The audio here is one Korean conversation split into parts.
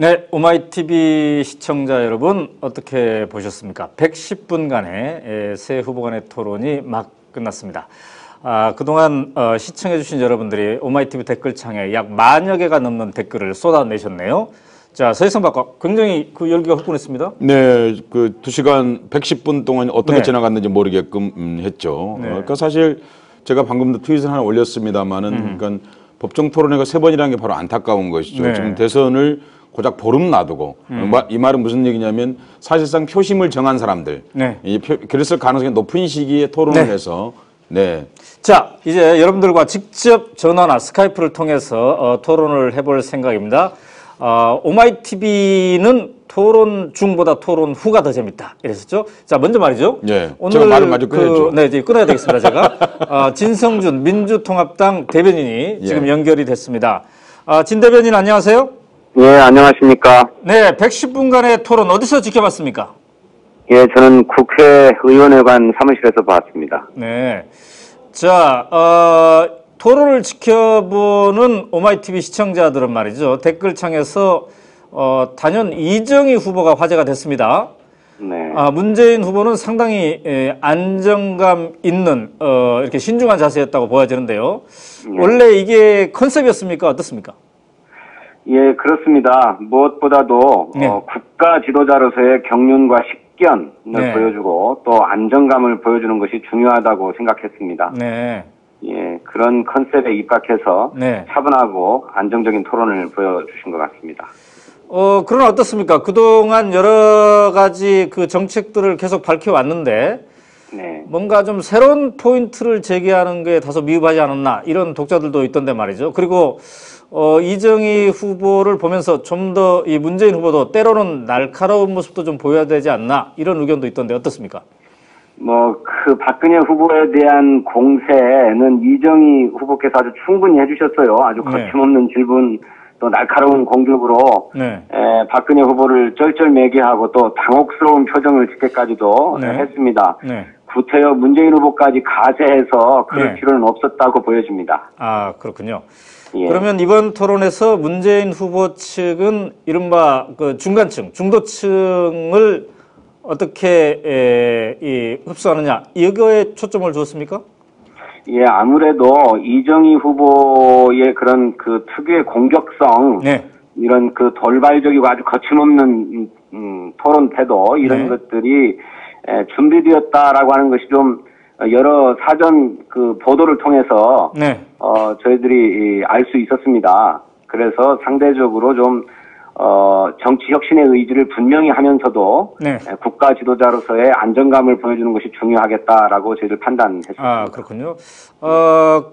네, 오마이TV 시청자 여러분 어떻게 보셨습니까? 110분간의 새 후보 간의 토론이 막 끝났습니다. 그동안 시청해주신 여러분들이 오마이TV 댓글창에 약 10,000여 개가 넘는 댓글을 쏟아내셨네요. 자, 서희성 박사 굉장히 그 열기가 흑분했습니다. 네, 그 2시간 110분 동안 어떻게 지나갔는지 모르게끔 했죠. 그러니까 사실 제가 방금도 트윗을 하나 올렸습니다만은 그러니까 법정 토론회가 3번이라는 게 바로 안타까운 것이죠. 지금 대선을 고작 보름 놔두고 이 말은 무슨 얘기냐면 사실상 표심을 정한 사람들 그랬을 가능성이 높은 시기에 토론을 해서 자, 이제 여러분들과 직접 전화나 스카이프를 통해서 토론을 해볼 생각입니다. 오마이TV는 토론 중보다 토론 후가 더 재밌다 이랬었죠. 자, 먼저 말이죠. 오늘 제가 말을 마저 끊어야죠. 네, 이제 끊어야 되겠습니다. 제가 진성준 민주통합당 대변인이 지금 연결이 됐습니다. 진 대변인 안녕하세요. 예, 안녕하십니까. 네, 110분간의 토론 어디서 지켜봤습니까? 예, 저는 국회의원회관 사무실에서 봤습니다. 네. 자, 토론을 지켜보는 오마이TV 시청자들은 말이죠. 댓글창에서 단연 이정희 후보가 화제가 됐습니다. 네. 문재인 후보는 상당히 안정감 있는 이렇게 신중한 자세였다고 보여지는데요. 원래 이게 컨셉이었습니까? 어떻습니까? 예, 그렇습니다. 무엇보다도 국가 지도자로서의 경륜과 식견을 보여주고 또 안정감을 보여주는 것이 중요하다고 생각했습니다. 네. 예, 그런 컨셉에 입각해서 차분하고 안정적인 토론을 보여주신 것 같습니다. 그러나 어떻습니까? 그동안 여러 가지 그 정책들을 계속 밝혀왔는데 뭔가 좀 새로운 포인트를 제기하는 게 다소 미흡하지 않았나 이런 독자들도 있던데 말이죠. 그리고 이정희 후보를 보면서 좀 더 이 문재인 후보도 때로는 날카로운 모습도 좀 보여야 되지 않나 이런 의견도 있던데 어떻습니까? 그 박근혜 후보에 대한 공세는 이정희 후보께서 아주 충분히 해주셨어요. 아주 거침없는 질문, 또 날카로운 공격으로 박근혜 후보를 쩔쩔매게 하고 또 당혹스러운 표정을 짓게까지도 했습니다. 구태여 문재인 후보까지 가세해서 그럴 필요는 없었다고 보여집니다. 아, 그렇군요. 그러면 이번 토론에서 문재인 후보 측은 이른바 그 중간층, 중도층을 어떻게 흡수하느냐 이거에 초점을 두었습니까? 예, 아무래도 이정희 후보의 그런 그 특유의 공격성, 이런 그 돌발적이고 아주 거침없는 토론 태도 이런 것들이 준비되었다라고 하는 것이 좀 여러 사전 그 보도를 통해서 저희들이 알 수 있었습니다. 그래서 상대적으로 좀 정치 혁신의 의지를 분명히 하면서도 국가 지도자로서의 안정감을 보여주는 것이 중요하겠다라고 저희들 판단했습니다. 아, 그렇군요.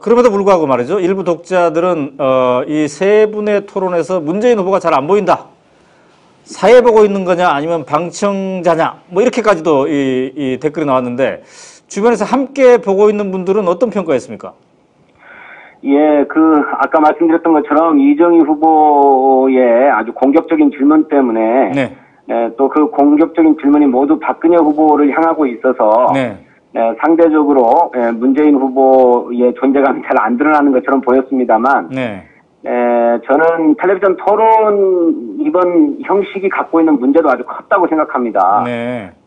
그럼에도 불구하고 말이죠. 일부 독자들은 이 세 분의 토론에서 문재인 후보가 잘 안 보인다. 사회 보고 있는 거냐 아니면 방청자냐 뭐 이렇게까지도 이 댓글이 나왔는데 주변에서 함께 보고 있는 분들은 어떤 평가였습니까? 예, 아까 말씀드렸던 것처럼 이정희 후보의 아주 공격적인 질문 때문에 또 그 공격적인 질문이 모두 박근혜 후보를 향하고 있어서 상대적으로 문재인 후보의 존재감이 잘 안 드러나는 것처럼 보였습니다만 저는 텔레비전 토론 이번 형식이 갖고 있는 문제도 아주 컸다고 생각합니다.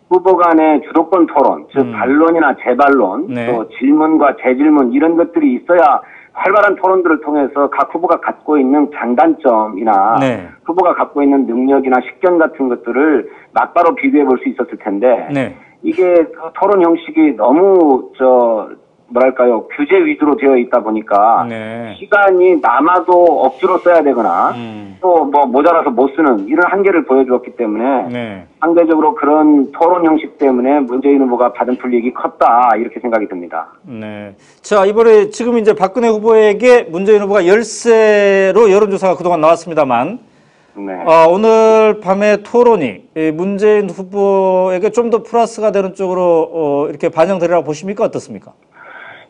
후보 간의 주도권 토론, 즉 반론이나 재반론, 또 질문과 재질문 이런 것들이 있어야 활발한 토론들을 통해서 각 후보가 갖고 있는 장단점이나 후보가 갖고 있는 능력이나 식견 같은 것들을 막바로 비교해 볼 수 있었을 텐데 이게 그 토론 형식이 너무 뭐랄까요, 규제 위주로 되어 있다 보니까 시간이 남아도 억지로 써야 되거나 또 뭐 모자라서 못 쓰는 이런 한계를 보여주었기 때문에 상대적으로 그런 토론 형식 때문에 문재인 후보가 받은 불이익이 컸다 이렇게 생각이 듭니다. 자, 이번에 지금 이제 박근혜 후보에게 문재인 후보가 열세로 여론조사가 그동안 나왔습니다만 오늘 밤의 토론이 문재인 후보에게 좀 더 플러스가 되는 쪽으로 이렇게 반영되리라고 보십니까? 어떻습니까?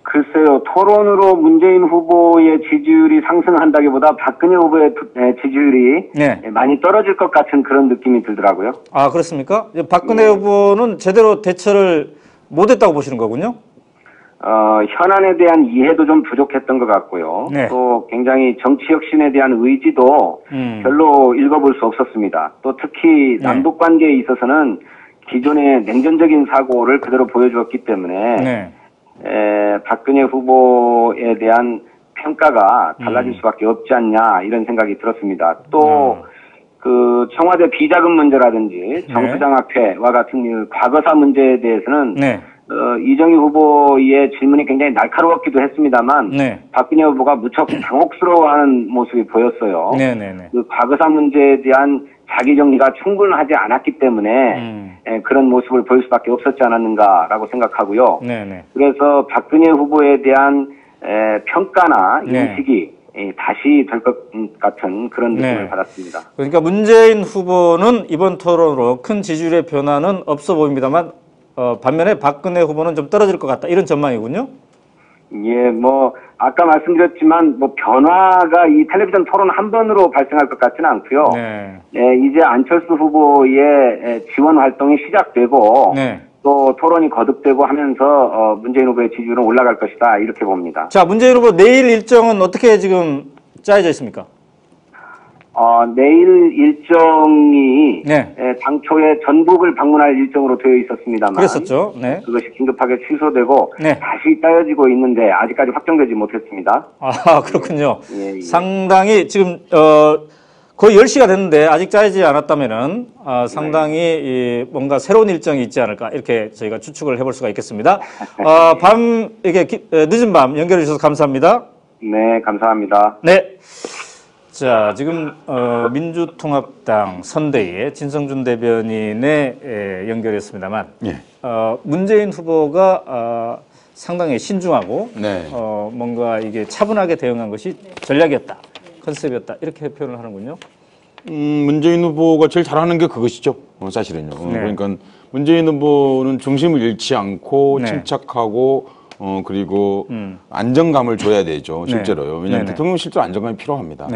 글쎄요, 토론으로 문재인 후보의 지지율이 상승한다기보다 박근혜 후보의 지지율이 많이 떨어질 것 같은 그런 느낌이 들더라고요. 아, 그렇습니까? 박근혜 후보는 제대로 대처를 못했다고 보시는 거군요? 현안에 대한 이해도 좀 부족했던 것 같고요. 네. 또 굉장히 정치 혁신에 대한 의지도 별로 읽어볼 수 없었습니다. 또 특히 남북 관계에 있어서는 기존의 냉전적인 사고를 그대로 보여주었기 때문에 박근혜 후보에 대한 평가가 달라질 수밖에 없지 않냐 이런 생각이 들었습니다. 또 그 청와대 비자금 문제라든지 정수장학회와 같은 과거사 문제에 대해서는 이정희 후보의 질문이 굉장히 날카로웠기도 했습니다만 박근혜 후보가 무척 당혹스러워하는 모습이 보였어요. 그 과거사 문제에 대한 자기 정리가 충분하지 않았기 때문에 그런 모습을 보일 수밖에 없었지 않았는가라고 생각하고요. 그래서 박근혜 후보에 대한 평가나 인식이 다시 될 것 같은 그런 느낌을 받았습니다. 그러니까 문재인 후보는 이번 토론으로 큰 지지율의 변화는 없어 보입니다만 반면에 박근혜 후보는 좀 떨어질 것 같다 이런 전망이군요. 예, 뭐 아까 말씀드렸지만 뭐 변화가 이 텔레비전 토론 한 번으로 발생할 것 같지는 않고요. 이제 안철수 후보의 지원 활동이 시작되고 또 토론이 거듭되고 하면서 문재인 후보의 지지율은 올라갈 것이다 이렇게 봅니다. 자, 문재인 후보 내일 일정은 어떻게 지금 짜여져 있습니까? 내일 일정이 당초에 전북을 방문할 일정으로 되어 있었습니다만 그랬었죠. 그것이 긴급하게 취소되고 다시 짜여지고 있는데 아직까지 확정되지 못했습니다. 아, 그렇군요. 상당히 지금 거의 10시가 됐는데 아직 짜여지지 않았다면은 상당히 뭔가 새로운 일정이 있지 않을까 이렇게 저희가 추측을 해볼 수가 있겠습니다. 늦은 밤 연결해 주셔서 감사합니다. 네, 감사합니다. 네. 자, 지금 민주통합당 선대위의 진성준 대변인에 연결했습니다만 문재인 후보가 상당히 신중하고 뭔가 이게 차분하게 대응한 것이 전략이었다, 컨셉이었다 이렇게 표현을 하는군요. 문재인 후보가 제일 잘하는 게 그것이죠. 사실은요. 그러니까 문재인 후보는 중심을 잃지 않고 침착하고 그리고 안정감을 줘야 되죠. 실제로요. 왜냐하면 대통령 실제로 안정감이 필요합니다.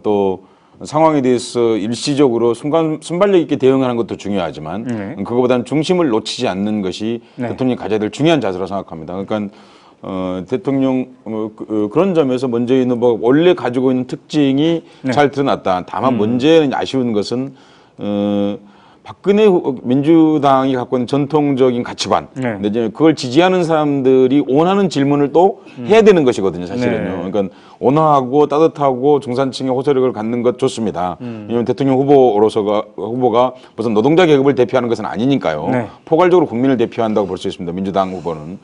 또 상황에 대해서 일시적으로 순발력 있게 대응하는 것도 중요하지만 그거보다는 중심을 놓치지 않는 것이 대통령이 가져야 될 중요한 자세라고 생각합니다. 그러니까 대통령 그런 점에서 문재인 후보가 원래 가지고 있는 특징이 잘 드러났다. 다만 문제는 아쉬운 것은 박근혜 민주당이 갖고 있는 전통적인 가치관, 근데 이제 그걸 지지하는 사람들이 원하는 질문을 또 해야 되는 것이거든요, 사실은요. 그러니까 온화하고 따뜻하고 중산층의 호소력을 갖는 것 좋습니다. 왜냐하면 대통령 후보가 무슨 노동자 계급을 대표하는 것은 아니니까요. 포괄적으로 국민을 대표한다고 볼 수 있습니다, 민주당 후보는.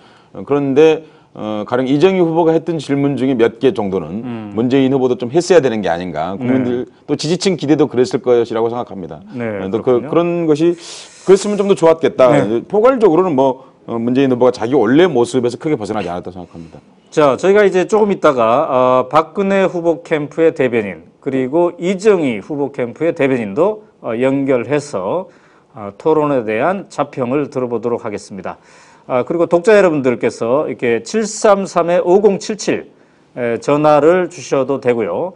그런데 가령 이정희 후보가 했던 질문 중에 몇 개 정도는 문재인 후보도 좀 했어야 되는 게 아닌가. 국민들 또 지지층 기대도 그랬을 것이라고 생각합니다. 또 그런 것이 그랬으면 좀 더 좋았겠다. 포괄적으로는 뭐 문재인 후보가 자기 원래 모습에서 크게 벗어나지 않았다고 생각합니다. 자, 저희가 이제 조금 있다가 박근혜 후보 캠프의 대변인 그리고 이정희 후보 캠프의 대변인도 연결해서 토론에 대한 자평을 들어보도록 하겠습니다. 그리고 독자 여러분들께서 이렇게 733-5077 전화를 주셔도 되고요.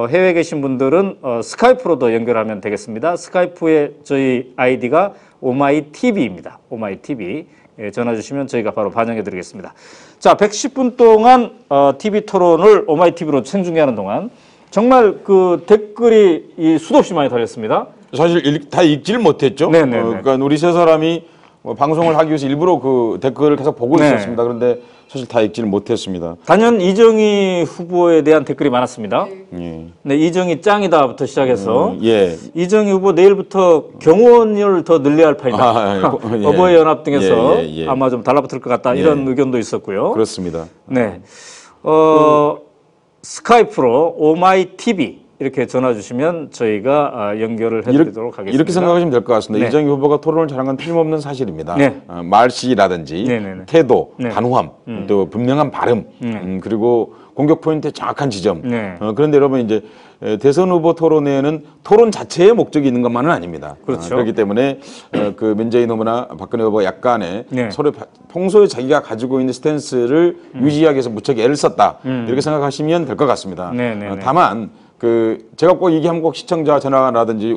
해외에 계신 분들은 스카이프로도 연결하면 되겠습니다. 스카이프의 저희 아이디가 오마이TV입니다. 오마이TV. 전화 주시면 저희가 바로 반영해 드리겠습니다. 자, 110분 동안 TV 토론을 오마이TV로 생중계하는 동안 정말 그 댓글이 수도 없이 많이 달렸습니다. 사실 다 읽지를 못했죠. 그러니까 우리 세 사람이 방송을 하기 위해서 일부러 그 댓글을 계속 보고 있었습니다. 그런데 사실 다 읽지를 못했습니다. 단연 이정희 후보에 대한 댓글이 많았습니다. 이정희 짱이다부터 시작해서 이정희 후보 내일부터 경호원을 더 늘려야 할 판이다. 어버이 연합 등에서 아마 좀 달라붙을 것 같다. 이런 의견도 있었고요. 그렇습니다. 스카이프로 오마이TV 이렇게 전화 주시면 저희가 연결을 해드리도록 하겠습니다. 이렇게 생각하시면 될 것 같습니다. 이정희 후보가 토론을 잘한 건 틀림없는 사실입니다. 말씨라든지 태도, 단호함, 또 분명한 발음, 그리고 공격 포인트의 정확한 지점. 그런데 여러분 이제 대선 후보 토론회에는 토론 자체의 목적이 있는 것만은 아닙니다. 그렇기 때문에 그 문재인 후보나 박근혜 후보가 약간의 서로 평소에 자기가 가지고 있는 스탠스를 유지하기 위해서 무척 애를 썼다. 이렇게 생각하시면 될 것 같습니다. 다만 제가 꼭 얘기하면 꼭 시청자 전화라든지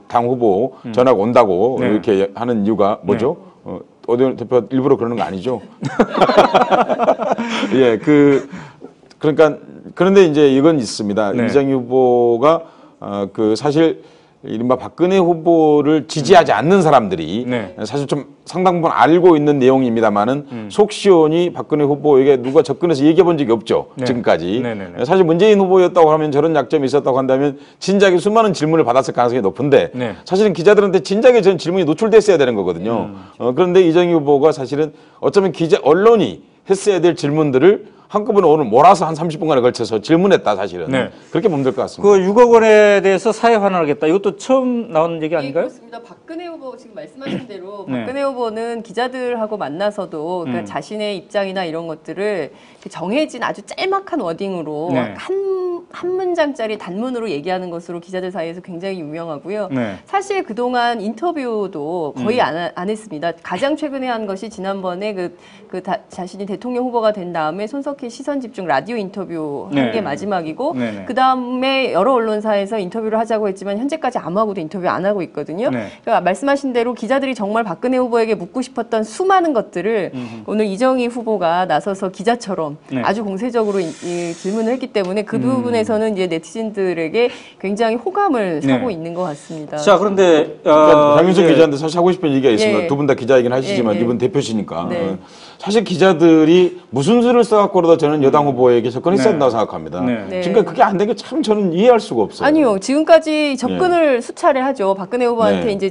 당 후보 전화가 온다고 네. 이렇게 하는 이유가 뭐죠? 오대훈 대표 일부러 그러는 거 아니죠? 예, 그러니까 그런데 이제 이건 있습니다. 네. 이정희 후보가 사실 이른바 박근혜 후보를 지지하지 않는 사람들이 네. 사실 좀 상당 부분 알고 있는 내용입니다만은 속 시원히 박근혜 후보에게 누가 접근해서 얘기해 본 적이 없죠. 네. 지금까지. 네네네. 사실 문재인 후보였다고 하면 저런 약점이 있었다고 한다면 진작에 수많은 질문을 받았을 가능성이 높은데 네. 사실은 기자들한테 진작에 전 질문이 노출됐어야 되는 거거든요. 그런데 이정희 후보가 사실은 어쩌면 언론이 했어야 될 질문들을 한꺼번에 오늘 몰아서 한 30분간에 걸쳐서 질문했다 사실은. 네. 그렇게 보면 될 것 같습니다. 그 6억 원에 대해서 사회 환원하겠다. 이것도 처음 나오는 얘기 아닌가요? 예, 그렇습니다. 박근혜 후보 지금 말씀하신 대로 네. 박근혜 후보는 기자들하고 만나서도 그러니까 자신의 입장이나 이런 것들을 정해진 아주 짤막한 워딩으로 네. 한 문장짜리 단문으로 얘기하는 것으로 기자들 사이에서 굉장히 유명하고요. 네. 사실 그동안 인터뷰도 거의 안 했습니다. 가장 최근에 한 것이 지난번에 자신이 대통령 후보가 된 다음에 손석희 시선집중 라디오 인터뷰 한 게 네. 마지막이고 네네. 그 다음에 여러 언론사에서 인터뷰를 하자고 했지만 현재까지 아무하고도 인터뷰 안 하고 있거든요. 네. 그러니까 말씀하신 대로 기자들이 정말 박근혜 후보에게 묻고 싶었던 수많은 것들을 오늘 이정희 후보가 나서서 기자처럼 네. 아주 공세적으로 이 질문을 했기 때문에 그 부분에서는 이제 네티즌들에게 굉장히 호감을 사고 네. 있는 것 같습니다. 자, 그런데 그러니까 장윤석 이제 기자한테 사실 하고 싶은 얘기가 있습니다. 예. 두 분 다 기자이긴 하시지만 예, 예. 이분 대표시니까. 네. 사실 기자들이 무슨 수를 써갖고라도 저는 여당 후보에게 접근했어야 네. 된다고 생각합니다. 네. 네. 지금까지 그게 안 된 게 참 저는 이해할 수가 없어요. 아니요. 지금까지 접근을 수차례 하죠. 박근혜 후보한테 네. 이제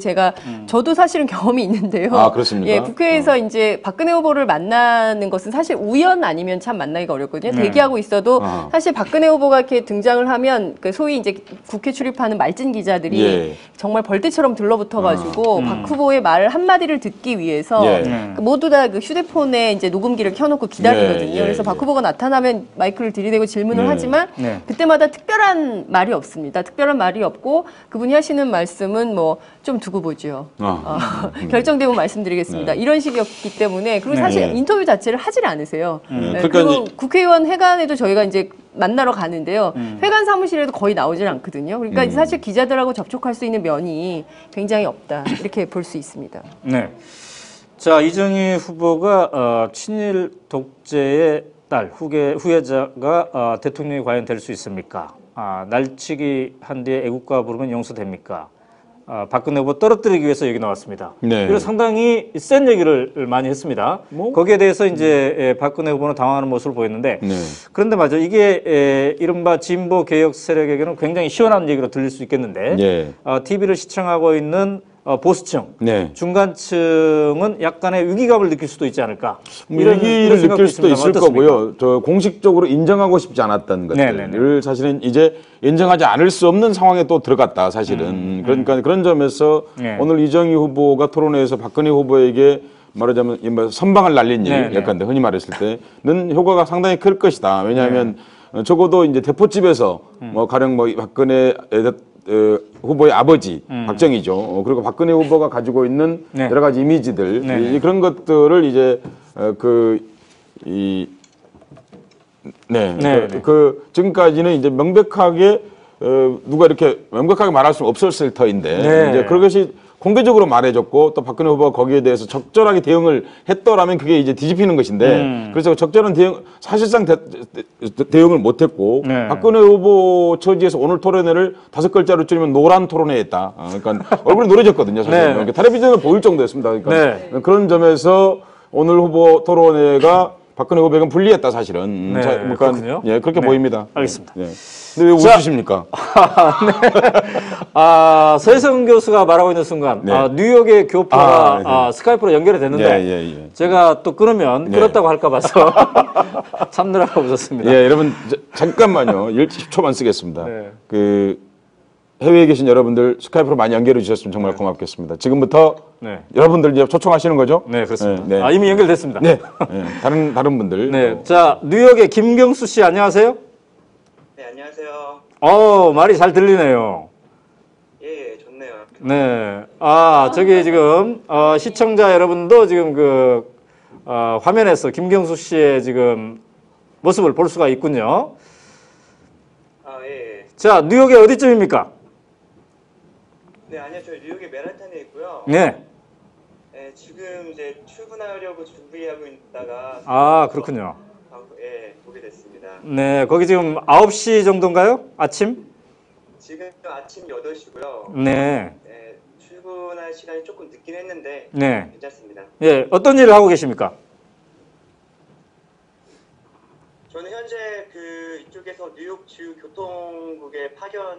저도 사실은 경험이 있는데요. 아, 그렇습니까? 예, 국회에서 이제 박근혜 후보를 만나는 것은 사실 우연 아니면 참 만나기가 어렵거든요. 네. 대기하고 있어도 아. 사실 박근혜 후보가 이렇게 등장을 하면 소위 이제 국회 출입하는 말진 기자들이 예. 정말 벌떼처럼 들러붙어가지고 박 후보의 말 한마디를 듣기 위해서 예. 모두 다 그 휴대폰에 이제 녹음기를 켜놓고 기다리거든요. 예, 예, 그래서 박 예. 후보가 나타나면 마이크를 들이대고 질문을 네. 하지만 네. 그때마다 특별한 말이 없습니다. 특별한 말이 없고 그분이 하시는 말씀은 뭐 좀 두고 보죠. 결정되면 말씀드리겠습니다. 네. 이런 식이었기 때문에 그리고 네. 사실 네. 인터뷰 자체를 하질 않으세요. 그러니까 그리고 이제- 국회의원 회관에도 저희가 이제 만나러 가는데요. 회관 사무실에도 거의 나오질 않거든요. 그러니까 사실 기자들하고 접촉할 수 있는 면이 굉장히 없다. 이렇게 볼 수 있습니다. 네. 자, 이정희 후보가 친일 독재의 딸, 후예자가 대통령이 과연 될 수 있습니까? 날치기 한 뒤에 애국가 부르면 용서됩니까? 박근혜 후보 떨어뜨리기 위해서 여기 나왔습니다. 네. 그리고 상당히 센 얘기를 많이 했습니다. 거기에 대해서 이제 박근혜 후보는 당황하는 모습을 보였는데 네. 그런데 맞아 이게 이른바 진보 개혁 세력에게는 굉장히 시원한 얘기로 들릴 수 있겠는데 예. TV를 시청하고 있는 보수층, 네. 중간층은 약간의 위기감을 느낄 수도 있지 않을까? 위기를 생각도 느낄 수도 있습니다만 있을 어떻습니까? 거고요. 저 공식적으로 인정하고 싶지 않았던 것들을 네네네. 사실은 이제 인정하지 않을 수 없는 상황에 또 들어갔다 사실은. 그러니까 그런 점에서 네. 오늘 이정희 후보가 토론회에서 박근혜 후보에게 말하자면 선방을 날린 일, 네네. 약간 흔히 말했을 때는 효과가 상당히 클 것이다. 왜냐하면 적어도 이제 대포집에서 뭐 가령 뭐 박근혜 후보의 아버지 박정희죠. 그리고 박근혜 후보가 가지고 있는 네. 여러 가지 이미지들 네네. 그런 것들을 이제 지금까지는 이제 명백하게 누가 이렇게 명백하게 말할 수 없었을 터인데 네. 이제 그것이 공개적으로 말해줬고 또 박근혜 후보가 거기에 대해서 적절하게 대응을 했더라면 그게 이제 뒤집히는 것인데 그래서 적절한 대응 사실상 대응을 못했고 네. 박근혜 후보 처지에서 오늘 토론회를 5글자로 줄이면 노란 토론회였다. 그러니까 얼굴이 노래졌거든요. 사실 네. 그러니까 텔레비전을 보일 정도였습니다. 그러니까 네. 그런 점에서 오늘 후보 토론회가 박근혜 후보에게는 불리했다 사실은. 네, 그러니까 그렇군요. 예, 그렇게 네. 보입니다. 알겠습니다. 네. 근데 왜 웃으십니까? 서혜성 교수가 말하고 있는 순간 네. 뉴욕의 교포가 네. 스카이프로 연결이 됐는데 예. 제가 또 끊으면 네. 끊었다고 할까 봐서 참느라고 웃었습니다. 예, 여러분 잠깐만요. 10초만 쓰겠습니다. 네. 그 해외에 계신 여러분들 스카이프로 많이 연결해 주셨으면 정말 고맙겠습니다. 지금부터 네. 여러분들 이제 초청하시는 거죠? 네, 그렇습니다. 네, 네. 이미 연결됐습니다. 네. 네. 다른 분들. 네. 자, 뉴욕의 김경수 씨 안녕하세요. 네, 안녕하세요. 말이 잘 들리네요. 예, 좋네요. 네. 저기 지금 시청자 여러분도 지금 화면에서 김경수 씨의 지금 모습을 볼 수가 있군요. 예. 자, 뉴욕의 어디쯤입니까? 네, 아니요. 저 뉴욕의 맨하탄에 있고요. 네. 네, 지금 이제 출근하려고 준비하고 있다가. 아, 그렇군요. 예, 보게 됐습니다. 네, 거기 지금 9시 정도인가요? 아침? 지금 아침 8시고요. 네. 네, 출근할 시간이 조금 늦긴 했는데. 네. 괜찮습니다. 예, 어떤 일을 하고 계십니까? 저는 현재 이쪽에서 뉴욕 주 교통국에 파견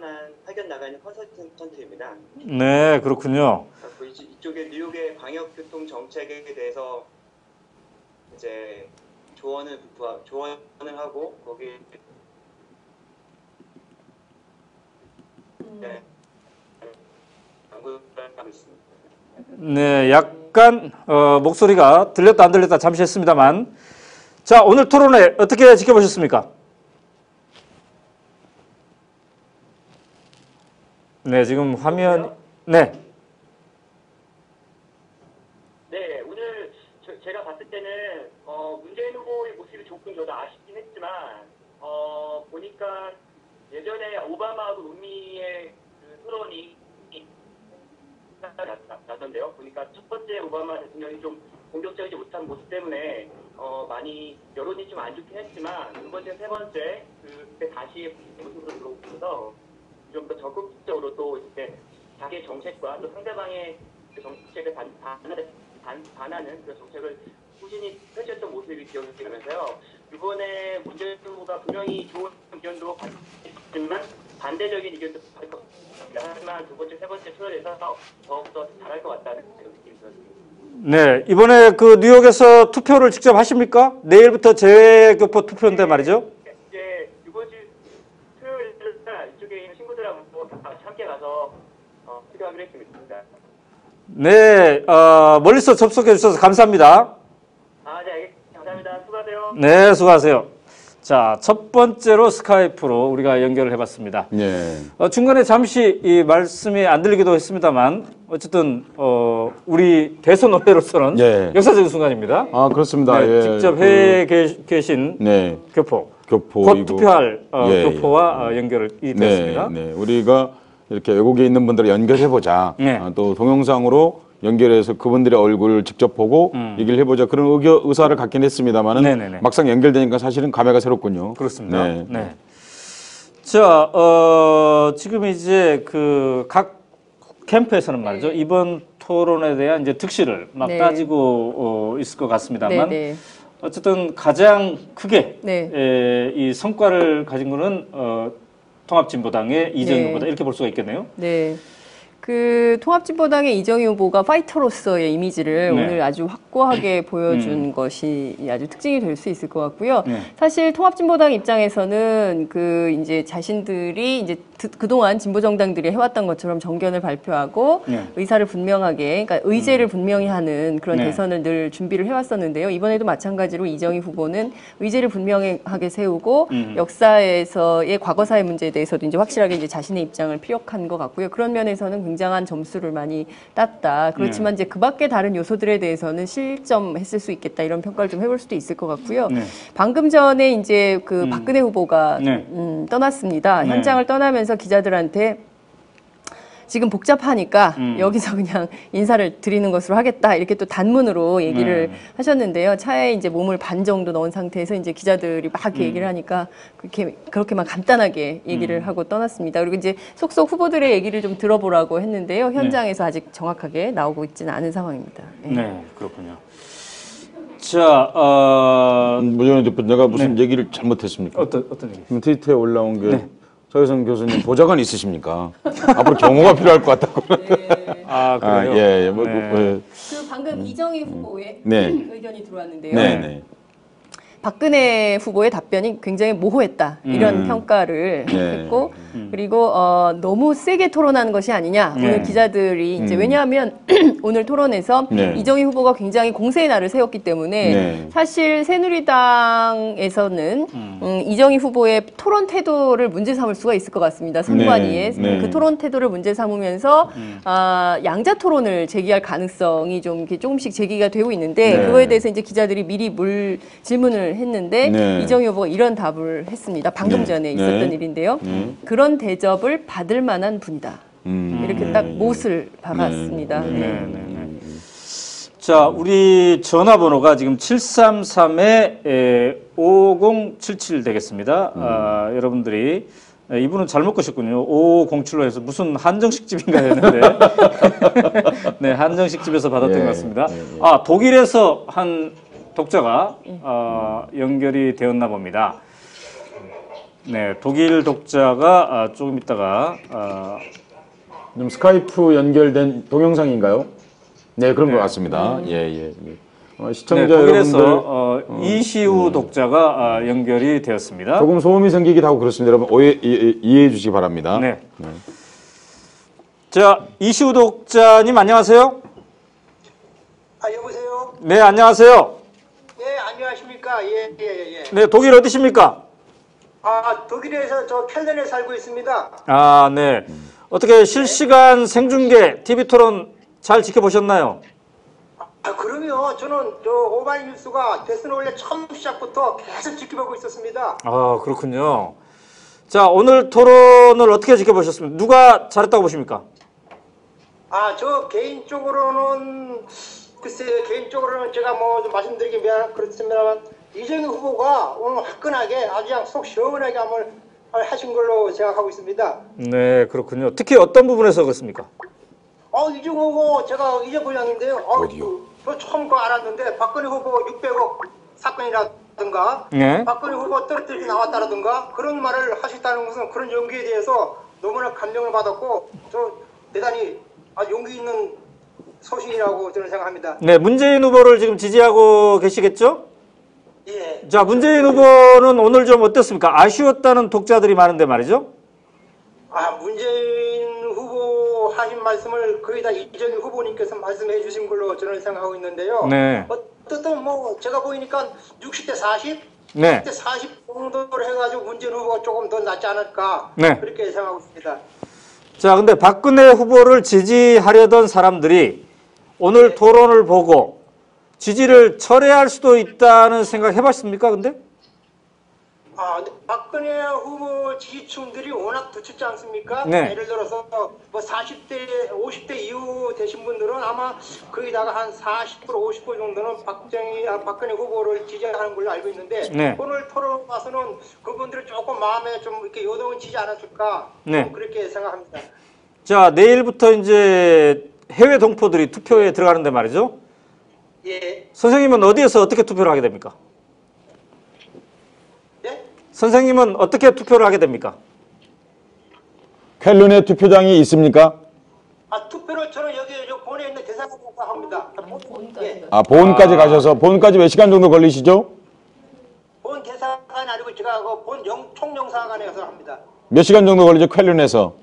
나가 있는 컨설턴트입니다. 네, 그렇군요. 이쪽에 뉴욕의 광역교통 정책에 대해서 이제 조언을 하고 거기 하고 있습니다. 네, 약간 목소리가 들렸다 안 들렸다 잠시 했습니다만, 자, 오늘 토론회 어떻게 지켜보셨습니까? 네, 지금 화면 네. 네, 오늘 제가 봤을 때는 문재인 후보의 모습이 조금 저도 아쉽긴 했지만 보니까 예전에 오바마하고 논미의 그 토론이 나던데요. 보니까 첫 번째 오바마 대통령이 좀 공격적이지 못한 모습 때문에 많이 여론이 좀 안 좋긴 했지만 두 번째, 세 번째 그때 다시 모습으로 들어오면서 좀 더 적극적으로 또 이제 자기의 정책과 또 상대방의 그 정책을 반하는 그런 정책을 꾸준히 펼쳤던 모습이 기억이 나면서요. 이번에 문재인 후보가 분명히 좋은 의견도 받지만 반대적인 의견도 받을 것 같습니다. 하지만 두 번째, 세 번째 토론에서 더욱더 잘할 것 같다는 그런 느낌이 들었습니다. 네, 이번에 그 뉴욕에서 투표를 직접 하십니까? 내일부터 재외교포 투표인데 말이죠. 이제 이번 주 토요일 날 이쪽에 있는 친구들하고 함께 가서 투표하기로 했습니다. 네, 멀리서 접속해 주셔서 감사합니다. 네, 알겠습니다. 감사합니다. 수고하세요. 네, 수고하세요. 자, 첫 번째로 스카이프로 우리가 연결을 해봤습니다. 네. 중간에 잠시 이 말씀이 안 들리기도 했습니다만 어쨌든 우리 대선 노래로서는 네. 역사적인 순간입니다. 아, 그렇습니다. 네, 예, 직접 해외에 계신 네. 교포, 교포 곧 투표할 예, 교포와 연결이 됐습니다. 네, 네. 우리가 이렇게 외국에 있는 분들을 연결해보자. 네. 또 동영상으로 연결해서 그분들의 얼굴을 직접 보고 얘기를 해보자. 그런 의사를 갖긴 했습니다만은 네네네. 막상 연결되니까 사실은 감회가 새롭군요. 그렇습니다. 네. 네. 자, 지금 이제 그 각 캠프에서는 말이죠. 이번 토론에 대한 이제 득실을 막 네. 따지고 있을 것 같습니다만 네. 어쨌든 가장 크게 네. 이 성과를 가진 거는 통합진보당의 이정희 후보다 이렇게 볼 수가 있겠네요. 네. 그 통합진보당의 이정희 후보가 파이터로서의 이미지를 네. 오늘 아주 확고하게 보여준 것이 아주 특징이 될 수 있을 것 같고요. 네. 사실 통합진보당 입장에서는 그 이제 자신들이 이제 그동안 진보정당들이 해왔던 것처럼 정견을 발표하고 네. 의사를 분명하게, 그러니까 의제를 분명히 하는 그런 네. 대선을 늘 준비를 해왔었는데요. 이번에도 마찬가지로 이정희 후보는 의제를 분명하게 세우고 역사에서의 과거사의 문제에 대해서도 이제 확실하게 이제 자신의 입장을 피력한 것 같고요. 그런 면에서는 굉장한 점수를 많이 땄다. 그렇지만 이제 그 밖에 다른 요소들에 대해서는 실점했을 수 있겠다. 이런 평가를 좀 해볼 수도 있을 것 같고요. 네. 방금 전에 이제 그 박근혜 후보가 네. 떠났습니다. 네. 현장을 떠나면서 기자들한테 지금 복잡하니까 여기서 그냥 인사를 드리는 것으로 하겠다. 이렇게 또 단문으로 얘기를 하셨는데요. 차에 이제 몸을 반 정도 넣은 상태에서 이제 기자들이 막 이렇게 얘기를 하니까 그렇게만 간단하게 얘기를 하고 떠났습니다. 그리고 이제 속속 후보들의 얘기를 좀 들어보라고 했는데요. 현장에서 아직 정확하게 나오고 있지는 않은 상황입니다. 네, 그렇군요. 자, 내가 무슨 얘기를 잘못했습니까? 어떤 얘기? 트위터에 올라온 게 서혜성 교수님 보좌관 있으십니까? 앞으로 경호가 필요할 것 같다고. 아, 그래요? 예. 그 방금 이정희 후보의 의견이 들어왔는데요. 네. 박근혜 후보의 답변이 굉장히 모호했다. 이런 평가를 했고, 그리고 너무 세게 토론하는 것이 아니냐. 오늘 기자들이 이제 왜냐하면 오늘 토론에서 이정희 후보가 굉장히 공세의 날을 세웠기 때문에 사실 새누리당에서는 이정희 후보의 토론 태도를 문제 삼을 수가 있을 것 같습니다. 선관위에 그 토론 태도를 문제 삼으면서 양자 토론을 제기할 가능성이 좀 조금씩 제기가 되고 있는데 그거에 대해서 이제 기자들이 미리 질문을 질문을 했는데 네. 이정희 후보가 이런 답을 했습니다. 방금 네. 전에 있었던 네. 일인데요. 그런 대접을 받을 만한 분이다. 이렇게 딱 못을 박았습니다. 자, 우리 전화번호가 지금 733-5077 되겠습니다. 여러분들이 이분은 잘못 거셨군요. 5507로 해서 무슨 한정식 집인가 했는데 네, 한정식 집에서 받았던 것 같습니다. 아, 독일에서 한 독자가 연결이 되었나 봅니다. 네, 독일 독자가 조금 있다가 좀 스카이프 연결된 동영상인가요? 네, 그런 것 같습니다. 시청자 네, 독일에서 여러분들 이시우 독자가 연결이 되었습니다. 조금 소음이 생기기도 하고 그렇습니다. 여러분 이해해 주시기 바랍니다. 네. 자, 이시우 독자님 안녕하세요. 여보세요? 네, 안녕하세요. 예, 안녕하십니까? 예. 네, 독일 어디십니까? 독일에서 저 켈른에 살고 있습니다. 아, 네. 어떻게 실시간 생중계 TV 토론 잘 지켜보셨나요? 그럼요. 저는 저 오마이뉴스가 대선 원래 처음 시작부터 계속 지켜보고 있었습니다. 아, 그렇군요. 자, 오늘 토론을 어떻게 지켜보셨습니까? 누가 잘했다고 보십니까? 저 개인적으로는 개인적으로는 제가 뭐 좀 말씀드리기 그렇습니다만 이정희 후보가 오늘 화끈하게 아주 그냥 속 시원하게 한번 하신 걸로 생각하고 있습니다. 네, 그렇군요. 특히 어떤 부분에서 그렇습니까? 이정희 후보 제가 이제 고향인데요. 어디요? 저 처음 알았는데 박근혜 후보 600억 사건이라든가 네. 박근혜 후보 떨어뜨리기 나왔다라든가 그런 말을 하셨다는 것은 그런 용기에 대해서 너무나 감명을 받았고 저 대단히 용기 있는 소신이라고 저는 생각합니다. 네, 문재인 후보를 지금 지지하고 계시겠죠? 예. 자, 문재인 후보는 오늘 좀 어땠습니까? 아쉬웠다는 독자들이 많은데 말이죠? 문재인 후보 하신 말씀을 거의 다 이정희 후보님께서 말씀해 주신 걸로 저는 생각하고 있는데요. 네. 어쨌든 뭐 제가 보니까 60대 40? 네. 60대 40 정도를 해가지고 문재인 후보가 조금 더 낫지 않을까 네. 그렇게 생각하고 있습니다. 자, 근데 박근혜 후보를 지지하려던 사람들이 오늘 토론을 보고 지지를 철회할 수도 있다는 생각 해봤습니까, 근데? 박근혜 후보 지지층들이 워낙 두껍지 않습니까? 네. 예를 들어서 뭐 40대, 50대 이후 되신 분들은 아마 거기다가 한 40% 50% 정도는 박근혜 후보를 지지하는 걸로 알고 있는데 네. 오늘 토론 와서는 그분들이 조금 마음에 좀 이렇게 요동을 치지 않았을까 네. 그렇게 생각합니다. 자, 내일부터 이제 해외 동포들이 투표에 들어가는데 말이죠. 예. 선생님은 어디에서 어떻게 투표를 하게 됩니까? 예? 선생님은 어떻게 투표를 하게 됩니까? 켈른에 투표장이 있습니까? 투표를 저는 여기 본에 있는 대사관에서 합니다. 예. 본까지 가셔서 본까지 몇 시간 정도 걸리시죠? 본 대사관 아니고 제가 본 총영사관에 가서 합니다. 몇 시간 정도 걸리죠? 켈른에서?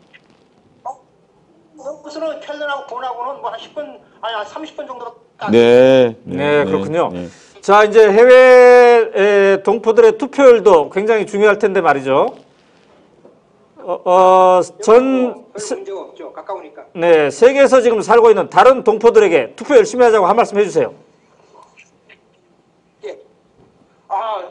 여기서는 켈른하고 본하고는 뭐 한 10분, 아니 30분 정도. 네, 그렇군요. 자, 이제 해외 동포들의 투표율도 굉장히 중요할 텐데 말이죠. 문제가 없죠. 가까우니까. 네, 세계에서 지금 살고 있는 다른 동포들에게 투표 열심히 하자고 한 말씀 해주세요. 예.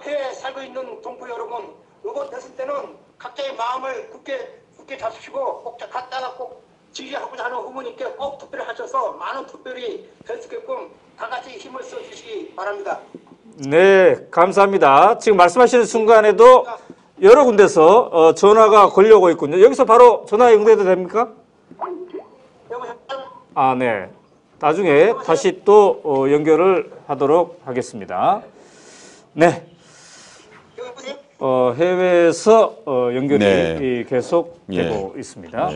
해외에 살고 있는 동포 여러분, 이번 대선 때는 각자의 마음을 굳게 잡수시고 꼭 갖다가 꼭 지지하고자 하는 후보님께 꼭 투표를 하셔서 많은 투표율이 될 수 있게끔 다 같이 힘을 써주시기 바랍니다. 네, 감사합니다. 지금 말씀하시는 순간에도 여러 군데서 전화가 걸려오고 있군요. 여기서 바로 전화 연결해도 됩니까? 여보세요? 네. 나중에 다시 또 연결을 하도록 하겠습니다. 네. 여보세요? 해외에서 연결이 네. 계속 되고 있습니다.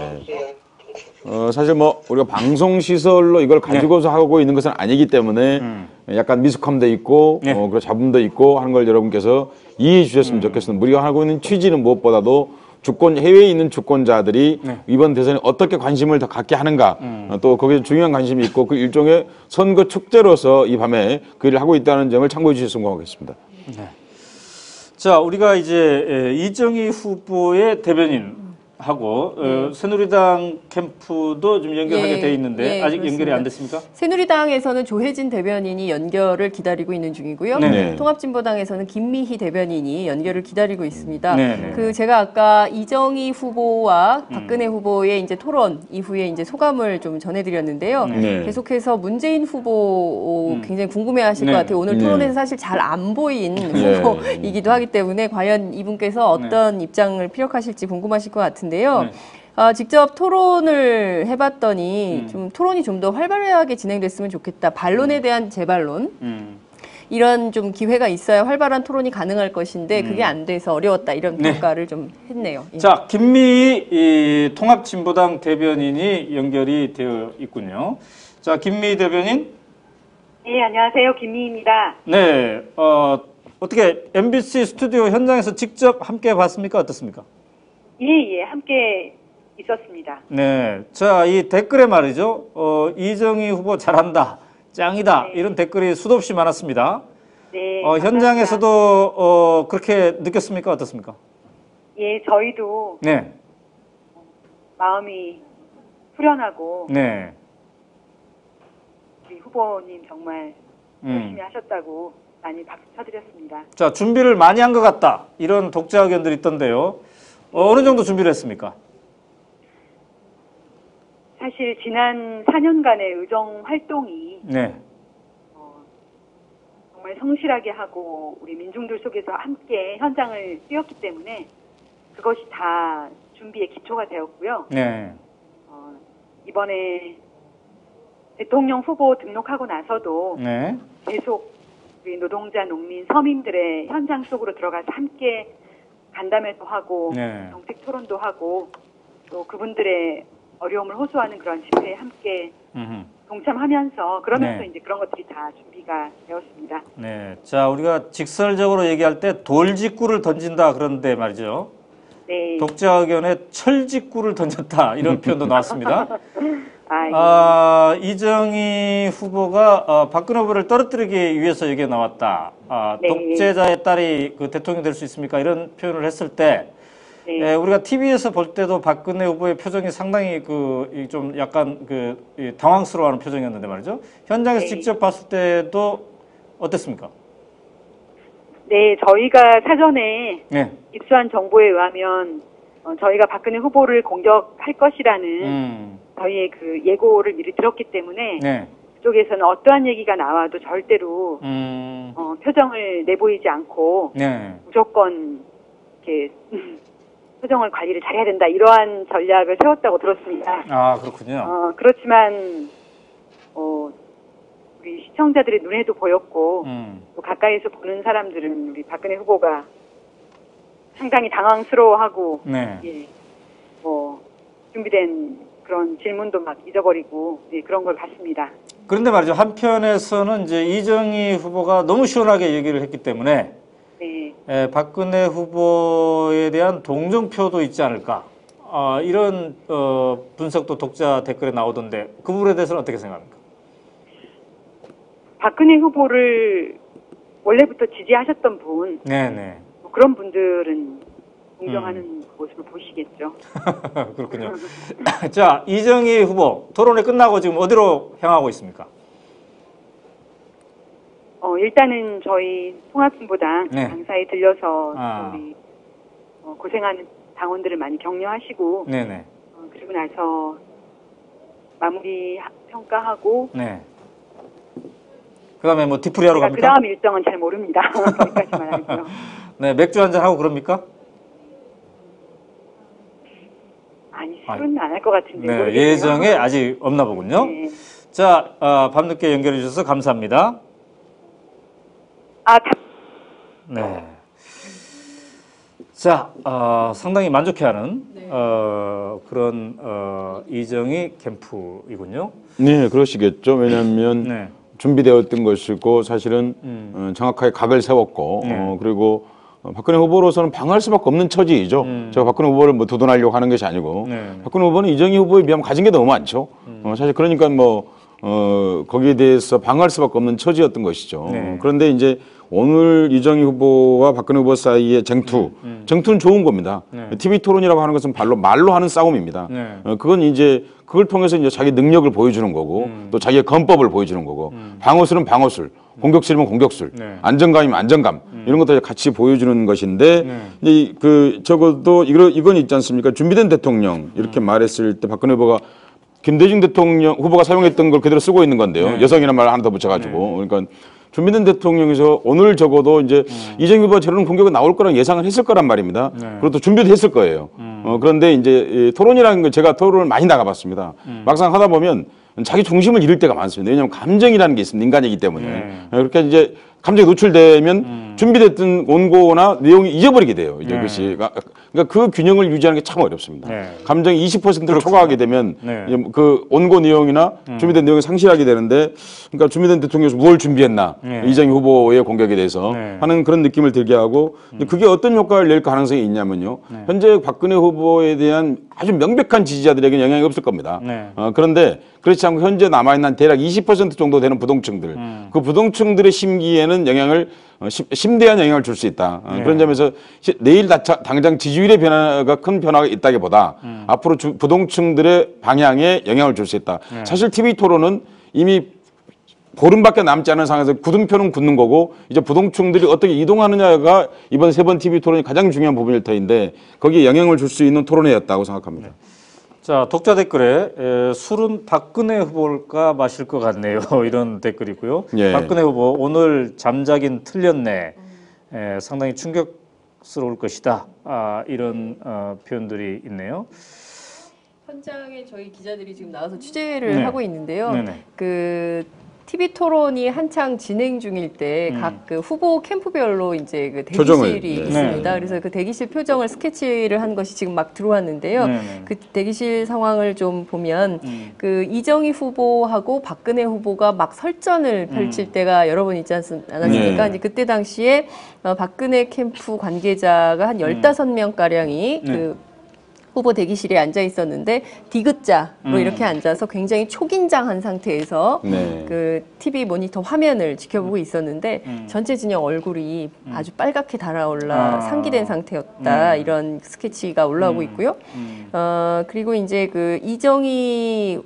사실 뭐 우리가 방송 시설로 이걸 가지고서 하고 있는 것은 아니기 때문에 약간 미숙함도 있고 그리고 잡음도 있고 하는 걸 여러분께서 이해해 주셨으면 좋겠습니다. 우리가 하고 있는 취지는 무엇보다도 해외에 있는 주권자들이 이번 대선에 어떻게 관심을 더 갖게 하는가 또 거기에 중요한 관심이 있고 그 일종의 선거 축제로서 이 밤에 그 일을 하고 있다는 점을 참고해 주셨으면 고맙겠습니다. 네. 자, 우리가 이제 이정희 후보의 대변인 하고 새누리당 캠프도 좀 연결하게 돼 있는데 아직 그렇습니다. 연결이 안 됐습니까? 새누리당에서는 조혜진 대변인이 연결을 기다리고 있는 중이고요. 통합진보당에서는 김미희 대변인이 연결을 기다리고 있습니다. 그 제가 아까 이정희 후보와 박근혜 후보의 이제 토론 이후에 이제 소감을 좀 전해드렸는데요. 계속해서 문재인 후보 굉장히 궁금해하실 것 같아요. 오늘 토론에서 사실 잘 안 보인 후보이기도 하기 때문에 과연 이분께서 어떤 입장을 피력하실지 궁금하실 것 같은데요. 직접 토론을 해봤더니 좀 토론이 좀 더 활발하게 진행됐으면 좋겠다. 반론에 대한 재반론. 이런 좀 기회가 있어야 활발한 토론이 가능할 것인데 그게 안 돼서 어려웠다. 이런 평가를 좀 했네요. 자, 김미희 통합진보당 대변인이 연결이 되어 있군요. 자, 김미희 대변인. 네, 안녕하세요. 김미희입니다. 네, 어떻게 MBC 스튜디오 현장에서 직접 함께 봤습니까? 어떻습니까? 예, 함께 있었습니다. 네. 자, 이 댓글에 말이죠. 이정희 후보 잘한다, 짱이다, 이런 댓글이 수도 없이 많았습니다. 네. 현장에서도 그렇게 느꼈습니까? 어떻습니까? 예, 저희도 마음이 후련하고 우리 후보님 정말 열심히 하셨다고 많이 박수 쳐드렸습니다. 자, 준비를 많이 한 것 같다. 이런 독자 의견들이 있던데요. 어느 정도 준비를 했습니까? 사실 지난 4년간의 의정 활동이 정말 성실하게 하고 우리 민중들 속에서 함께 현장을 뛰었기 때문에 그것이 다 준비의 기초가 되었고요. 이번에 대통령 후보 등록하고 나서도 계속 우리 노동자, 농민, 서민들의 현장 속으로 들어가서 함께 간담회도 하고 정책 토론도 하고 또 그분들의 어려움을 호소하는 그런 집회에 함께 동참하면서 그러면서 이제 그런 것들이 다 준비가 되었습니다. 네, 자 우리가 직설적으로 얘기할 때 돌직구를 던진다 그런데 말이죠. 독자 의견에 철직구를 던졌다 이런 표현도 나왔습니다. 이정희 후보가 박근혜 후보를 떨어뜨리기 위해서 여기에 나왔다. 독재자의 딸이 그 대통령이 될 수 있습니까? 이런 표현을 했을 때 우리가 TV에서 볼 때도 박근혜 후보의 표정이 상당히 좀 약간 당황스러워하는 표정이었는데 말이죠. 현장에서 직접 봤을 때도 어땠습니까? 네, 저희가 사전에 입수한 정보에 의하면 저희가 박근혜 후보를 공격할 것이라는 저희의 그 예고를 미리 들었기 때문에 그쪽에서는 어떠한 얘기가 나와도 절대로 표정을 내보이지 않고 무조건 이렇게 표정을 관리를 잘해야 된다 이러한 전략을 세웠다고 들었습니다. 아 그렇군요. 그렇지만 우리 시청자들의 눈에도 보였고 또 가까이서 보는 사람들은 우리 박근혜 후보가 상당히 당황스러워하고 준비된 그런 질문도 막 잊어버리고 그런 걸 봤습니다. 그런데 말이죠. 한편에서는 이제 이정희 후보가 너무 시원하게 얘기를 했기 때문에 박근혜 후보에 대한 동정표도 있지 않을까 이런 분석도 독자 댓글에 나오던데 그 부분에 대해서는 어떻게 생각합니까? 박근혜 후보를 원래부터 지지하셨던 분 그런 분들은 동정하는 모습을 보시겠죠. 그렇군요. 자, 이정희 후보 토론회 끝나고 지금 어디로 향하고 있습니까? 일단은 저희 통합진보당 당사에 들려서 우리 고생하는 당원들을 많이 격려하시고 그리고 나서 마무리 평가하고 그다음에 뭐 뒤풀이하러 갑니까? 그 다음 일정은 잘 모릅니다. 거기까지만 알고요. 네, 맥주 한잔 하고 그럽니까? 아니, 술은 안 할 것 같은데. 예정에 아직 없나 보군요. 자, 밤늦게 연결해 주셔서 감사합니다. 네. 자, 상당히 만족해하는 그런 이정희 캠프이군요. 네, 그러시겠죠. 왜냐하면 준비되었던 것이고 사실은 정확하게 각을 세웠고 그리고 박근혜 후보로서는 방어할 수밖에 없는 처지이죠. 제가 박근혜 후보를 뭐 두둔하려고 하는 것이 아니고 박근혜 후보는 이정희 후보에 비하면 가진 게 너무 많죠. 사실 그러니까 거기에 대해서 방어할 수밖에 없는 처지였던 것이죠. 그런데 이제 오늘 이정희 후보와 박근혜 후보 사이의 쟁투는 좋은 겁니다. TV 토론이라고 하는 것은 말로 하는 싸움입니다. 그건 이제 그걸 통해서 이제 자기 능력을 보여주는 거고 또 자기의 건법을 보여주는 거고 방어술은 방어술, 공격술이면 공격술, 안정감이면 안정감 이런 것들 같이 보여주는 것인데 그 적어도 이건 있지 않습니까? 준비된 대통령 이렇게 말했을 때 박근혜 후보가 김대중 대통령 후보가 사용했던 걸 그대로 쓰고 있는 건데요. 여성이라는 말 하나 더 붙여가지고 그러니까. 준비된 대통령에서 오늘 적어도 이제 이정희 후보가 저런 공격이 나올 거라 예상을 했을 거란 말입니다. 그리고 또 준비도 했을 거예요. 그런데 이제 토론이라는 걸 제가 토론을 많이 나가봤습니다. 막상 하다 보면 자기 중심을 잃을 때가 많습니다. 왜냐하면 감정이라는 게 있습니다. 인간이기 때문에. 그렇게 이제 감정이 노출되면 준비됐던 원고나 내용이 잊어버리게 돼요. 이제 그것이. 그러니까 그 균형을 유지하는 게 참 어렵습니다. 감정이 20%를 초과하게 되면 그 원고 내용이나 준비된 내용이 상실하게 되는데 그러니까 준비된 대통령에서 뭘 준비했나 이정희 후보의 공격에 대해서 하는 그런 느낌을 들게 하고 그게 어떤 효과를 낼 가능성이 있냐면요. 현재 박근혜 후보에 대한 아주 명백한 지지자들에게는 영향이 없을 겁니다. 그런데 그렇지 않고 현재 남아있는 대략 20% 정도 되는 부동층들 그 부동층들의 심기에는 영향을 심대한 영향을 줄 수 있다. 그런 점에서 내일 당장 지지율의 변화가 큰 변화가 있다기보다 앞으로 부동층들의 방향에 영향을 줄 수 있다. 사실 TV 토론은 이미 보름밖에 남지 않은 상황에서 구등표는 굳는 거고 이제 부동층들이 어떻게 이동하느냐가 이번 세 번 TV 토론이 가장 중요한 부분일 터인데 거기에 영향을 줄 수 있는 토론회였다고 생각합니다. 자, 독자 댓글에 술은 박근혜 후보일까 마실 것 같네요. 이런 댓글이고요. 박근혜 후보 오늘 잠자긴 틀렸네. 상당히 충격스러울 것이다. 이런 표현들이 있네요. 현장에 저희 기자들이 지금 나와서 취재를 하고 있는데요. 그 TV 토론이 한창 진행 중일 때 각 그 후보 캠프별로 이제 그 대기실이 있습니다. 그래서 그 대기실 표정을 스케치를 한 것이 지금 막 들어왔는데요. 그 대기실 상황을 좀 보면 그 이정희 후보하고 박근혜 후보가 막 설전을 펼칠 때가 여러 번 있지 않았습니까? 이제 그때 당시에 박근혜 캠프 관계자가 한 15명 가량이 그 후보 대기실에 앉아 있었는데 디귿자로 이렇게 앉아서 굉장히 초긴장한 상태에서 그 TV 모니터 화면을 지켜보고 있었는데 전체 진영 얼굴이 아주 빨갛게 달아올라 상기된 상태였다. 이런 스케치가 올라오고 있고요. 그리고 이제 그 이정희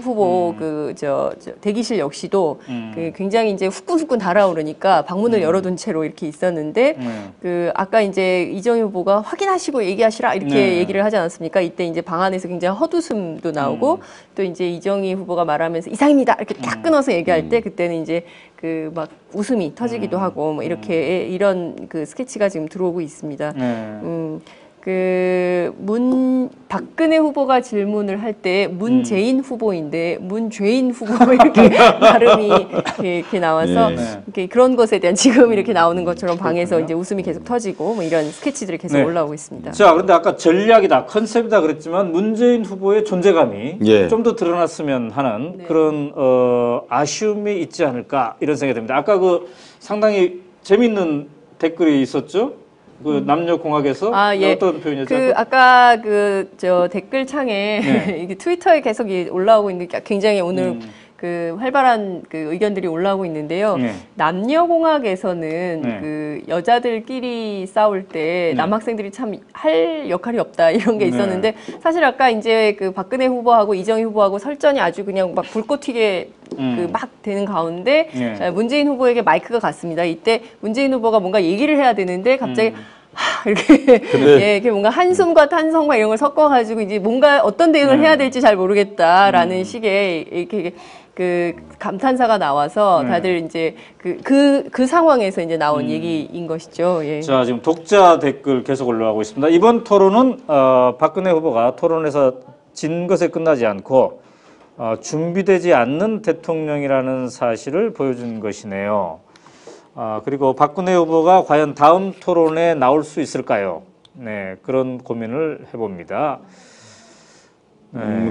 후보 저 대기실 역시도 그 굉장히 이제 후끈후끈 달아오르니까 방문을 열어둔 채로 이렇게 있었는데 그 아까 이제 이정희 후보가 확인하시고 얘기하시라 이렇게 얘기를 하지 않았습니까? 이때 이제 방 안에서 굉장히 헛웃음도 나오고 또 이제 이정희 후보가 말하면서 이상입니다 이렇게 딱 끊어서 얘기할 때 그때는 이제 그 막 웃음이 터지기도 하고 뭐 이렇게 이런 그 스케치가 지금 들어오고 있습니다. 박근혜 후보가 질문을 할 때 문재인 후보인데 문죄인 후보 이렇게 발음이 이렇게 나와서 이렇게 그런 것에 대한 지금 이렇게 나오는 것처럼 방에서 이제 웃음이 계속 터지고 뭐 이런 스케치들이 계속 올라오고 있습니다. 자, 그런데 아까 전략이다, 컨셉이다 그랬지만 문재인 후보의 존재감이 좀 더 드러났으면 하는 그런 아쉬움이 있지 않을까 이런 생각이 듭니다. 아까 그 상당히 재밌는 댓글이 있었죠? 그 남녀공학에서 어떤 표현이었죠? 그 아까 그 저 댓글창에 이게 트위터에 계속 올라오고 있는 게 굉장히 오늘 그 활발한 그 의견들이 올라오고 있는데요. 남녀공학에서는 그 여자들끼리 싸울 때 남학생들이 참 할 역할이 없다 이런 게 있었는데 사실 아까 이제 그 박근혜 후보하고 이정희 후보하고 설전이 아주 그냥 막 불꽃 튀게 그 막 되는 가운데 문재인 후보에게 마이크가 갔습니다. 이때 문재인 후보가 뭔가 얘기를 해야 되는데 갑자기 이렇게 이렇게 뭔가 한숨과 탄성과 이런 걸 섞어가지고 이제 뭔가 어떤 대응을 해야 될지 잘 모르겠다라는 식의 이렇게 그 감탄사가 나와서 다들 이제 그 상황에서 이제 나온 얘기인 것이죠. 자, 지금 독자 댓글 계속 올라가고 있습니다. 이번 토론은 박근혜 후보가 토론에서 진 것에 끝나지 않고 준비되지 않는 대통령이라는 사실을 보여준 것이네요. 그리고 박근혜 후보가 과연 다음 토론에 나올 수 있을까요? 네, 그런 고민을 해봅니다.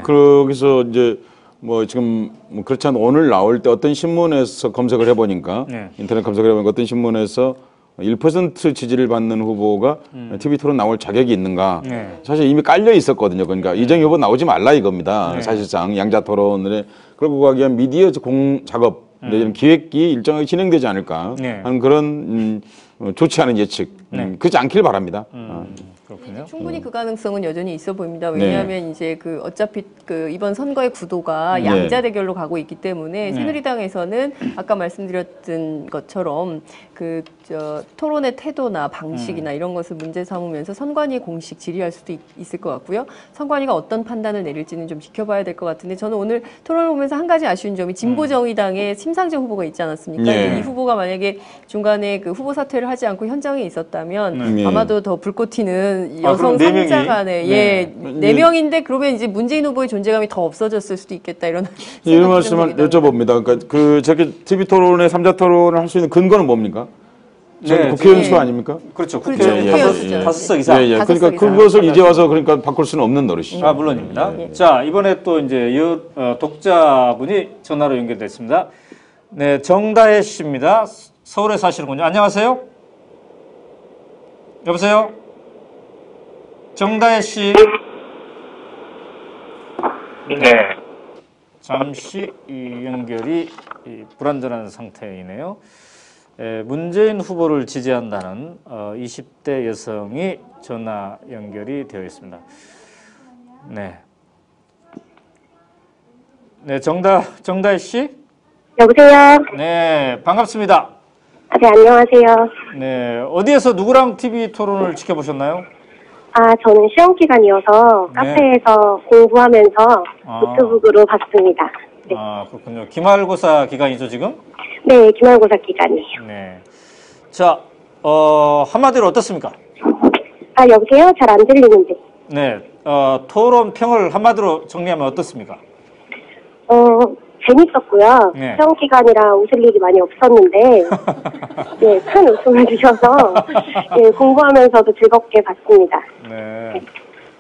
거기서 이제 뭐 지금 뭐 그렇지 않은 오늘 나올 때 어떤 신문에서 검색을 해보니까 인터넷 검색을 해보니까 어떤 신문에서 1% 지지를 받는 후보가 TV 토론 나올 자격이 있는가? 사실 이미 깔려 있었거든요. 그러니까 이정희 후보 나오지 말라 이겁니다. 사실상 양자 토론을 끌고 가기 위한 미디어 작업 이런 기획이 일정하게 진행되지 않을까 하는 그런 좋지 않은 예측 그렇지 않길 바랍니다. 그렇군요. 충분히 그 가능성은 여전히 있어 보입니다. 왜냐하면 이제 그 어차피 그 이번 선거의 구도가 양자 대결로 가고 있기 때문에 새누리당에서는 아까 말씀드렸던 것처럼 그 토론의 태도나 방식이나 이런 것을 문제 삼으면서 선관위 공식 질의할 수도 있을 것 같고요. 선관위가 어떤 판단을 내릴지는 좀 지켜봐야 될 것 같은데 저는 오늘 토론을 보면서 한 가지 아쉬운 점이 진보정의당의 심상정 후보가 있지 않았습니까? 이 후보가 만약에 중간에 그 후보 사퇴를 하지 않고 현장에 있었다면 아마도 더 불꽃 튀는 여성 상자 간에 네 명인데 그러면 이제 문재인 후보의 존재감이 더 없어졌을 수도 있겠다 이런 말씀을 여쭤봅니다. 그러니까 그 저기 TV 토론에 3자 토론을 할 수 있는 근거는 뭡니까? 국회의원 수 아닙니까? 그렇죠. 국회의원 5석 이상. 그러니까 그것을 이제 와서 그러니까 바꿀 수는 없는 노릇이죠. 물론입니다. 자, 이번에 또 이제 독자분이 전화로 연결됐습니다. 네, 정다혜 씨입니다. 서울에 사시는군요. 안녕하세요. 여보세요? 정다혜 씨. 네. 잠시 이 연결이 불안전한 상태이네요. 문재인 후보를 지지한다는 20대 여성이 전화 연결이 되어 있습니다. 네. 네, 정다혜 씨? 여보세요? 네, 반갑습니다. 네, 안녕하세요. 네, 어디에서 누구랑 TV 토론을 지켜보셨나요? 저는 시험 기간이어서 카페에서 공부하면서 노트북으로 봤습니다. 네. 그렇군요. 기말고사 기간이죠, 지금? 네, 기말고사 기간이에요. 네. 자, 한마디로 어떻습니까? 여보세요? 잘 안 들리는데. 네, 토론 평을 한마디로 정리하면 어떻습니까? 재밌었고요. 네. 시험 기간이라 웃을 일이 많이 없었는데, 네, 큰 웃음을 주셔서, 네, 공부하면서도 즐겁게 봤습니다. 네.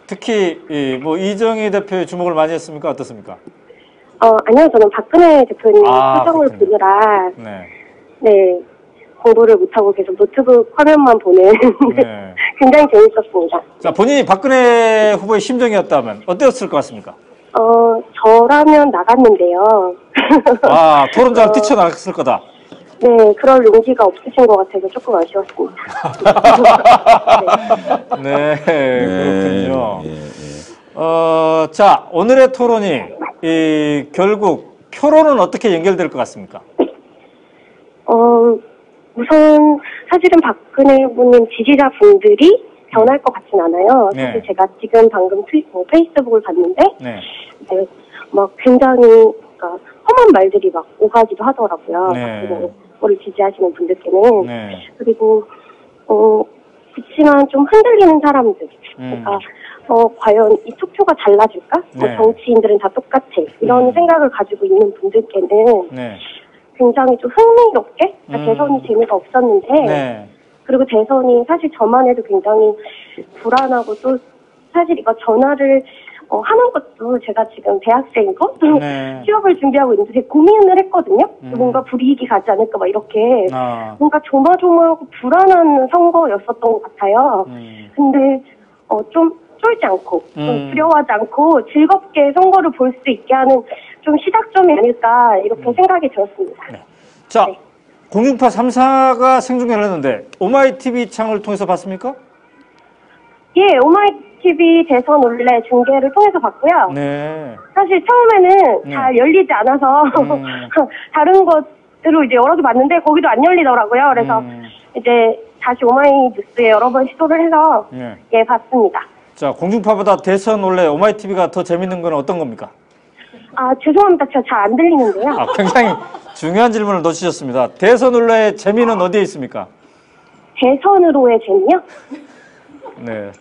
특히, 이정희 대표의 주목을 많이 했습니까? 어떻습니까? 아니요, 저는 박근혜 대표님 표정을 보느라, 네, 공부를 못하고 계속 노트북 화면만 보는, 네. 굉장히 재밌었습니다. 자, 본인이 박근혜 후보의 심정이었다면 어땠을 것 같습니까? 저라면 나갔는데요. 토론장을 뛰쳐나갔을 거다. 네, 그럴 용기가 없으신 것 같아서 조금 아쉬웠습니다. 네, 그렇군요. 자, 오늘의 토론이 결국 표로는 어떻게 연결될 것 같습니까? 우선 사실은 박근혜 후보님 지지자분들이 변할 것 같진 않아요. 사실 제가 지금 방금 페이스북을 봤는데, 막 굉장히 험한 말들이 막 오가기도 하더라고요. 박근혜 후보를 지지하시는 분들께는. 그리고 그렇지만 좀 흔들리는 사람들, 그러니까 과연 이 투표가 달라질까? 정치인들은 다 똑같아. 이런 생각을 가지고 있는 분들께는 굉장히 좀 흥미롭게 대선이 재미가 없었는데. 그리고 대선이 사실 저만 해도 굉장히 불안하고 또 사실 이거 전화를 하는 것도 제가 지금 대학생이고 취업을 준비하고 있는데 되게 고민을 했거든요. 뭔가 불이익이 가지 않을까 막 이렇게 뭔가 조마조마하고 불안한 선거였었던 것 같아요. 근데 좀 쫄지 않고 좀 두려워하지 않고 즐겁게 선거를 볼 수 있게 하는 좀 시작점이 아닐까 이렇게 생각이 들었습니다. 자. 공중파 3사가 생중계를 했는데 오마이TV 창을 통해서 봤습니까? 예, 오마이TV 대선 원래 중계를 통해서 봤고요. 네. 사실 처음에는 잘 열리지 않아서 다른 것으로 이제 여러 개 봤는데 거기도 안 열리더라고요. 그래서 이제 다시 오마이뉴스에 여러 번 시도를 해서 봤습니다. 자, 공중파보다 대선 원래 오마이TV가 더 재밌는 건 어떤 겁니까? 죄송합니다. 제가 잘 안 들리는데요. 굉장히 중요한 질문을 놓치셨습니다. 대선 의뢰의 재미는 어디에 있습니까? 대선으로의 재미요? 네.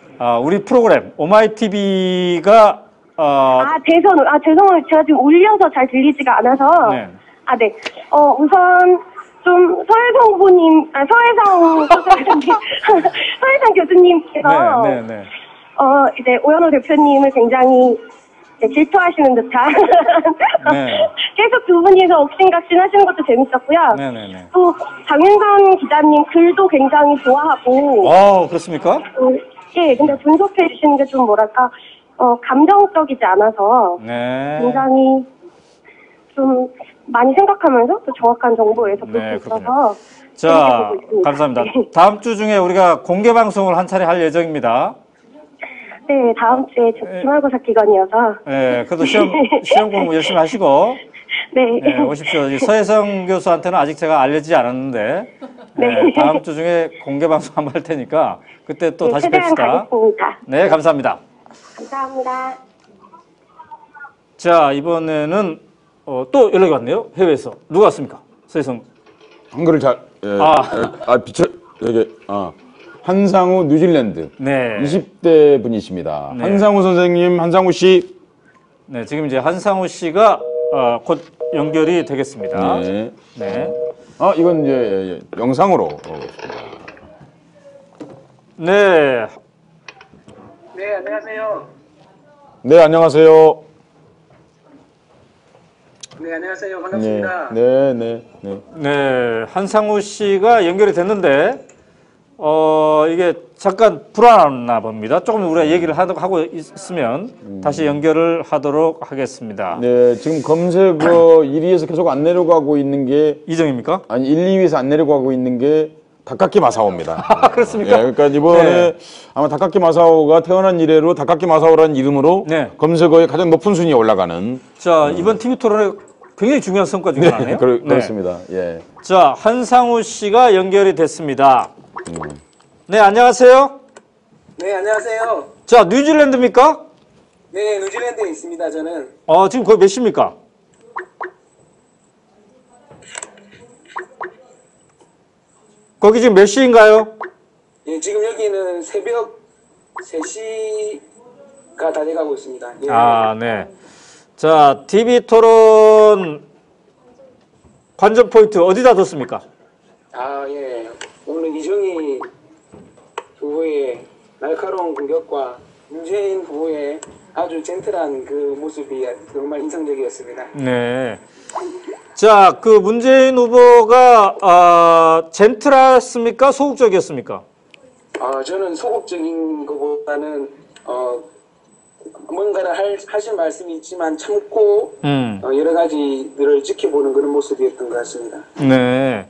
우리 프로그램 오마이TV가 대선으로. 죄송해요. 제가 지금 울려서 잘 들리지가 않아서. 네. 우선 좀 서혜성 후보님, 서혜성 교수님께서 이제 오연호 대표님을 굉장히 질투하시는 듯한 계속 두 분이서 옥신각신 하시는 것도 재밌었고요. 또 장윤선 기자님 글도 굉장히 좋아하고. 그렇습니까? 예, 근데 분석해 주시는 게 좀 뭐랄까 감정적이지 않아서 굉장히 좀 많이 생각하면서 또 정확한 정보에서 볼 수 있어서 자, 감사합니다. 네. 다음 주 중에 우리가 공개 방송을 한 차례 할 예정입니다. 네, 다음 주에 기말고사 기간이어서. 네, 그래도 시험 공부 열심히 하시고. 네, 오십시오. 서혜성 교수한테는 아직 제가 알려지지 않았는데, 다음 주 중에 공개 방송 한번 할 테니까 그때 또 다시 뵙시다. 네, 감사합니다. 감사합니다. 자, 이번에는 또 연락이 왔네요. 해외에서. 누가 왔습니까? 서혜성. 한글을 잘. 한상우 뉴질랜드. 네. 20대 분이십니다. 네. 한상우 선생님, 한상우 씨. 네, 지금 이제 한상우 씨가 곧 연결이 되겠습니다. 네. 네. 이건 이제 영상으로. 네. 네, 안녕하세요. 네, 안녕하세요. 네, 안녕하세요. 반갑습니다. 네, 한상우 씨가 연결이 됐는데, 이게 잠깐 불안하나 봅니다. 조금 우리가 얘기를 하고 있으면 다시 연결을 하도록 하겠습니다. 네, 지금 검색어 1위에서 계속 안 내려가고 있는 게 이정입니까? 아니, 1, 2위에서 안 내려가고 있는 게 다카키 마사오입니다. 그렇습니까? 그러니까 이번에 아마 다카키 마사오가 태어난 이래로 다카키 마사오라는 이름으로 검색어에 가장 높은 순위에 올라가는. 자, 이번 TV 토론의 굉장히 중요한 성과 중에 하나네요. 그렇습니다. 예. 자, 한상우 씨가 연결이 됐습니다. 네, 안녕하세요. 네, 안녕하세요. 자, 뉴질랜드입니까? 네, 뉴질랜드에 있습니다, 저는. 지금 거의 몇 시입니까? 거기 지금 몇 시인가요? 예, 지금 여기는 새벽 3시가 다 돼가고 있습니다. 예. 네. 자, TV 토론 관전 포인트 어디다 뒀습니까? 예. 오늘 이정희 후보의 날카로운 공격과 문재인 후보의 아주 젠틀한 그 모습이 정말 인상적이었습니다. 네. 자, 그 문재인 후보가 젠틀했습니까? 소극적이었습니까? 저는 소극적인 것보다는 뭔가를 하실 말씀이 있지만 참고 여러 가지들을 지켜보는 그런 모습이었던 것 같습니다. 네.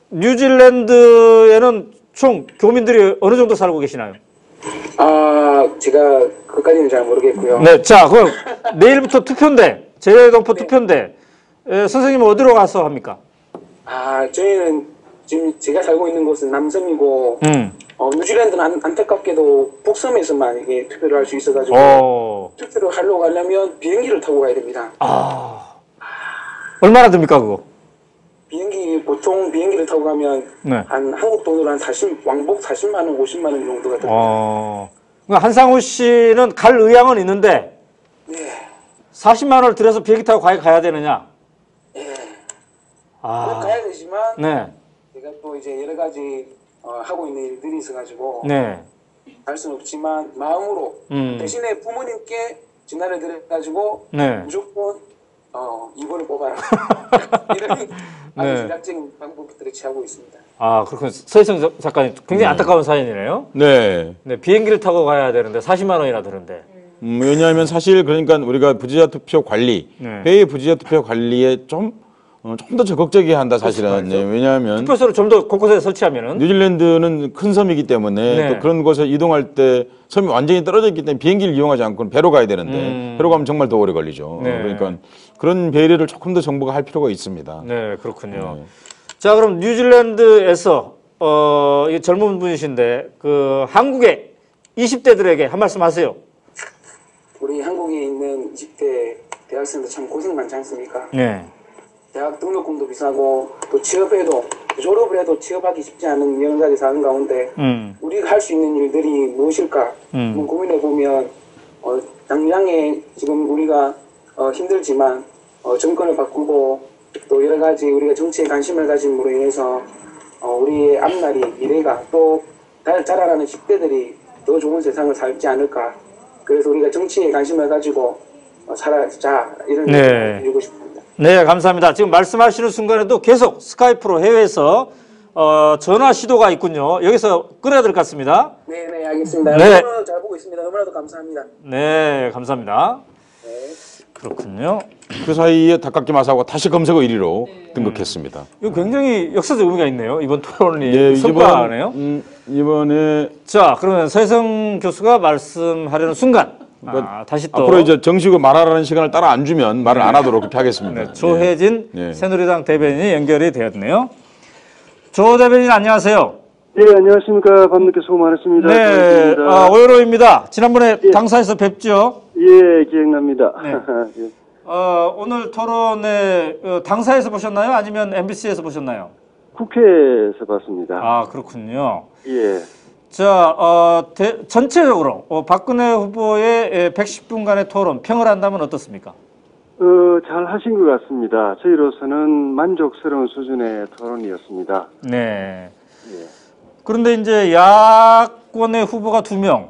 뉴질랜드에는 총 교민들이 어느 정도 살고 계시나요? 제가 그까지는 잘 모르겠고요. 네, 자, 그럼 내일부터 투표인데, 재외동포 투표인데, 선생님은 어디로 가서 합니까? 저희는 지금 제가 살고 있는 곳은 남섬이고, 뉴질랜드는 안타깝게도 북섬에서만 이게 투표를 할 수 있어가지고, 투표를 하려고 가려면 비행기를 타고 가야 됩니다. 얼마나 듭니까, 그거? 보통 비행기를 타고 가면 한 한국 돈으로 한 왕복 40만 원, 50만 원 정도가 듭니다. 한상우 씨는 갈 의향은 있는데 40만 원을 들여서 비행기 타고 가야 되느냐? 가야 되지만 제가 또 이제 여러 가지 하고 있는 일들이 있어가지고 갈 수는 없지만 마음으로 대신에 부모님께 전화를 드려가지고 무조건 이번을 뽑아라. 이런 아주 전략적인 방법들을 취하고 있습니다. 그렇군요. 서희성 작가님 굉장히 안타까운 사연이네요. 네. 비행기를 타고 가야 되는데 40만 원이나 드는데. 왜냐하면 사실 그러니까 우리가 부재자 투표 관리, 해외 부재자 투표 관리에 좀 더 적극적이게 한다 사실은. 왜냐하면 투표소를 좀 더 곳곳에 설치하면은 뉴질랜드는 큰 섬이기 때문에 또 그런 곳에 이동할 때 섬이 완전히 떨어져 있기 때문에 비행기를 이용하지 않고 배로 가야 되는데 배로 가면 정말 더 오래 걸리죠. 그러니까 그런 배려를 조금 더 정부가 할 필요가 있습니다. 네, 그렇군요. 자, 그럼 뉴질랜드에서 젊은 분이신데 그 한국의 20대들에게 한 말씀 하세요. 우리 한국에 있는 20대 대학생들 참 고생 많지 않습니까? 대학 등록금도 비싸고 또 취업해도 졸업을 해도 취업하기 쉽지 않은 여러 가지 사는 가운데 우리가 할 수 있는 일들이 무엇일까 한번 고민해 보면 당장에 지금 우리가 힘들지만 정권을 바꾸고 또 여러 가지 우리가 정치에 관심을 가짐으로 인해서 우리의 앞날이 미래가 또 자라나는 10대들이 더 좋은 세상을 살지 않을까. 그래서 우리가 정치에 관심을 가지고 살아자 이런 얘기를 드리고 싶습니다. 네, 감사합니다. 지금 말씀하시는 순간에도 계속 스카이프로 해외에서 전화 시도가 있군요. 여기서 끊어야 될 것 같습니다. 네, 알겠습니다. 너무나도 잘 보고 있습니다. 너무나도 감사합니다. 네, 감사합니다. 그렇군요. 그 사이에 닭깎기 마사오가 다시 검색어 1위로 등극했습니다. 이거 굉장히 역사적 의미가 있네요. 이번 토론이 예, 성과네요. 이번에 자, 그러면 새성 교수가 말씀하려는 순간 다시 또 앞으로 이제 정식으로 말하라는 시간을 따라 안 주면 말을 안 하도록 그렇게 하겠습니다. 네, 조혜진 새누리당 대변인이 연결이 되었네요. 조 대변인 안녕하세요. 네, 안녕하십니까. 밤늦게 수고 많으십니다. 네, 오연호입니다. 지난번에 당사에서 뵙죠? 예, 기억납니다. 네. 오늘 토론에 당사에서 보셨나요? 아니면 MBC에서 보셨나요? 국회에서 봤습니다. 아, 그렇군요. 예. 자, 전체적으로 박근혜 후보의 110분간의 토론 평을 한다면 어떻습니까? 잘 하신 것 같습니다. 저희로서는 만족스러운 수준의 토론이었습니다. 네. 예. 그런데 이제 야권의 후보가 2명.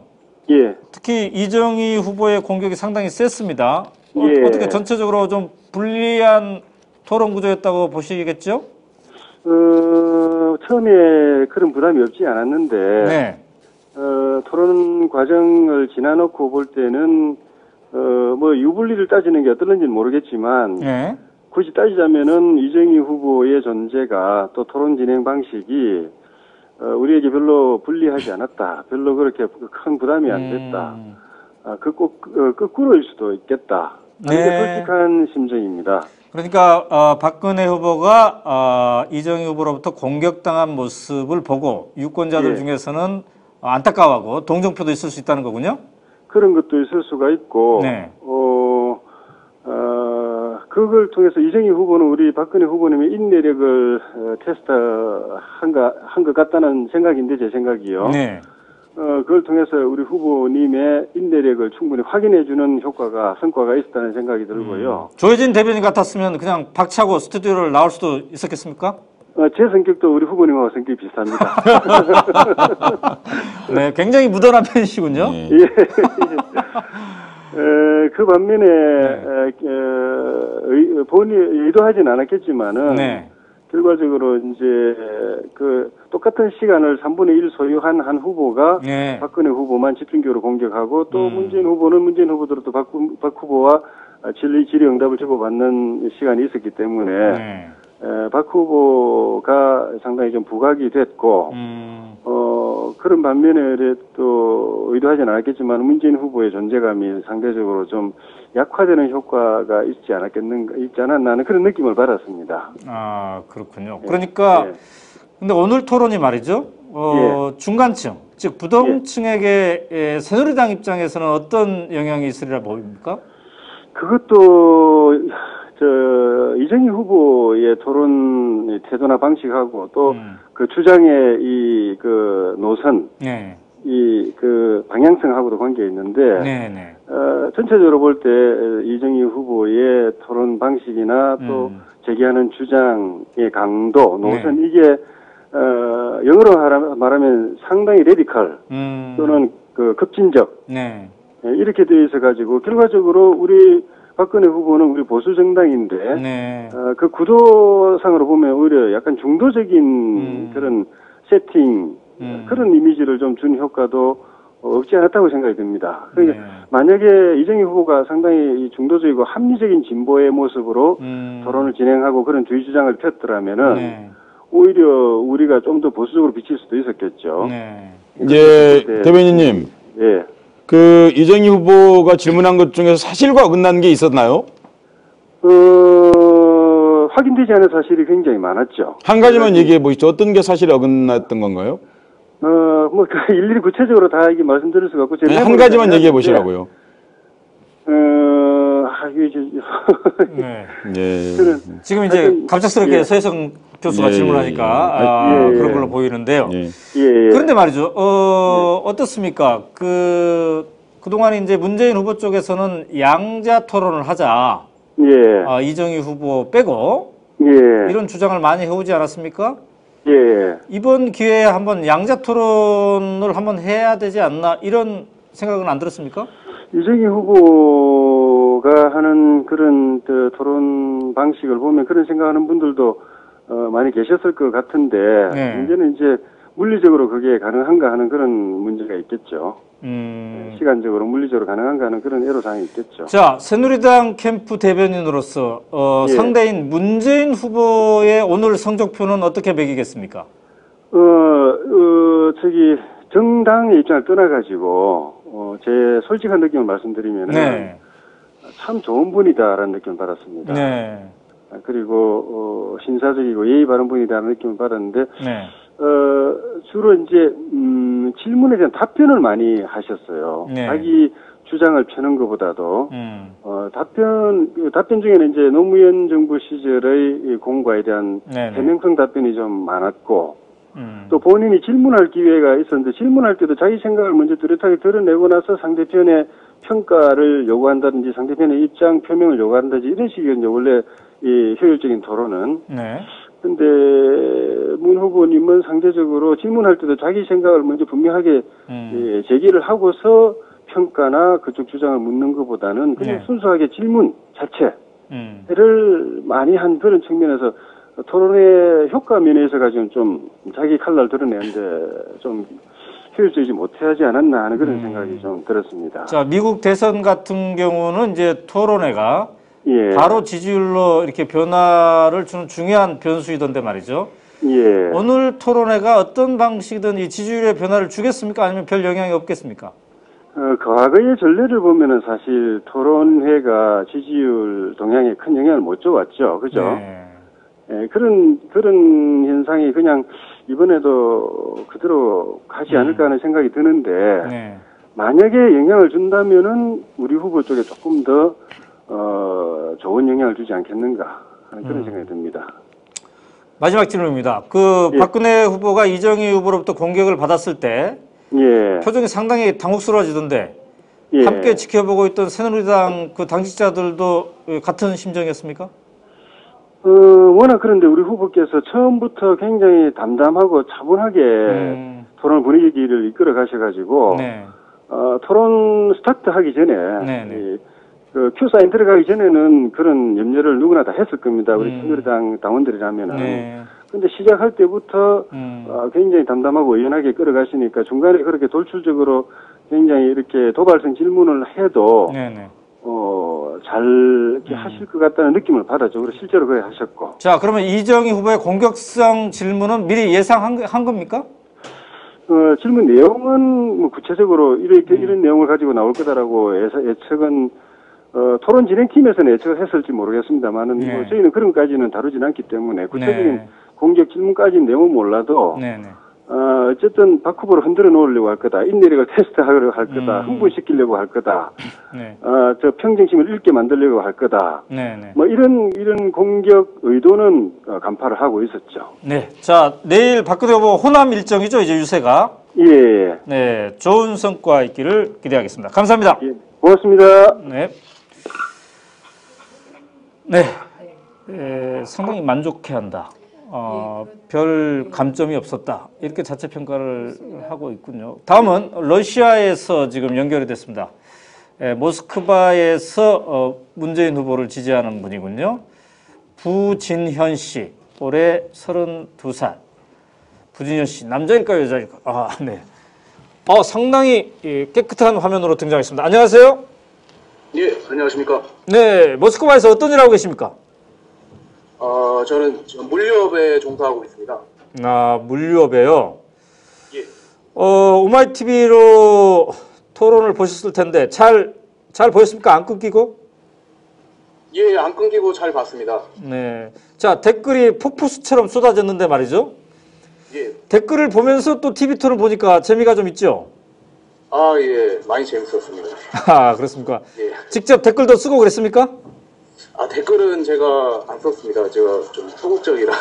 예. 특히 이정희 후보의 공격이 상당히 셌습니다. 예. 어떻게 전체적으로 좀 불리한 토론 구조였다고 보시겠죠? 처음에 그런 부담이 없지 않았는데, 네. 토론 과정을 지나놓고 볼 때는, 뭐, 유불리를 따지는 게 어떨는지는 모르겠지만, 네. 굳이 따지자면은 이정희 후보의 존재가 또 토론 진행 방식이 우리에게 별로 불리하지 않았다. 별로 그렇게 큰 부담이 안 됐다. 거꾸로일 수도 있겠다. 네. 이게 솔직한 심정입니다. 그러니까 박근혜 후보가 이정희 후보로부터 공격당한 모습을 보고 유권자들 중에서는 안타까워하고 동정표도 있을 수 있다는 거군요. 그런 것도 있을 수가 있고, 네. 그걸 통해서 이정희 후보는 우리 박근혜 후보님의 인내력을 테스트한 것 같다는 생각인데, 제 생각이요. 네. 그걸 통해서 우리 후보님의 인내력을 충분히 확인해주는 성과가 있었다는 생각이 들고요. 조혜진 대변인 같았으면 그냥 박차고 스튜디오를 나올 수도 있었겠습니까? 제 성격도 우리 후보님하고 성격이 비슷합니다. 네, 굉장히 무던한 편이시군요. 예. 그 반면에, 본인이 의도하진 않았겠지만은, 결과적으로 이제, 똑같은 시간을 3분의 1 소유한 한 후보가, 박근혜 후보만 집중적으로 공격하고, 또 문재인 후보는 문재인 후보대로 또 박 후보와 질의응답을 주고받는 시간이 있었기 때문에, 박 후보가 상당히 좀 부각이 됐고, 그런 반면에 또 의도하진 않았겠지만 문재인 후보의 존재감이 상대적으로 좀 약화되는 효과가 있지 않았나 하는 그런 느낌을 받았습니다. 아, 그렇군요. 그러니까, 근데 오늘 토론이 말이죠. 중간층, 즉 부동층에게 새누리당 입장에서는 어떤 영향이 있으리라 보입니까? 그것도 이정희 후보의 토론 태도나 방식하고 또 그 주장의 노선, 방향성하고도 관계가 있는데, 전체적으로 볼 때 이정희 후보의 토론 방식이나 또 제기하는 주장의 강도, 노선, 이게, 영어로 말하면 상당히 레디컬, 또는 급진적, 이렇게 되어 있어가지고, 결과적으로 우리 박근혜 후보는 우리 보수 정당인데, 그 구도상으로 보면 오히려 약간 중도적인 그런 세팅, 그런 이미지를 좀 준 효과도 없지 않았다고 생각이 듭니다. 그러니까 만약에 이정희 후보가 상당히 중도적이고 합리적인 진보의 모습으로 토론을 진행하고 그런 주의 주장을 폈더라면은 오히려 우리가 좀 더 보수적으로 비칠 수도 있었겠죠. 대변인님. 이정희 후보가 질문한 것 중에서 사실과 어긋난 게 있었나요? 확인되지 않은 사실이 굉장히 많았죠. 한 가지만 얘기해 보시죠. 어떤 게 사실에 어긋났던 건가요? 일일이 구체적으로 다 이게 말씀드릴 수가 없고. 한 가지만 얘기해 보시라고요. 지금 이제 갑작스럽게 서혜성 교수가 질문하니까 그런 걸로 보이는데요. 그런데 말이죠. 어떻습니까? 그동안 이제 문재인 후보 쪽에서는 양자 토론을 하자. 이정희 후보 빼고 이런 주장을 많이 해오지 않았습니까? 이번 기회에 한번 양자 토론을 한번 해야 되지 않나 이런 생각은 안 들었습니까? 이정희 후보가 하는 그런 토론 방식을 보면 그런 생각하는 분들도 많이 계셨을 것 같은데 문제는 이제 물리적으로 그게 가능한가 하는 그런 문제가 있겠죠. 시간적으로 물리적으로 가능한가 하는 그런 애로사항이 있겠죠. 자, 새누리당 캠프 대변인으로서 상대인 문재인 후보의 오늘 성적표는 어떻게 매기겠습니까? 정당의 입장을 떠나가지고 제 솔직한 느낌을 말씀드리면은 네. 참 좋은 분이다라는 느낌을 받았습니다. 네. 그리고 신사적이고 예의 바른 분이다라는 느낌을 받았는데 네. 주로 이제 질문에 대한 답변을 많이 하셨어요. 네. 자기 주장을 펴는 것보다도 답변 중에는 이제 노무현 정부 시절의 공과에 대한 해명성 답변이 좀 많았고 또 본인이 질문할 기회가 있었는데 질문할 때도 자기 생각을 먼저 뚜렷하게 드러내고 나서 상대편의 평가를 요구한다든지 상대편의 입장 표명을 요구한다든지 이런 식이거든요. 원래 이 효율적인 토론은. 네. 근데 문 후보님은 상대적으로 질문할 때도 자기 생각을 먼저 분명하게 제기를 하고서 평가나 그쪽 주장을 묻는 것보다는 그냥 순수하게 질문 자체를 많이 한 그런 측면에서 토론의 효과 면에서 가지고 좀 자기 칼날 드러내는데 좀 효율적이지 못하지 않았나 하는 그런 생각이 좀 들었습니다. 자, 미국 대선 같은 경우는 이제 토론회가 바로 지지율로 이렇게 변화를 주는 중요한 변수이던데 말이죠. 오늘 토론회가 어떤 방식이든 이 지지율의 변화를 주겠습니까? 아니면 별 영향이 없겠습니까? 과거의 전례를 보면은 사실 토론회가 지지율 동향에 큰 영향을 못 줘왔죠. 그죠? 그런 현상이 그냥 이번에도 그대로 가지 않을까 하는 생각이 드는데, 만약에 영향을 준다면은 우리 후보 쪽에 조금 더, 좋은 영향을 주지 않겠는가 하는 그런 생각이 듭니다. 마지막 질문입니다. 박근혜 후보가 이정희 후보로부터 공격을 받았을 때, 표정이 상당히 당혹스러워지던데, 함께 지켜보고 있던 새누리당 그 당직자들도 같은 심정이었습니까? 워낙 그런데 우리 후보께서 처음부터 굉장히 담담하고 차분하게 토론 분위기를 이끌어 가셔가지고, 토론 스타트 하기 전에, 큐 사인 들어가기 전에는 그런 염려를 누구나 다 했을 겁니다. 우리 새누리당 당원들이라면은. 근데 시작할 때부터, 굉장히 담담하고 의연하게 끌어가시니까 중간에 그렇게 돌출적으로 굉장히 이렇게 도발성 질문을 해도, 잘 이렇게 하실 것 같다는 느낌을 받았죠. 그리고 실제로 그래 하셨고. 자, 그러면 이정희 후보의 공격성 질문은 미리 예상한 겁니까? 질문 내용은 뭐 구체적으로 이런 내용을 가지고 나올 거다라고 예측은 토론 진행팀에서는 예측을 했을지 모르겠습니다만은 뭐 저희는 그런 것까지는 다루진 않기 때문에 구체적인 공격 질문까지 내용은 몰라도 어쨌든 박 후보를 흔들어 놓으려고 할 거다. 인내력을 테스트하려고 할 거다. 흥분시키려고 할 거다. 저 평정심을 잃게 만들려고 할 거다. 뭐 이런 공격 의도는 간파를 하고 있었죠. 네. 자, 내일 박근혜 후보 호남 일정이죠, 이제 유세가. 네. 좋은 성과 있기를 기대하겠습니다. 감사합니다. 고맙습니다. 상당히 만족해한다. 별 감점이 없었다. 이렇게 자체 평가를 하고 있군요. 다음은 러시아에서 지금 연결이 됐습니다. 모스크바에서 문재인 후보를 지지하는 분이군요. 부진현 씨, 올해 32살. 부진현 씨, 남자일까요, 여자일까요? 네. 상당히 깨끗한 화면으로 등장했습니다. 안녕하세요. 예, 안녕하십니까. 네, 모스크바에서 어떤 일 하고 계십니까? 저는 물류업에 종사하고 있습니다. 물류업에요? 오마이TV로 토론을 보셨을 텐데, 잘 보였습니까? 안 끊기고? 예, 안 끊기고 잘 봤습니다. 네. 자, 댓글이 폭포수처럼 쏟아졌는데 말이죠? 댓글을 보면서 또 TV 토론 보니까 재미가 좀 있죠? 예, 많이 재밌었습니다. 그렇습니까? 직접 댓글도 쓰고 그랬습니까? 댓글은 제가 안 썼습니다. 제가 좀 소극적이라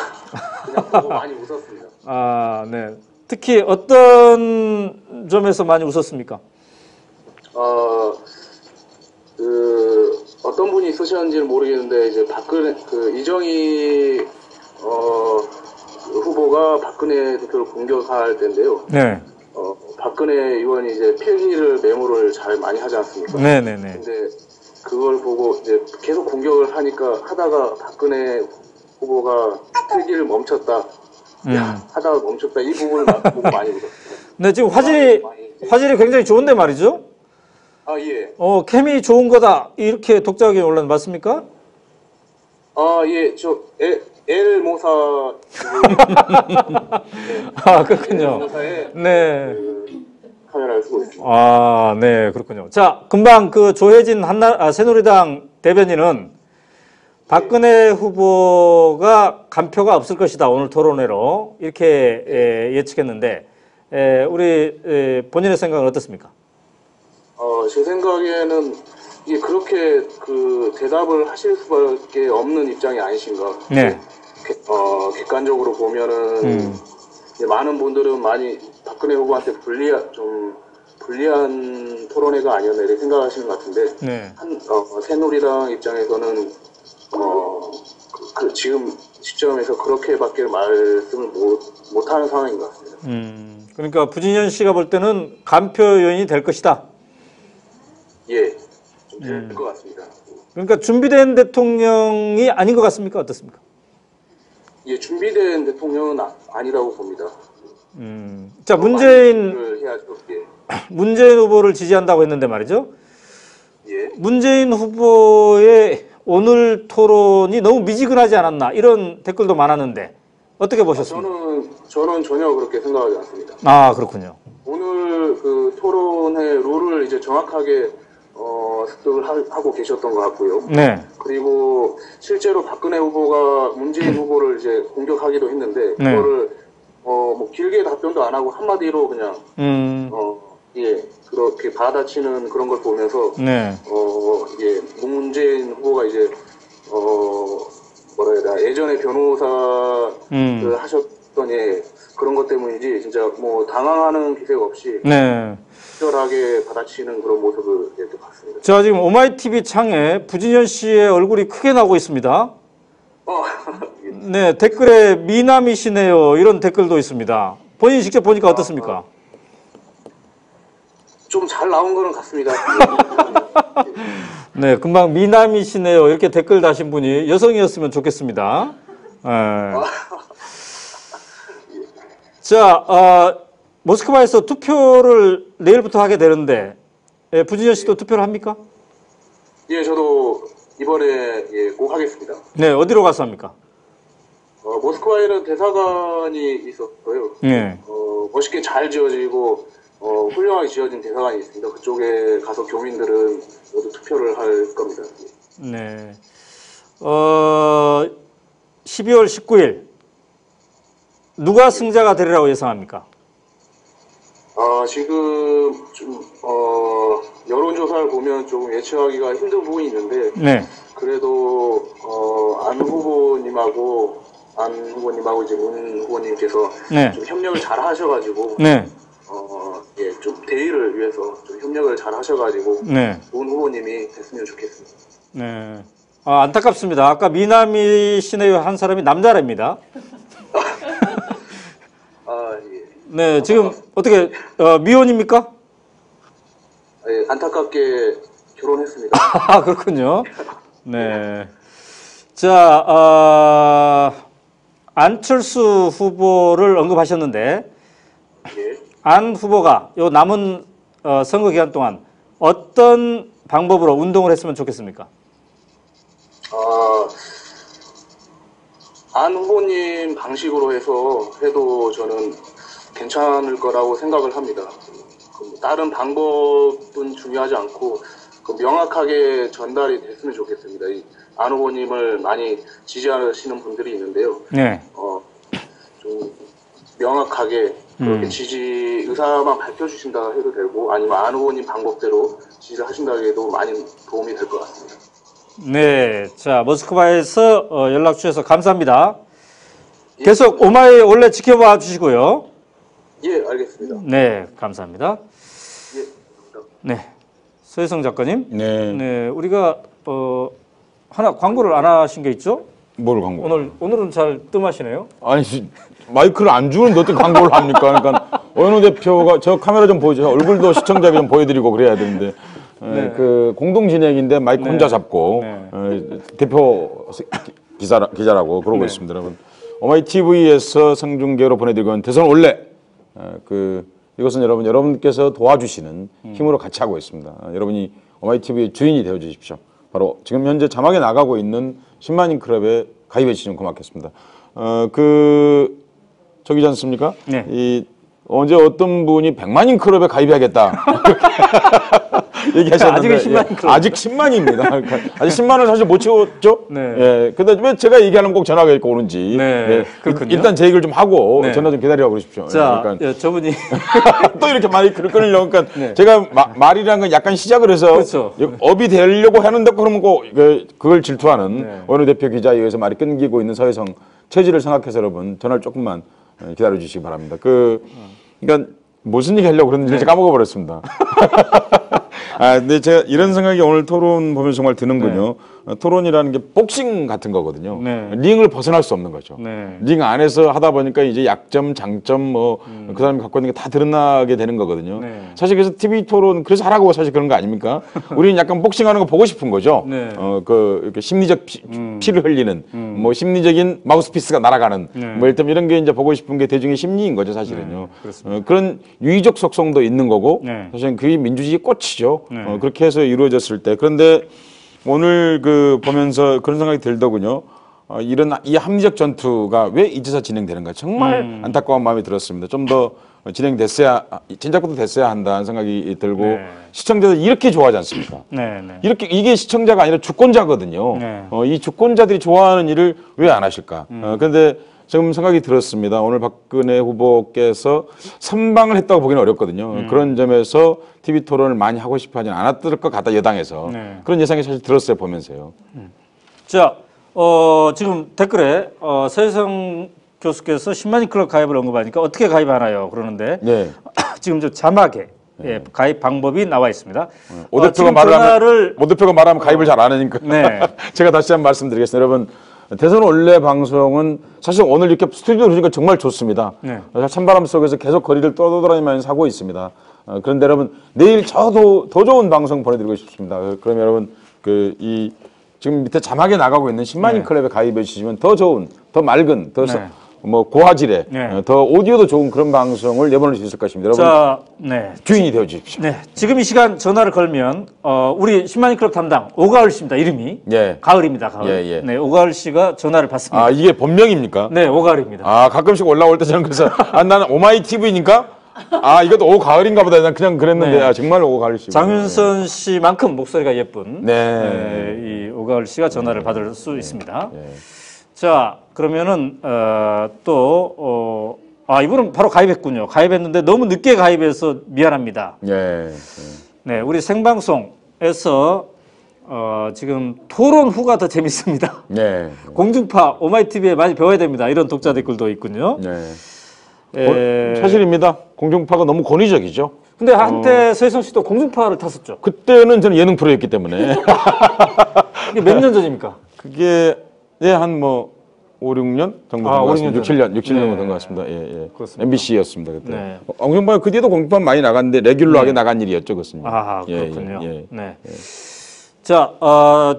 그냥 보고 많이 웃었습니다. 네. 특히 어떤 점에서 많이 웃었습니까? 어떤 분이 쓰셨는지는 모르겠는데 이제 박근혜 이정희 후보가 박근혜 대표를 공격할 때인데요. 박근혜 의원이 이제 필기를 메모를 잘 많이 하지 않습니까? 근데 그걸 보고 이제 계속 공격을 하다가 박근혜 후보가 필기를 멈췄다. 하다가 멈췄다. 이 부분을 보고 많이 웃었습니다. 네, 지금 화질이 굉장히 좋은데 말이죠? 아, 예. 캠이 좋은 거다. 이렇게 독자 의견 올랐는데 맞습니까? 아, 예. 저 L모사 아, 그렇군요. 모사에 네. 카메라를 쓰고 있습니다. 아, 네, 그렇군요. 자, 금방 그 조혜진 새누리당 대변인은 박근혜 후보가 간표가 없을 것이다. 오늘 토론회로 이렇게 예측했는데 우리 본인의 생각은 어떻습니까? 제 생각에는 이게 그렇게 그 대답을 하실 수밖에 없는 입장이 아니신가. 네. 객관적으로 보면은 이제 많은 분들은 많이 박근혜 후보한테 불리한 토론회가 아니었나 이렇게 생각하시는 것 같은데 네. 새누리당 입장에서는 지금 시점에서 그렇게밖에 말씀을 못하는 상황인 것 같습니다. 그러니까 부진현 씨가 볼 때는 간표 요인이 될 것이다. 예, 좀 될 것 같습니다. 그러니까 준비된 대통령이 아닌 것 같습니까? 어떻습니까? 예, 준비된 대통령은 아니라고 봅니다. 자, 문재인 후보를 지지한다고 했는데 말이죠. 예. 문재인 후보의 오늘 토론이 너무 미지근하지 않았나 이런 댓글도 많았는데 어떻게 보셨습니까? 저는 전혀 그렇게 생각하지 않습니다. 아, 그렇군요. 오늘 그 토론회 룰을 이제 정확하게 습득을 하고 계셨던 것 같고요. 네. 그리고 실제로 박근혜 후보가 문재인 후보를 이제 공격하기도 했는데 네. 그거를 뭐 길게 답변도 안 하고 한마디로 그냥 예, 그렇게 받아치는 그런 걸 보면서 네. 이게 문재인 후보가 이제 뭐라 해야 되나 예전에 변호사 하셨던 그런 것 때문인지 진짜 뭐 당황하는 기색 없이 네. 친절하게 받아치는 그런 모습을 이렇게 봤습니다. 자, 지금 오마이TV 창에 부진현 씨의 얼굴이 크게 나오고 있습니다. 네, 댓글에 미남이시네요. 이런 댓글도 있습니다. 본인 직접 보니까 어떻습니까? 좀 잘 나온 거는 같습니다. 네, 금방 미남이시네요. 이렇게 댓글 다신 분이 여성이었으면 좋겠습니다. 네. 자, 모스크바에서 투표를 내일부터 하게 되는데 부진현 씨도 투표를 합니까? 예, 저도 이번에 꼭 하겠습니다. 네, 어디로 가서 합니까? 모스크바에는 대사관이 있었고요. 네. 멋있게 잘 지어지고 훌륭하게 지어진 대사관이 있습니다. 그쪽에 가서 교민들은 모두 투표를 할 겁니다. 네. 12월 19일 누가 승자가 되리라고 예상합니까? 지금 좀 여론조사를 보면 조금 예측하기가 힘든 부분이 있는데 네. 그래도 안 후보님하고 이제 문 후보님께서 네. 좀 협력을 잘 하셔가지고 네. 예, 좀 대의를 위해서 좀 협력을 잘 하셔가지고 네. 문 후보님이 됐으면 좋겠습니다. 네. 안타깝습니다. 아까 미남이시네요 한 사람이 남자랍니다. 예. 네, 지금 어떻게 미혼입니까? 예, 안타깝게 결혼했습니다. 아, 그렇군요. 네. 자, 안철수 후보를 언급하셨는데 예. 안 후보가 요 남은 선거 기간 동안 어떤 방법으로 운동을 했으면 좋겠습니까? 안 후보님 방식으로 해도 저는 괜찮을 거라고 생각을 합니다. 다른 방법은 중요하지 않고 명확하게 전달이 됐으면 좋겠습니다. 안 후보님을 많이 지지하시는 분들이 있는데요. 네. 좀 명확하게 그렇게 지지 의사만 밝혀주신다 해도 되고 아니면 안 후보님 방법대로 지지를 하신다 해도 많이 도움이 될 것 같습니다. 네, 자 모스크바에서 연락 주셔서 감사합니다. 계속 오마이 원래 지켜봐 주시고요. 예, 알겠습니다. 네, 감사합니다. 예, 네, 서혜성 작가님. 네. 네, 우리가 하나 광고를 안 하신 게 있죠? 뭘 광고? 오늘은 잘 뜸하시네요. 아니 마이크를 안 주는데 어떻게 광고를 합니까? 그러니까 어느 대표가 저 카메라 좀 보여주세요. 얼굴도 시청자에게 좀 보여드리고 그래야 되는데. 네. 그 공동 진행인데 마이크 네. 혼자 잡고 네. 대표 기자라고 그러고 있습니다, 여러분. 오마이TV에서 생중계로 보내드리고 있는 대선 원래 그 이것은 여러분께서 도와주시는 힘으로 같이 하고 있습니다. 여러분이 오마이TV의 주인이 되어 주십시오. 바로 지금 현재 자막에 나가고 있는 10만인 클럽에 가입해 주시면 고맙겠습니다. 저기지 않습니까? 네. 언제 어떤 분이 100만인 클럽에 가입해야겠다. 얘기하셨는데. 아직은 10만인 클럽. 아직 10만입니다. 아직 10만을 사실 못 채웠죠? 네. 예. 근데 왜 제가 얘기하는 꼭 전화가 있고 오는지. 네. 네. 그렇군요. 일단 제 얘기를 좀 하고 전화 좀 기다리라고 그러십시오. 자, 그러니까 저분이. 또 이렇게 마이크를 끊으려고. 그러니까 제가 말이라는 건 약간 시작을 해서 그렇죠. 업이 되려고 하는데 그러면 그걸 질투하는 원내대표 기자에 의해서 말이 끊기고 있는 서혜성 체질을 생각해서 여러분 전화를 조금만 기다려 주시기 바랍니다. 그러니까 무슨 얘기 하려고 그랬는지 제가 까먹어버렸습니다. 근데 제가 이런 생각이 오늘 토론 보면서 정말 드는군요. 토론이라는 게 복싱 같은 거거든요. 링을 벗어날 수 없는 거죠. 링 안에서 하다 보니까 이제 약점, 장점 그 사람이 갖고 있는 게 다 드러나게 되는 거거든요. 사실 그래서 TV 토론 그래서 하라고 사실 그런 거 아닙니까? 우리는 약간 복싱하는 거 보고 싶은 거죠. 이렇게 심리적 피를 흘리는 뭐 심리적인 마우스피스가 날아가는 뭐 일단 이런 게 이제 보고 싶은 게 대중의 심리인 거죠, 사실은요. 그런 유의적 속성도 있는 거고 사실은 그게 민주주의의 꽃이죠. 그렇게 해서 이루어졌을 때 그런데 오늘 보면서 그런 생각이 들더군요. 이 합리적 전투가 왜 이제서 진행되는가 정말 안타까운 마음이 들었습니다. 좀 더 진작부터 됐어야 한다는 생각이 들고 시청자들 이렇게 좋아하지 않습니까? 이게 시청자가 아니라 주권자거든요. 이 주권자들이 좋아하는 일을 왜 안 하실까? 그런데 지금 생각이 들었습니다. 오늘 박근혜 후보께서 선방을 했다고 보기는 어렵거든요. 그런 점에서 TV 토론을 많이 하고 싶어 하지는 않았을 것 같다, 여당에서. 그런 예상이 사실 들었어요, 보면서요. 자, 지금 댓글에 서혜성 교수께서 10만인 클럽 가입을 언급하니까 어떻게 가입하나요? 그러는데 지금 저 자막에 가입 방법이 나와 있습니다. 오 대표가 말하면 가입을 잘 안 하니까 제가 다시 한번 말씀드리겠습니다. 여러분. 대선 원래 방송은 사실 오늘 이렇게 스튜디오로 오니까 정말 좋습니다. 찬바람 속에서 계속 거리를 떠돌아다니면서 하고 있습니다. 그런데 여러분 내일 더 좋은 방송 보내드리고 싶습니다. 그러면 여러분 지금 밑에 자막에 나가고 있는 10만인 클럽에 가입해 주시면 더 좋은, 더 맑은, 더 고화질의 더 오디오도 좋은 그런 방송을 내보낼 수 있을 것입니다. 여러분 주인이 되어 주십시오. 지금 이 시간 전화를 걸면 우리 10만인 클럽 담당 오가을 씨입니다. 이름이 가을입니다. 가을. 오가을 씨가 전화를 받습니다. 이게 본명입니까? 네, 오가을입니다. 가끔씩 올라올 때 저는 그래서 나는 오마이TV니까 이것도 오가을인가 보다 난 그냥 그랬는데 정말 오가을 씨. 장윤선 씨만큼 목소리가 예쁜 이 오가을 씨가 전화를 받을 수 있습니다. 자, 그러면은 이분은 바로 가입했군요. 가입했는데 너무 늦게 가입해서 미안합니다. 우리 생방송에서 지금 토론 후가 더 재밌습니다. 공중파 오마이TV에 많이 배워야 됩니다. 이런 독자 댓글도 있군요. 사실입니다. 공중파가 너무 권위적이죠. 근데 한때 서혜성 씨도 공중파를 탔었죠. 그때는 저는 예능 프로였기 때문에. 이게 몇 년 전입니까? 그게 한 5, 6년 정도 된 것 같습니다. 6, 7년 된 것 같습니다. MBC였습니다. 그때. 공중파 그 뒤에도 공중파 많이 나갔는데 레귤러하게 나간 일이었죠. 그렇습니다. 그렇군요. 자,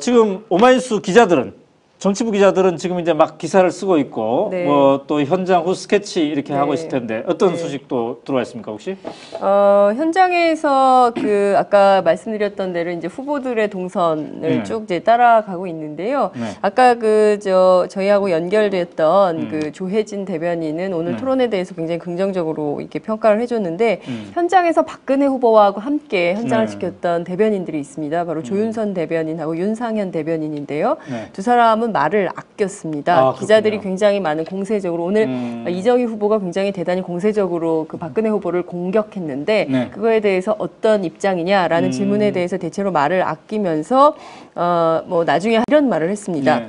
지금 오마이뉴스 기자들은 정치부 기자들은 지금 이제 막 기사를 쓰고 있고 또 현장 후 스케치 이렇게 하고 있을 텐데 어떤 소식도 들어와 있습니까 혹시? 현장에서 아까 말씀드렸던 대로 이제 후보들의 동선을 쭉 이제 따라가고 있는데요. 아까 저희하고 연결됐던 조혜진 대변인은 오늘 토론에 대해서 굉장히 긍정적으로 이렇게 평가를 해줬는데 현장에서 박근혜 후보와 함께 현장을 지켰던 대변인들이 있습니다. 바로 조윤선 대변인하고 윤상현 대변인인데요. 두 사람은 말을 아꼈습니다. 기자들이 굉장히 많은 공세적으로 오늘 이정희 후보가 굉장히 대단히 공세적으로 박근혜 후보를 공격했는데 그거에 대해서 어떤 입장이냐라는 질문에 대해서 대체로 말을 아끼면서 나중에 이런 말을 했습니다.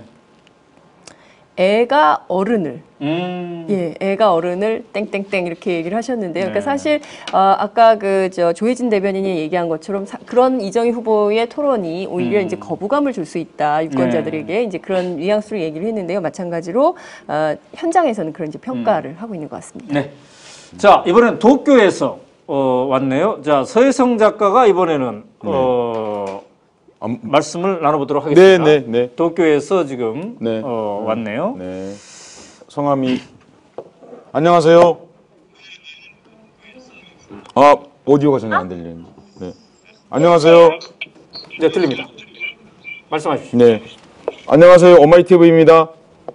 애가 어른을 애가 어른을 땡땡땡 이렇게 얘기를 하셨는데요. 그러니까 사실 아까 조혜진 대변인이 얘기한 것처럼 그런 이정희 후보의 토론이 오히려 이제 거부감을 줄 수 있다 유권자들에게 이제 그런 뉘앙스로 얘기를 했는데요. 마찬가지로 현장에서는 그런 이제 평가를 하고 있는 것 같습니다. 자, 이번엔 도쿄에서 왔네요. 자, 서혜성 작가가 이번에는 말씀을 나눠보도록 하겠습니다. 도쿄에서 지금 왔네요. 성함이 안녕하세요. 오디오가 전혀 안 들리는데. 네. 안녕하세요. 네, 들립니다. 말씀하십시오. 네. 안녕하세요. 오마이TV입니다.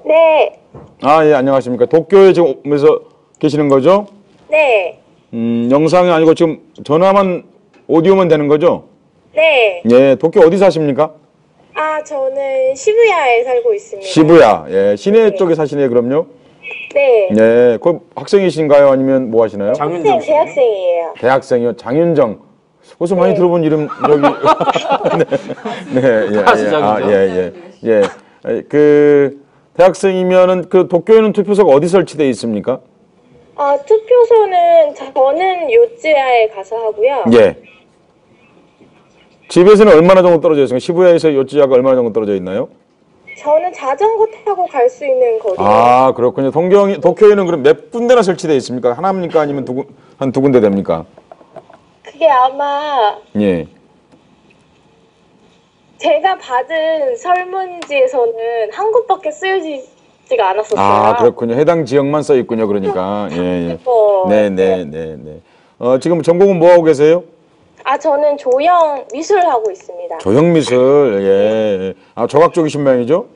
네. 예, 안녕하십니까. 도쿄에 지금 오면서 계시는 거죠? 네. 영상이 아니고 지금 전화만, 오디오만 되는 거죠? 네. 예, 도쿄 어디 사십니까? 저는 시부야에 살고 있습니다. 시부야. 예, 시내 쪽에 사시네요, 그럼요? 네. 네. 그 학생이신가요? 아니면 뭐 하시나요? 장윤정 씨. 대학생이에요. 대학생이요. 장윤정. 어디서 많이 들어본 이름, 저기. 예. 그, 대학생이면은 그 도쿄에는 투표소가 어디 설치되어 있습니까? 투표소는 저는 요츠야에 가서 하고요. 예. 집에서는 얼마나 정도 떨어져 있습니까? 시부야에서 요츠야가 얼마나 정도 떨어져 있나요? 저는 자전거 타고 갈 수 있는 거리예요. 그렇군요. 도쿄에는 그럼 몇 군데나 설치되어 있습니까? 하나입니까? 아니면 한 두 군데 됩니까? 그게 아마 예. 제가 받은 설문지에서는 한 곳밖에 쓰여지지가 않았었어요. 그렇군요. 해당 지역만 써 있군요. 그러니까. 예. 네. 지금 전공은 뭐 하고 계세요? 저는 조형 미술 하고 있습니다. 조형 미술. 예. 조각 쪽이신 모양이죠?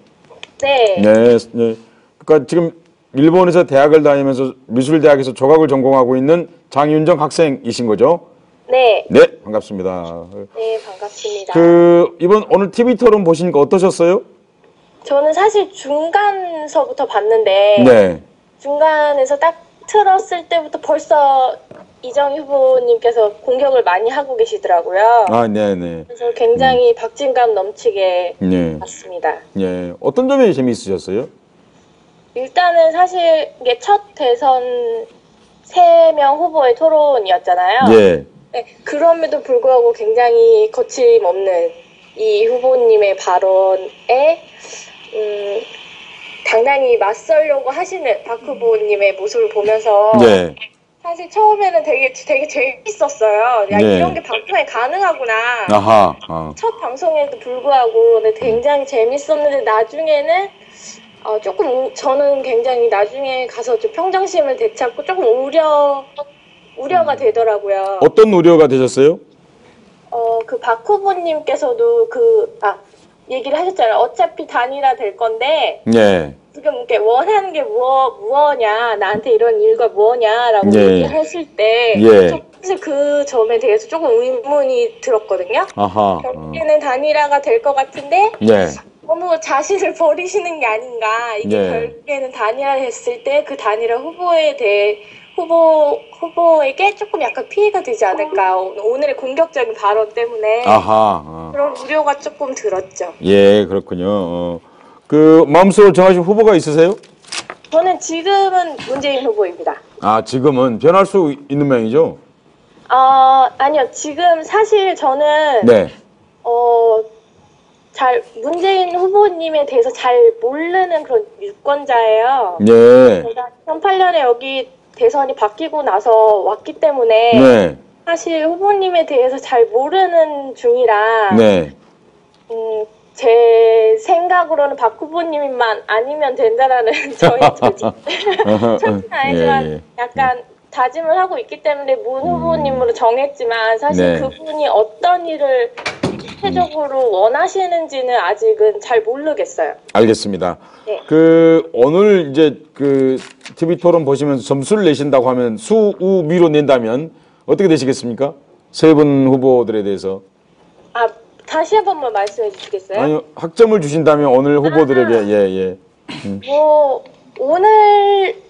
네. 네. 그러니까 지금 일본에서 대학을 다니면서 미술대학에서 조각을 전공하고 있는 장윤정 학생이신 거죠? 네. 네, 반갑습니다. 네, 반갑습니다. 이번 오늘 TV 토론 보시니까 어떠셨어요? 저는 사실 중간서부터 봤는데 네. 중간에서 딱 틀었을 때부터 벌써 이정희 후보님께서 공격을 많이 하고 계시더라고요. 네네. 그래서 굉장히 박진감 넘치게 봤습니다. 네. 어떤 점이 재미있으셨어요? 일단은 사실 이게 첫 대선 3명 후보의 토론이었잖아요. 예. 네, 그럼에도 불구하고 굉장히 거침없는 이 후보님의 발언에 당당히 맞서려고 하시는 박 후보님의 모습을 보면서 사실 처음에는 되게 재밌었어요. 이런 게 방송에 가능하구나. 첫 방송에도 불구하고 굉장히 재밌었는데 나중에는 저는 굉장히 나중에 가서 좀 평정심을 되찾고 조금 우려가 되더라고요. 어떤 우려가 되셨어요? 그 박 후보님께서도 얘기를 하셨잖아요. 어차피 단일화 될 건데 지금 이렇게 원하는 게 무엇냐, 나한테 이런 이유가 무엇냐라고 얘기하실 때 사실 그 점에 대해서 조금 의문이 들었거든요. 결국에는 단일화가 될 것 같은데 너무 자신을 버리시는 게 아닌가. 이게 결국에는 단일화 됐을 때 그 단일화 후보에 대해 후보에게 조금 약간 피해가 되지 않을까. 오늘의 공격적인 발언 때문에 그런 우려가 조금 들었죠. 예, 그렇군요. 그 마음속으로 정하신 후보가 있으세요? 저는 지금은 문재인 후보입니다. 지금은 변할 수 있는 모양이죠? 아니요. 지금 사실 저는 문재인 후보님에 대해서 잘 모르는 그런 유권자예요. 제가 2008년에 여기 대선이 바뀌고 나서 왔기 때문에 사실 후보님에 대해서 잘 모르는 중이라 제 생각으로는 박 후보님만 아니면 된다라는 저희 처지는 아니지만 약간 다짐을 하고 있기 때문에 문 후보님으로 정했지만 사실 그분이 어떤 일을 구체적으로 원하시는지는 아직은 잘 모르겠어요. 알겠습니다. 오늘 이제 TV 토론 보시면서 점수를 내신다고 하면 수우미로 낸다면 어떻게 되시겠습니까? 세 분 후보들에 대해서. 다시 한 번만 말씀해 주시겠어요? 아니요, 학점을 주신다면 오늘 후보들에게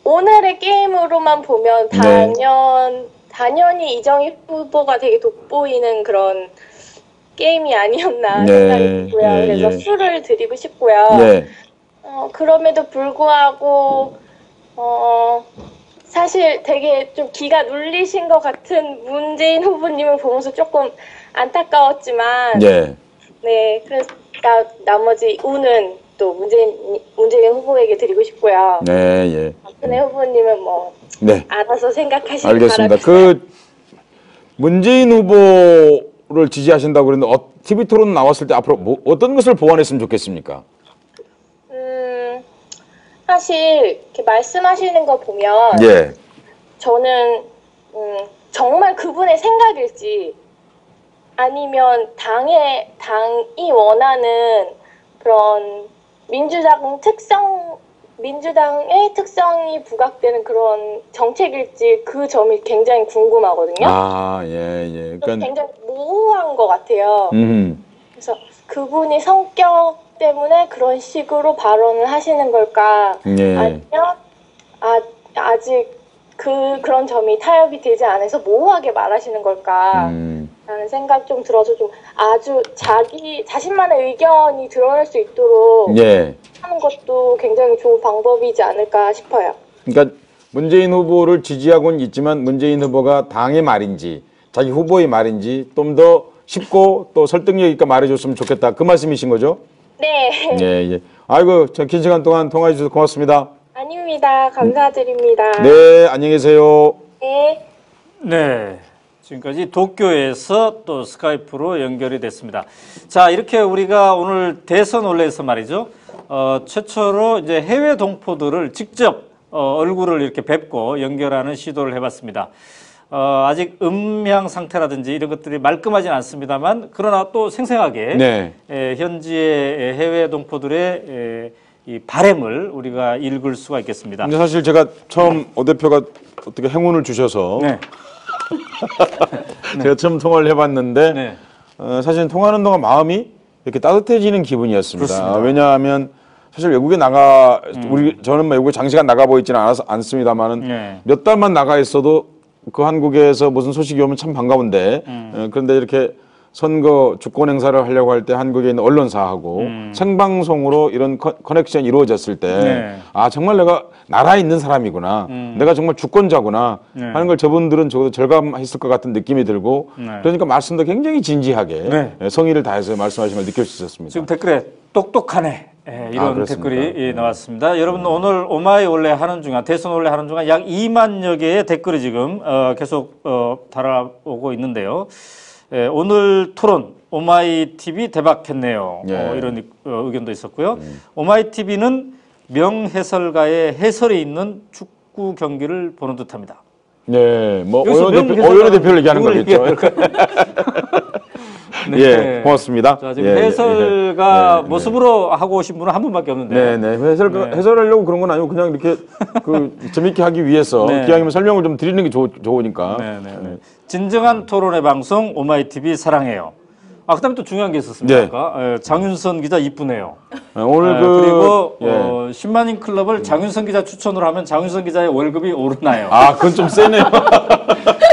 오늘의 게임으로만 보면 당연히 이정희 후보가 되게 돋보이는 그런 게임이 아니었나 생각이 들고요. 그래서 수를 드리고 싶고요. 그럼에도 불구하고 사실 되게 좀 기가 눌리신 것 같은 문재인 후보님을 보면서 조금 안타까웠지만 그래서 나머지 우는 또 문재인 후보에게 드리고 싶고요. 박근혜 후보님은 알아서 생각하시기 알겠습니다. 바랍니다. 문재인 후보를 지지하신다고 그랬는데 TV 토론 나왔을 때 앞으로 어떤 것을 보완했으면 좋겠습니까? 사실 이렇게 말씀하시는 거 보면 저는 정말 그분의 생각일지 아니면 당이 원하는 그런 민주당의 특성이 부각되는 그런 정책일지 그 점이 굉장히 궁금하거든요. 아, 예. 그러니까 굉장히 모호한 것 같아요. 그래서 그분이 성격 때문에 그런 식으로 발언을 하시는 걸까? 예. 아니면 아직 그런 점이 타협이 되지 않아서 모호하게 말하시는 걸까? 라는 생각 좀 들어서 좀 아주 자신만의 의견이 드러날 수 있도록 하는 것도 굉장히 좋은 방법이지 않을까 싶어요. 그러니까 문재인 후보를 지지하고는 있지만 문재인 후보가 당의 말인지 자기 후보의 말인지 좀 더 쉽고 또 설득력 있게 말해줬으면 좋겠다. 그 말씀이신 거죠? 네. 예. 아이고, 긴 시간 동안 통화해 주셔서 고맙습니다. 아닙니다. 감사드립니다. 네, 안녕히 계세요. 네. 네. 지금까지 도쿄에서 또 스카이프로 연결이 됐습니다. 자, 이렇게 우리가 오늘 대선 원래에서 말이죠. 최초로 이제 해외 동포들을 직접 얼굴을 이렇게 뵙고 연결하는 시도를 해봤습니다. 아직 음향 상태라든지 이런 것들이 말끔하진 않습니다만 그러나 또 생생하게 현지의 해외 동포들의 이 바램을 우리가 읽을 수가 있겠습니다. 근데 사실 제가 처음 오 대표가 어떻게 행운을 주셔서 제가 처음 통화를 해봤는데 사실 통화하는 동안 마음이 이렇게 따뜻해지는 기분이었습니다. 그렇습니다. 왜냐하면 사실 외국에 저는 외국에 장시간 나가보고 있지는 않습니다만은 몇 달만 나가 있어도 그 한국에서 무슨 소식이 오면 참 반가운데 그런데 이렇게 선거 주권 행사를 하려고 할 때 한국에 있는 언론사하고 생방송으로 이런 커넥션이 이루어졌을 때 정말 내가 나라에 있는 사람이구나 내가 정말 주권자구나 하는 걸 저분들은 적어도 절감했을 것 같은 느낌이 들고 그러니까 말씀도 굉장히 진지하게 성의를 다해서 말씀하신 걸 느낄 수 있었습니다. 지금 댓글에 똑똑하네 이런 댓글이 나왔습니다. 여러분 오늘 오마이 원래 하는 중간 대선 원래 하는 중간 약 2만여 개의 댓글이 지금 계속 달아오고 있는데요. 오늘 토론 오마이TV 대박했네요. 이런 의견도 있었고요. 오마이TV는 명해설가의 해설이 있는 축구 경기를 보는 듯합니다. 네, 뭐 오연호 대표를 얘기하는 거겠죠. 예, 고맙습니다. 자, 지금 해설가 모습으로 하고 오신 분은 한 분밖에 없는데. 해설하려고 그런 건 아니고 그냥 이렇게 재밌게 하기 위해서 기왕이면 설명을 좀 드리는 게 좋으니까. 진정한 토론의 방송 오마이TV 사랑해요. 그다음에 또 중요한 게 있었습니다. 아까 장윤선 기자 이쁘네요. 오늘 그리고 10만인 클럽을 장윤선 기자 추천으로 하면 장윤선 기자의 월급이 오르나요? 그건 좀 세네요.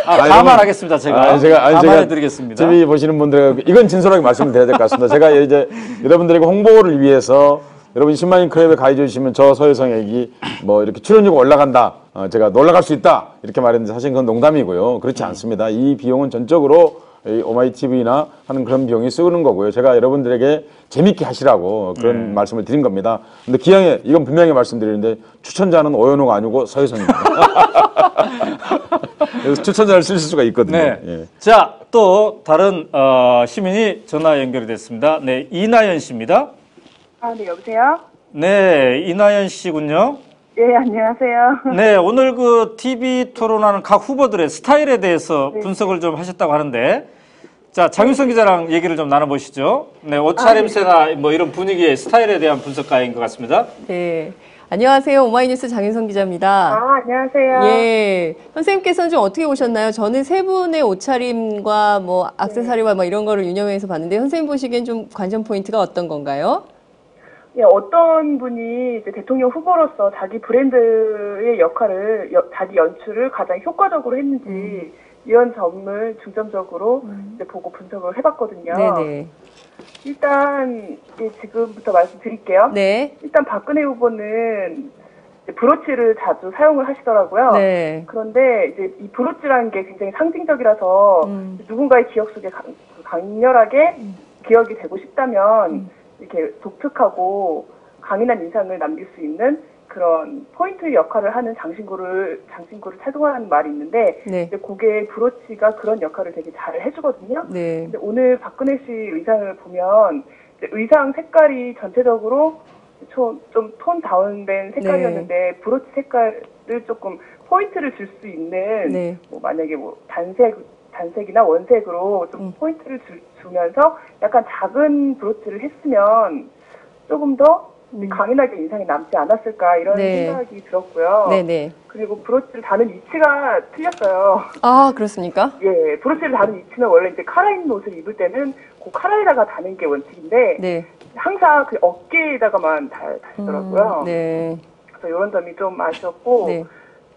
감안하겠습니다. 제가 감안해드리겠습니다. TV 보시는 분들 이건 진솔하게 말씀을 드려야 될 것 같습니다. 제가 이제 여러분들에게 홍보를 위해서 여러분 10만인 클럽에 가입해 주시면 저 서혜성에게 뭐 이렇게 출연료가 올라간다. 제가 올라갈 수 있다. 이렇게 말했는데 사실 그건 농담이고요. 그렇지 않습니다. 이 비용은 전적으로 오마이TV나 하는 그런 비용이 쓰는 거고요. 제가 여러분들에게 재밌게 하시라고 그런 말씀을 드린 겁니다. 근데 기왕에 이건 분명히 말씀드리는데 추천자는 오연호가 아니고 서혜성입니다. 그래서 추천자를 쓰실 수가 있거든요. 자, 또 다른 시민이 전화 연결이 됐습니다. 네, 이나연 씨입니다. 네, 여보세요? 네, 이나연 씨군요. 네, 안녕하세요. 네, 오늘 그 TV 토론하는 각 후보들의 스타일에 대해서 분석을 좀 하셨다고 하는데, 자, 장윤선 기자랑 얘기를 좀 나눠보시죠. 네, 옷차림새나 뭐 이런 분위기의 스타일에 대한 분석가인 것 같습니다. 네. 안녕하세요. 오마이뉴스 장윤선 기자입니다. 안녕하세요. 예. 선생님께서는 좀 어떻게 보셨나요? 저는 세 분의 옷차림과 뭐 액세서리와 뭐 이런 거를 유념해서 봤는데, 선생님 보시기엔 좀 관전 포인트가 어떤 건가요? 어떤 분이 이제 대통령 후보로서 자기 브랜드의 역할을, 자기 연출을 가장 효과적으로 했는지 이런 점을 중점적으로 이제 보고 분석을 해봤거든요. 네네. 일단 지금부터 말씀드릴게요. 네. 일단 박근혜 후보는 브로치를 자주 사용을 하시더라고요. 네. 그런데 이제 이 브로치라는 게 굉장히 상징적이라서 누군가의 기억 속에 강렬하게 기억이 되고 싶다면 이렇게 독특하고 강인한 인상을 남길 수 있는 그런 포인트 역할을 하는 장신구를 착용하는 말이 있는데, 이제 그게 브로치가 그런 역할을 되게 잘 해주거든요. 근데 오늘 박근혜 씨 의상을 보면 의상 색깔이 전체적으로 좀 톤 다운된 색깔이었는데 브로치 색깔을 조금 포인트를 줄 수 있는 뭐 만약에 뭐 단색이나 원색으로 좀 포인트를 주면서 약간 작은 브로치를 했으면 조금 더 강인하게 인상이 남지 않았을까 이런 생각이 들었고요. 그리고 브로치를 다는 위치가 틀렸어요. 아, 그렇습니까? 예, 브로치를 다는 위치는 원래 이제 카라 있는 옷을 입을 때는 그 카라에다가 다는 게 원칙인데 항상 그 어깨에다가만 다시더라고요. 그래서 이런 점이 좀 아쉬웠고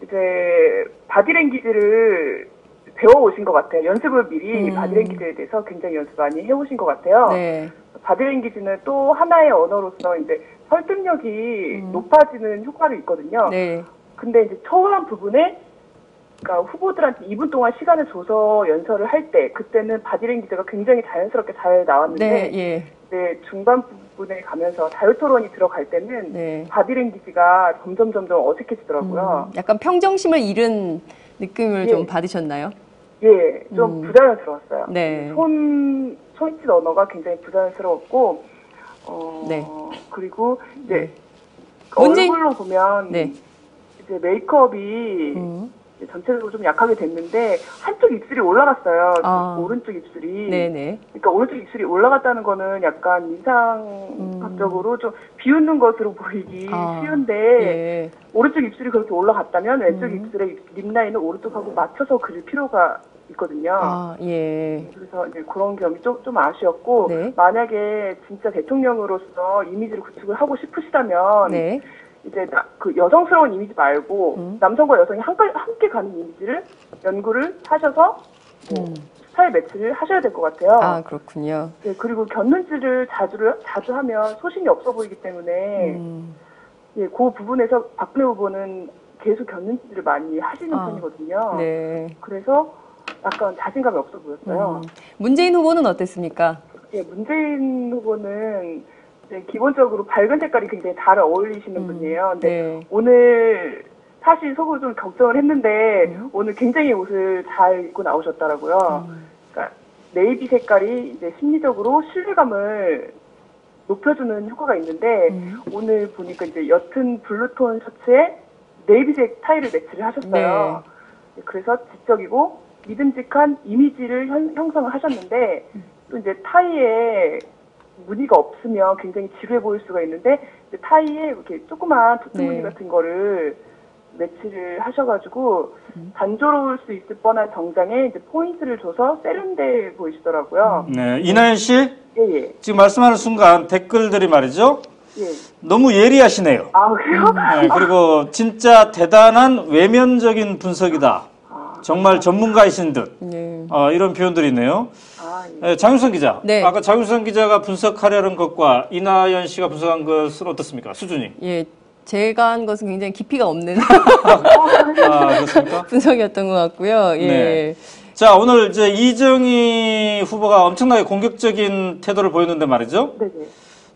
이제 바디랭귀지를 배워오신 것 같아요. 연습을 미리 바디랭귀지에 대해서 굉장히 연습 많이 해오신 것 같아요. 바디랭귀지는 또 하나의 언어로서 이제 설득력이 높아지는 효과를 있거든요. 근데 이제 초반 부분에 그러니까 후보들한테 2분 동안 시간을 줘서 연설을 할 때 그때는 바디랭귀지가 굉장히 자연스럽게 잘 나왔는데 중반 부분에 가면서 자유토론이 들어갈 때는 바디랭귀지가 점점 어색해지더라고요. 약간 평정심을 잃은 느낌을 좀 받으셨나요? 예, 좀 부자연스러웠어요. 손짓 언어가 굉장히 부자연스러웠고, 그리고 이제 얼굴로 보면 이제 메이크업이 이제 전체적으로 좀 약하게 됐는데 한쪽 입술이 올라갔어요. 오른쪽 입술이. 그러니까 오른쪽 입술이 올라갔다는 거는 약간 인상학적으로 좀 비웃는 것으로 보이기 쉬운데 오른쪽 입술이 그렇게 올라갔다면 왼쪽 입술의 립라인을 오른쪽하고 맞춰서 그릴 필요가 있거든요. 그래서 이제 그런 점이 좀 아쉬웠고 만약에 진짜 대통령으로서 이미지를 구축을 하고 싶으시다면 이제 그 여성스러운 이미지 말고 남성과 여성이 함께 가는 이미지를 연구를 하셔서 뭐 스타일 매치를 하셔야 될 것 같아요. 아, 그렇군요. 그리고 곁눈질을 자주 하면 소신이 없어 보이기 때문에 그 부분에서 박근혜 후보는 계속 곁눈질을 많이 하시는 편이거든요. 그래서 약간 자신감이 없어 보였어요. 문재인 후보는 어땠습니까? 문재인 후보는 기본적으로 밝은 색깔이 굉장히 잘 어울리시는 분이에요. 근데 오늘 사실 속으로 좀 걱정을 했는데 오늘 굉장히 옷을 잘 입고 나오셨더라고요. 그러니까 네이비 색깔이 이제 심리적으로 신뢰감을 높여주는 효과가 있는데 오늘 보니까 이제 옅은 블루톤 셔츠에 네이비색 타이를 매치를 하셨어요. 그래서 지적이고 믿음직한 이미지를 형성을 하셨는데 또 이제 타이에 무늬가 없으면 굉장히 지루해 보일 수가 있는데 타이에 이렇게 조그만 도트 무늬 같은 거를 매치를 하셔가지고 단조로울 수 있을 뻔한 정장에 이제 포인트를 줘서 세련돼 보이시더라고요. 이나연 씨, 지금 말씀하는 순간 댓글들이 말이죠. 너무 예리하시네요. 아, 그래요? 그리고 진짜 대단한 외면적인 분석이다. 정말 전문가이신 듯. 이런 표현들이 있네요. 장윤선 기자. 아까 장윤선 기자가 분석하려는 것과 이나연 씨가 분석한 것은 어떻습니까? 수준이? 제가 한 것은 굉장히 깊이가 없는 그렇습니까? 분석이었던 것 같고요. 자, 오늘 이제 이정희 후보가 엄청나게 공격적인 태도를 보였는데 말이죠.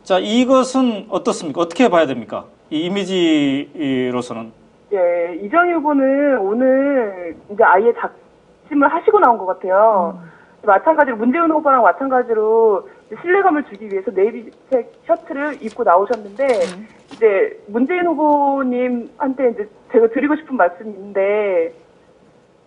자, 이것은 어떻습니까? 어떻게 봐야 됩니까? 이 이미지로서는. 이정희 후보는 오늘 이제 아예 작심을 하시고 나온 것 같아요. 마찬가지로 문재인 후보랑 마찬가지로 신뢰감을 주기 위해서 네이비색 셔츠를 입고 나오셨는데 이제 문재인 후보님한테 이제 제가 드리고 싶은 말씀이 있는데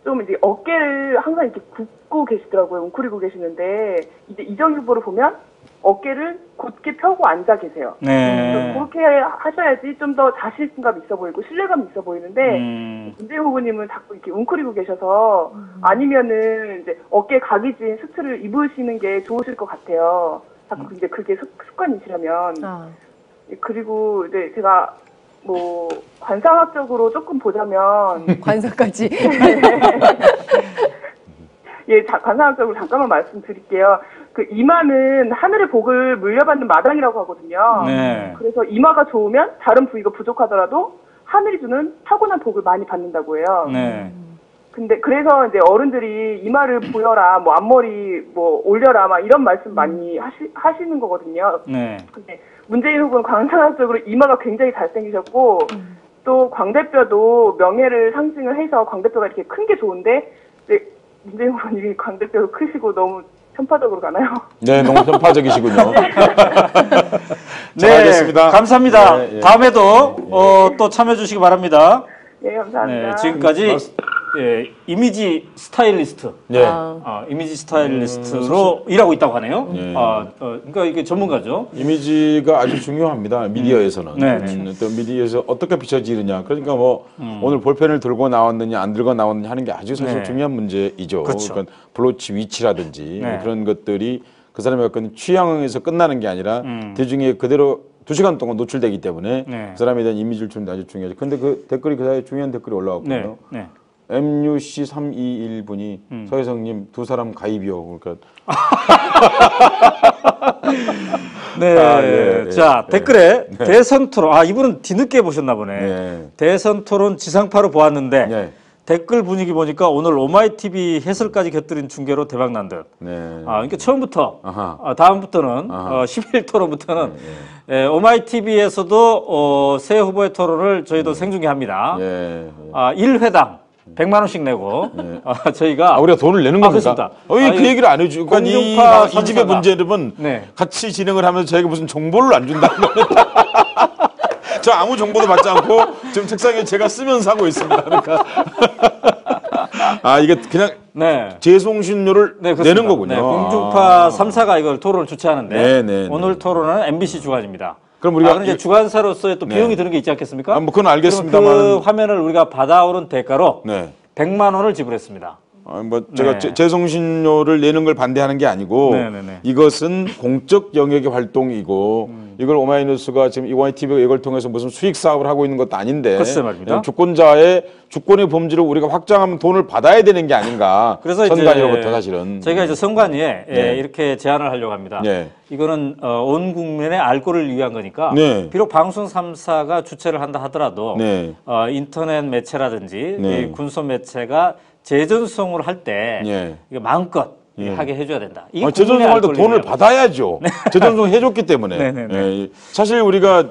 좀 이제 어깨를 항상 이렇게 굽고 계시더라고요. 웅크리고 계시는데 이제 이정희 후보를 보면 어깨를 곧게 펴고 앉아 계세요. 그렇게 하셔야지 좀 더 자신감 있어 보이고 신뢰감 있어 보이는데 문재인 후보님은 자꾸 이렇게 웅크리고 계셔서 아니면은 이제 어깨 각이 진 수트를 입으시는 게 좋으실 것 같아요. 자꾸 이제 그게 습관이시라면. 그리고 이제 제가 뭐 관상학적으로 조금 보자면 관상까지. 관상학적으로 잠깐만 말씀드릴게요. 그 이마는 하늘의 복을 물려받는 마당이라고 하거든요. 그래서 이마가 좋으면 다른 부위가 부족하더라도 하늘이 주는 타고난 복을 많이 받는다고 해요. 근데 그래서 이제 어른들이 이마를 보여라, 뭐 앞머리 뭐 올려라, 막 이런 말씀 많이 하시는 거거든요. 근데 문재인 후보는 관상학적으로 이마가 굉장히 잘생기셨고 또 광대뼈도 명예를 상징을 해서 광대뼈가 이렇게 큰 게 좋은데 문재인 후보님이 광대뼈가 크시고 너무 편파적으로 가나요? 네, 너무 편파적이시군요. 네, 알겠습니다. 감사합니다. 다음에도 또 참여해 주시기 바랍니다. 네, 감사합니다. 네, 지금까지 예, 이미지 스타일리스트, 이미지 스타일리스트로 일하고 있다고 하네요. 그러니까 이게 전문가죠. 이미지가 아주 중요합니다. 미디어에서는. 또 미디어에서 어떻게 비춰지느냐. 그러니까 뭐 오늘 볼펜을 들고 나왔느냐 안 들고 나왔느냐 하는 게 아주 사실 중요한 문제이죠. 그렇죠. 그러니까 블로치 위치라든지 그런 것들이 그 사람의 어떤 취향에서 끝나는 게 아니라 대중에 그대로 2시간 동안 노출되기 때문에 그 사람에 대한 이미지를 주는 게 아주 중요하죠. 근데 그 댓글이 그 사이에 중요한 댓글이 올라왔거든요. MUC321분이 서혜성님 2사람 가입이요. 그러니까 자 댓글에 대선 토론 이분은 뒤늦게 보셨나 보네. 대선 토론 지상파로 보았는데 댓글 분위기 보니까 오늘 오마이TV 해설까지 곁들인 중계로 대박난 듯. 그러니까 처음부터 다음부터는 12일 토론부터는 오마이TV에서도 새 후보의 토론을 저희도 생중계합니다. 1회당 100만 원씩 내고 저희가 우리가 돈을 내는 겁니까? 그 얘기를 안 해주고 그러니까 이 집의 문제는 같이 진행을 하면서 저희가 무슨 정보를 안 준다는 겁니다. 저 아무 정보도 받지 않고 지금 책상에 제가 쓰면서 하고 있습니다. 그러니까 이게 그냥 재송신료를 내는 거군요. 공중파 3사가 이걸 토론을 주최하는데 오늘 토론은 MBC 주관입니다. 그럼 우리가 이제 주관사로서의 또 비용이 드는 게 있지 않겠습니까? 뭐 그건 알겠습니다만 그 화면을 우리가 받아오는 대가로 100만 원을 지불했습니다. 제가 재송신료를 내는 걸 반대하는 게 아니고 이것은 공적 영역의 활동이고 이걸 오마이뉴스가 지금 오마이TV가 이걸 통해서 무슨 수익 사업을 하고 있는 것도 아닌데 주권자의 주권의 범주를 우리가 확장하면 돈을 받아야 되는 게 아닌가. 그래서 선관위로부터 사실은 저희가 이제 선관위에 이렇게 제안을 하려고 합니다. 이거는 온 국민의 알 거를 위한 거니까 비록 방송 3사가 주최를 한다 하더라도 인터넷 매체라든지 군소 매체가 재전송을 할 때 마음껏 하게 해줘야 된다. 재전송할 때 돈을 받아야죠. 재전송 해줬기 때문에. 사실 우리가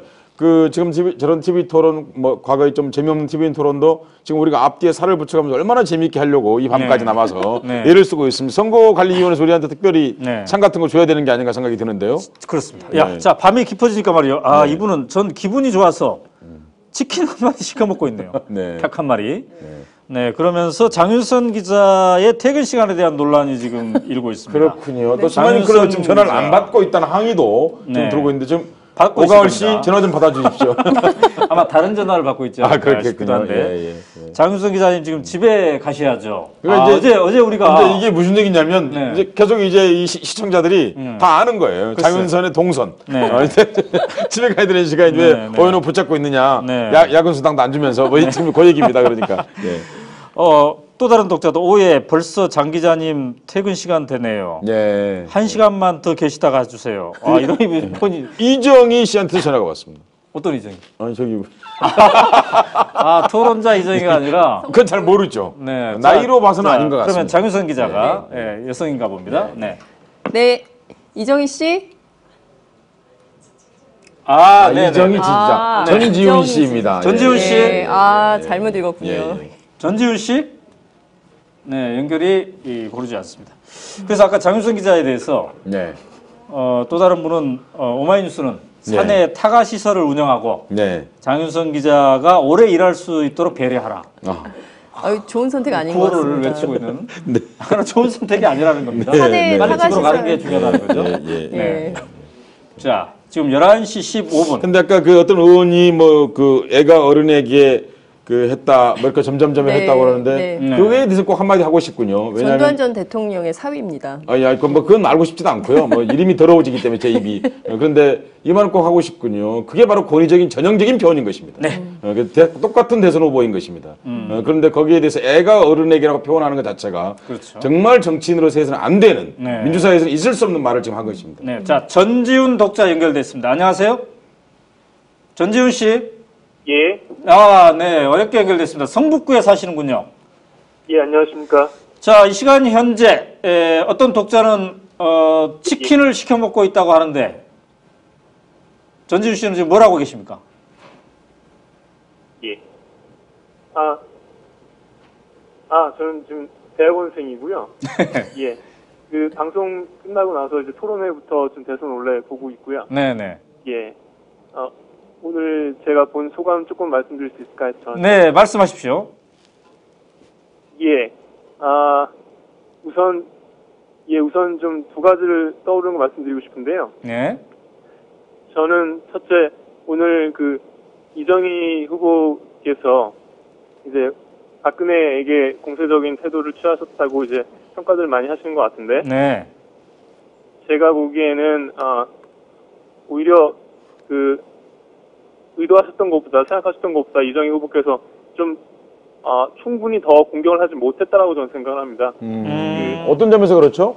지금 저런 TV 토론 과거에 좀 재미없는 TV 토론도 지금 우리가 앞뒤에 살을 붙여가면서 얼마나 재미있게 하려고 이 밤까지 남아서 애를 쓰고 있습니다. 선거관리위원회에서 우리한테 특별히 상 같은 거 줘야 되는 게 아닌가 생각이 드는데요. 그렇습니다. 자 밤이 깊어지니까 말이요. 이분은 전 기분이 좋아서 치킨 한 마리 시켜 먹고 있네요. 닭 한 마리. 그러면서 장윤선 기자의 퇴근 시간에 대한 논란이 지금 일고 있습니다. 그렇군요. 또 시간이 그러면 지금 전화를 안 받고 있다는 항의도 지금 들어오고 있는데 좀 오가을 씨 전화 좀 받아주십시오. 아마 다른 전화를 받고 있지 않을까 싶기도 한데 장윤선 기자님 지금 집에 가셔야죠. 어제 우리가 근데 이게 무슨 얘기냐면 이제 계속 이제 이 시청자들이 다 아는 거예요. 장윤선의 동선. 집에 가야 되는 시간에 왜 오연호 붙잡고 있느냐. 야근 수당도 안 주면서 지금 그 얘기입니다. 그러니까. 또 다른 독자도 오예 벌써 장 기자님 퇴근 시간 되네요. 1시간만 더 계시다가 해주세요. 이런 폰이 이정희 씨한테 전화가 왔습니다. 어떤 이정희? 저기 토론자 이정희가 아니라 그건 잘 모르죠. 나이로 봐서는 아닌 것 같습니다. 그러면 장윤선 기자가 여성인가 봅니다. 이정희 씨. 이정희 진짜 전지훈 씨입니다. 전지훈 씨. 잘못 읽었군요. 전지훈 씨? 연결이 고르지 않습니다. 그래서 아까 장윤선 기자에 대해서 또 다른 분은 오마이뉴스는 사내 타가 시설을 운영하고 장윤선 기자가 오래 일할 수 있도록 배려하라. 좋은 선택 아닌 것 같습니다. 구호를 외치고 있는 좋은 선택이 아니라는 겁니다. 사내 빨리 타가 집으로 가는 게 중요하다는 거죠. 자, 지금 11시 15분. 근데 아까 어떤 의원이 애가 어른에게 했다, 이렇게 점점점 했다고 그러는데 그거에 대해서 꼭 한마디 하고 싶군요. 왜냐하면 전두환 전 대통령의 사위입니다. 그건 알고 싶지도 않고요. 이름이 더러워지기 때문에 제 입이. 그런데 이 말은 꼭 하고 싶군요. 그게 바로 권위적인 전형적인 표현인 것입니다. 똑같은 대선 후보인 것입니다. 그런데 거기에 대해서 애가 어른에게라고 표현하는 것 자체가 정말 정치인으로서 해서는 안 되는 민주사회에서는 있을 수 없는 말을 지금 한 것입니다. 자, 전지훈 독자 연결됐습니다. 안녕하세요. 전지훈 씨. 어렵게 연결됐습니다. 성북구에 사시는군요. 안녕하십니까. 자, 이 시간 현재 어떤 독자는 치킨을 시켜 먹고 있다고 하는데 전지훈 씨는 지금 뭘 하고 계십니까? 저는 지금 대학원생이고요. 그 방송 끝나고 나서 이제 토론회부터 좀 대선 원래 보고 있고요. 오늘 제가 본 소감 조금 말씀드릴 수 있을까요? 네, 말씀하십시오. 예. 우선 좀 두 가지를 떠오르는 거 말씀드리고 싶은데요. 네. 저는 첫째, 오늘 그 이정희 후보께서 이제 박근혜에게 공세적인 태도를 취하셨다고 이제 평가들 많이 하시는 것 같은데. 네. 제가 보기에는, 오히려 그, 의도하셨던 것보다, 생각하셨던 것보다 이정희 후보께서 좀, 충분히 더 공격을 하지 못했다라고 저는 생각을 합니다. 어떤 점에서 그렇죠?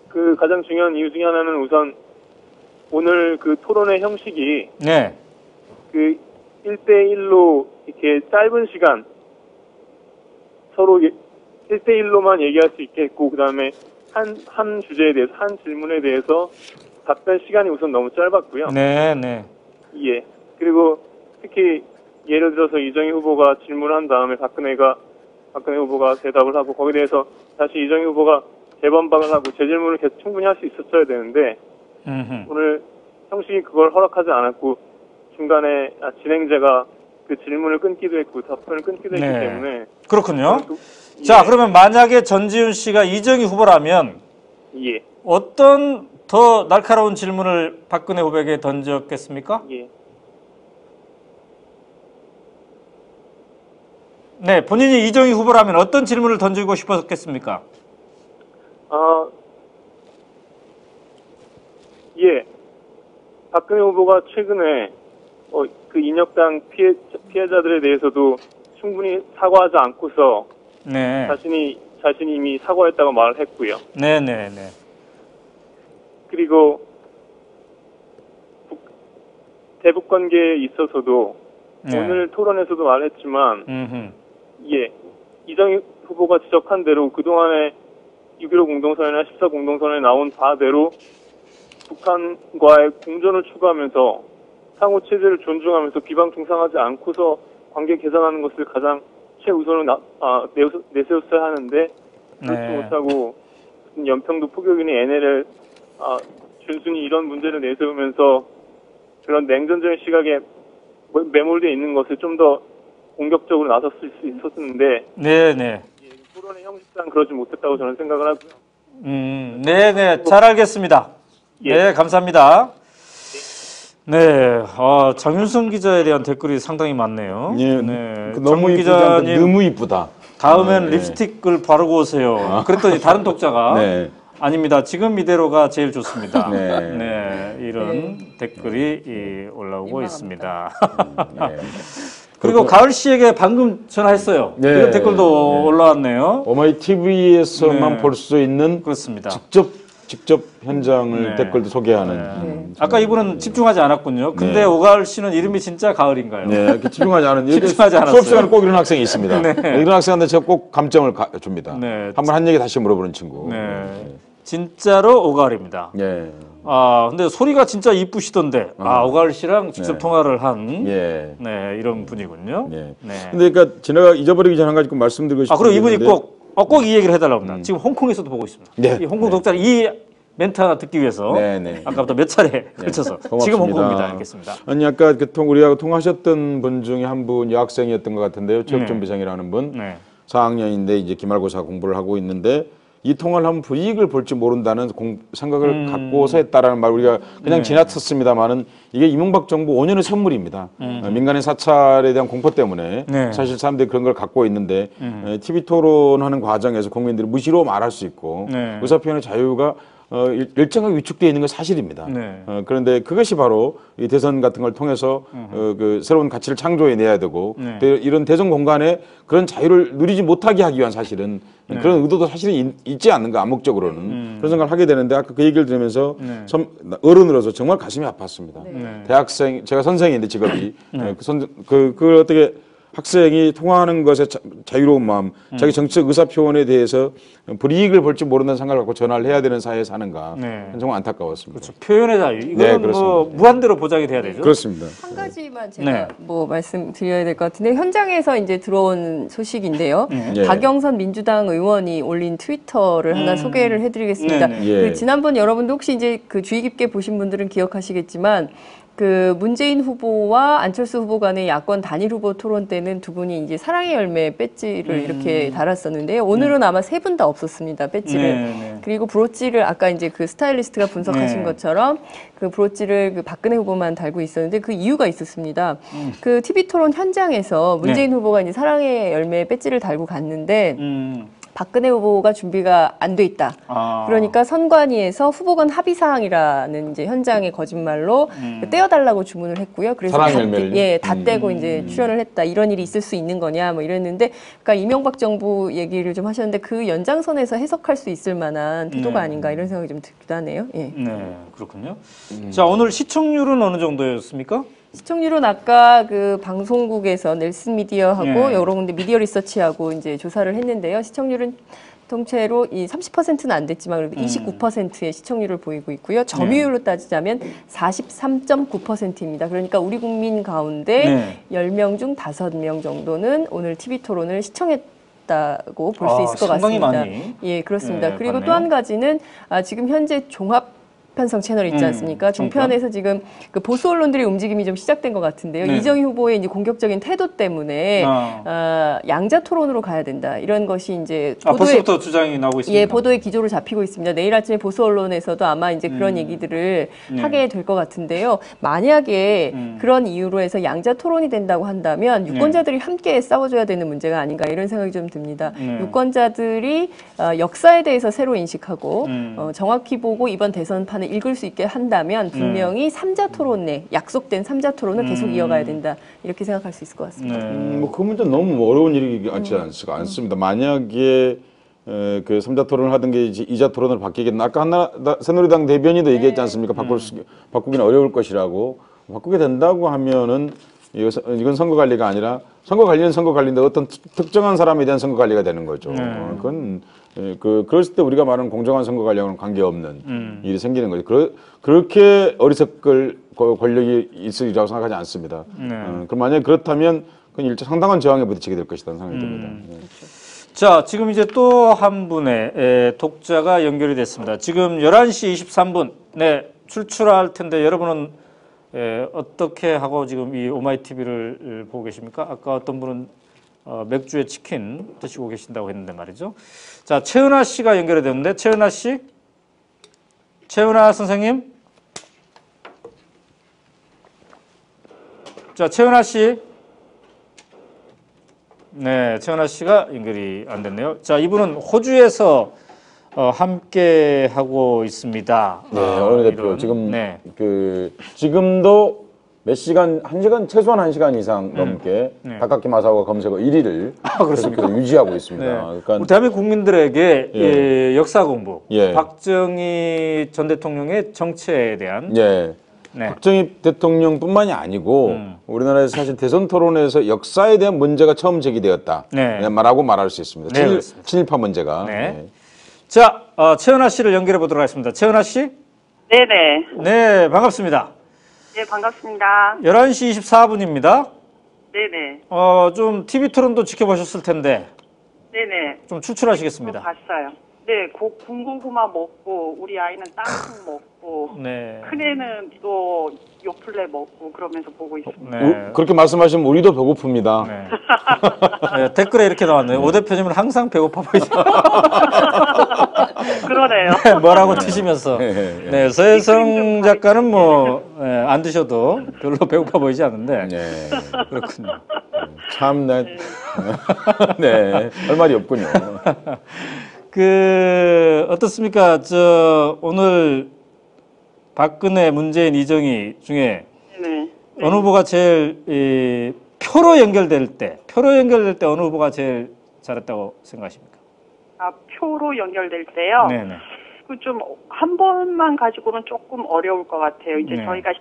그 가장 중요한 이유 중에 하나는 우선 오늘 그 토론의 형식이 네. 그 1대1로 이렇게 짧은 시간 서로 1대1로만 얘기할 수 있게 했고 그다음에 한 주제에 대해서 한 질문에 대해서 답변 시간이 우선 너무 짧았고요. 네, 네. 예. 그리고 특히 예를 들어서 이정희 후보가 질문을 한 다음에 박근혜 후보가 대답을 하고 거기에 대해서 다시 이정희 후보가 재반박을 하고 재질문을 계속 충분히 할 수 있었어야 되는데 오늘 형식이 그걸 허락하지 않았고 중간에 진행자가 그 질문을 끊기도 했고 답변을 끊기도 했기 때문에 그렇군요. 자, 그러면 만약에 전지훈 씨가 이정희 후보라면 예. 어떤 더 날카로운 질문을 박근혜 후보에게 던졌겠습니까? 예. 네, 본인이 이정희 후보라면 어떤 질문을 던지고 싶었겠습니까? 예. 박근혜 후보가 최근에 그 인혁당 피해자들에 대해서도 충분히 사과하지 않고서 네. 자신이 이미 사과했다고 말을 했고요. 네네네. 그리고 대북 관계에 있어서도 오늘 토론에서도 말했지만 예. 이정희 후보가 지적한 대로 그동안에 6.15 공동선언이나 14 공동선언에 나온 바대로 북한과의 공존을 추구하면서 상호 체제를 존중하면서 비방 중상하지 않고서 관계 개선하는 것을 가장 최우선으로 내세웠어야 하는데 그렇지 못하고 연평도 포격이니 NLL 준순히 이런 문제를 내세우면서 그런 냉전적인 시각에 매몰되어 있는 것을 좀 더 공격적으로 나섰을 수 있었는데 네네. 토론의 형식상 그러지 못했다고 저는 생각을 하고요. 네네. 잘 알겠습니다. 예. 네, 감사합니다. 네, 장윤성 기자에 대한 댓글이 상당히 많네요. 예, 네, 너무 기자님 너무 이쁘다. 다음엔 립스틱을 바르고 오세요. 그랬더니 다른 독자가 아닙니다. 지금 이대로가 제일 좋습니다. 네, 이런 댓글이 올라오고 있습니다. 그리고 가을 씨에게 방금 전화했어요. 이런 댓글도 올라왔네요. 오마이 TV에서만 볼 수 있는 그렇습니다. 직접 현장을 댓글도 소개하는. 아까 이분은 집중하지 않았군요. 근데 오가을 씨는 이름이 진짜 가을인가요? 네, 집중하지 않은. 집중하지 않았어요. 수업 시간에 꼭 이런 학생이 있습니다. 이런 학생한테 제가 꼭 감점을 줍니다. 한번 한 얘기 다시 물어보는 친구. 진짜로 오가을입니다. 네. 근데 소리가 진짜 이쁘시던데. 오가을 씨랑 직접 통화를 한 이런 분이군요. 근데 그러니까 지나가 잊어버리기 전에 한 가지 꼭 말씀드리고 싶은 그리고 이분이 꼭 이 얘기를 해달라고 합니다. 지금 홍콩에서도 보고 있습니다. 이 홍콩 독자는 이 멘트 하나 듣기 위해서 아까부터 몇 차례 걸쳐서 지금 홍콩입니다. 알겠습니다. 아니 아까 우리하고 통화하셨던 분 중에 한 분 여학생이었던 것 같은데요. 취업준비생이라는 분. 4학년인데 이제 기말고사 공부를 하고 있는데 이 통화를 하면 불이익을 볼지 모른다는 생각을 갖고서 했다라는 말 우리가 그냥 지나쳤습니다만은 이게 이명박 정부 5년의 선물입니다. 민간인 사찰에 대한 공포 때문에 사실 사람들이 그런 걸 갖고 있는데 TV 토론하는 과정에서 국민들이 무시로 말할 수 있고 의사표현의 자유가 일정하게 위축되어 있는 건 사실입니다. 그런데 그것이 바로 이 대선 같은 걸 통해서 그 새로운 가치를 창조해내야 되고 이런 대선 공간에 그런 자유를 누리지 못하게 하기 위한 사실은 그런 의도도 사실은 있지 않는가 암묵적으로는 그런 생각을 하게 되는데 아까 그 얘기를 들으면서 어른으로서 정말 가슴이 아팠습니다. 대학생 제가 선생인데 직업이 그걸 어떻게 학생이 통화하는 것에 자유로운 마음, 자기 정치적 의사 표현에 대해서 불이익을 볼지 모른다는 생각을 갖고 전화를 해야 되는 사회에 사는가. 정말 안타까웠습니다. 그렇죠. 표현의 자유. 이거는 뭐 무한대로 보장이 돼야 되죠. 그렇습니다. 한 가지만 제가 뭐 말씀드려야 될 것 같은데 현장에서 이제 들어온 소식인데요. 박영선 민주당 의원이 올린 트위터를 하나 소개를 해드리겠습니다. 그 지난번 여러분도 혹시 이제 그 주의 깊게 보신 분들은 기억하시겠지만 그 문재인 후보와 안철수 후보 간의 야권 단일 후보 토론 때는 두 분이 이제 사랑의 열매 배지를 이렇게 달았었는데요. 오늘은 아마 세 분 다 없었습니다. 배지를. 그리고 브로치를 아까 이제 그 스타일리스트가 분석하신 것처럼 그 브로치를 그 박근혜 후보만 달고 있었는데 그 이유가 있었습니다. 그 TV 토론 현장에서 문재인 후보가 이제 사랑의 열매 배지를 달고 갔는데 박근혜 후보가 준비가 안 돼 있다. 그러니까 선관위에서 후보간 합의 사항이라는 이제 현장의 거짓말로 떼어달라고 주문을 했고요. 그래서 다 떼고 이제 출연을 했다. 이런 일이 있을 수 있는 거냐 뭐 이랬는데, 그러니까 이명박 정부 얘기를 좀 하셨는데 그 연장선에서 해석할 수 있을 만한 태도가 아닌가 이런 생각이 좀 들기도 하네요. 네, 그렇군요. 자, 오늘 시청률은 어느 정도였습니까? 시청률은 아까 그 방송국에서 넬슨 미디어하고 여러 군데 미디어 리서치하고 이제 조사를 했는데요. 시청률은 통째로 이 30%는 안 됐지만 29%의 시청률을 보이고 있고요. 점유율로 따지자면 43.9%입니다. 그러니까 우리 국민 가운데 10명 중 5명 정도는 오늘 TV 토론을 시청했다고 볼 수 있을 것 같습니다. 많이. 예, 그렇습니다. 그리고 또 한 가지는 지금 현재 종합 편성 채널 있지 않습니까? 종편에서 지금 그 보수 언론들의 움직임이 좀 시작된 것 같은데요. 이정희 후보의 이제 공격적인 태도 때문에 양자 토론으로 가야 된다. 이런 것이 이제 벌써부터 주장이 나오고 있습니다. 예, 보도의 기조로 잡히고 있습니다. 내일 아침에 보수 언론에서도 아마 이제 그런 얘기들을 하게 될 것 같은데요. 만약에 그런 이유로 해서 양자 토론이 된다고 한다면 유권자들이 함께 싸워줘야 되는 문제가 아닌가 이런 생각이 좀 듭니다. 유권자들이 역사에 대해서 새로 인식하고 정확히 보고 이번 대선판 읽을 수 있게 한다면 분명히 3자 토론 내 약속된 3자 토론을 계속 이어가야 된다 이렇게 생각할 수 있을 것 같습니다. 뭐 그 문제는 너무 어려운 일이 같지 않습니다. 만약에 그 3자 토론을 하던 게 이제 2자 토론을 바뀌겠나? 아까 새누리당 대변인도 얘기했지 않습니까? 바꾸기는 어려울 것이라고. 바꾸게 된다고 하면은 이건 선거 관리가 아니라 선거 관리는 선거 관리인데 어떤 특정한 사람에 대한 선거 관리가 되는 거죠. 그건 그랬을 때 우리가 말하는 공정한 선거 관리하고는 관계없는 일이 생기는 거죠. 그렇게 어리석을 권력이 있으리라고 생각하지 않습니다. 그럼 만약에 그렇다면 그건 상당한 저항에 부딪히게 될 것이라는 생각이 듭니다. 자, 지금 이제 또 한 분의 독자가 연결이 됐습니다. 지금 11시 23분 출출할 텐데 여러분은 어떻게 하고 지금 이 오마이TV를 보고 계십니까? 아까 어떤 분은 맥주에 치킨 드시고 계신다고 했는데 말이죠. 자, 최은하 씨가 연결이 됐는데, 최은하 씨? 최은하 선생님? 자, 최은하 씨? 네, 최은하 씨가 연결이 안 됐네요. 자, 이분은 호주에서 함께 하고 있습니다. 네, 원내대표 지금 지금도 몇 시간, 최소한 1시간 이상 넘게 다카키 마사오가 검색어 1위를 그렇습니까? 유지하고 있습니다. 그러니까 우리 대한민국 국민들에게 역사 공부, 박정희 전 대통령의 정체에 대한 박정희 대통령뿐만이 아니고 우리나라에서 사실 대선 토론에서 역사에 대한 문제가 처음 제기되었다 라고 말할 수 있습니다. 친일파 문제가. 자, 최은하 씨를 연결해 보도록 하겠습니다. 최은하 씨? 네네. 네, 반갑습니다. 네, 반갑습니다. 11시 24분입니다. 네네. 좀 TV 토론도 지켜보셨을 텐데. 네네. 좀 출출하시겠습니다. 봤어요. 네, 군고구마 먹고, 우리 아이는 땅콩 먹고, 큰애는 또 요플레 먹고, 그러면서 보고 있습니다. 그렇게 말씀하시면 우리도 배고픕니다. 댓글에 이렇게 나왔네요. 오 대표님은 항상 배고파 보이죠. 그러네요. 뭐라고 드시면서. 서혜성 작가는 뭐, 안 드셔도 별로 배고파 보이지 않는데. 그렇군요. 참, 할 말이 없군요. 어떻습니까? 오늘 박근혜, 문재인, 이정희 중에 어느 후보가 제일 표로 연결될 때 어느 후보가 제일 잘했다고 생각하십니까? 표로 연결될 때요? 네네. 한 번만 가지고는 조금 어려울 것 같아요. 이제 저희가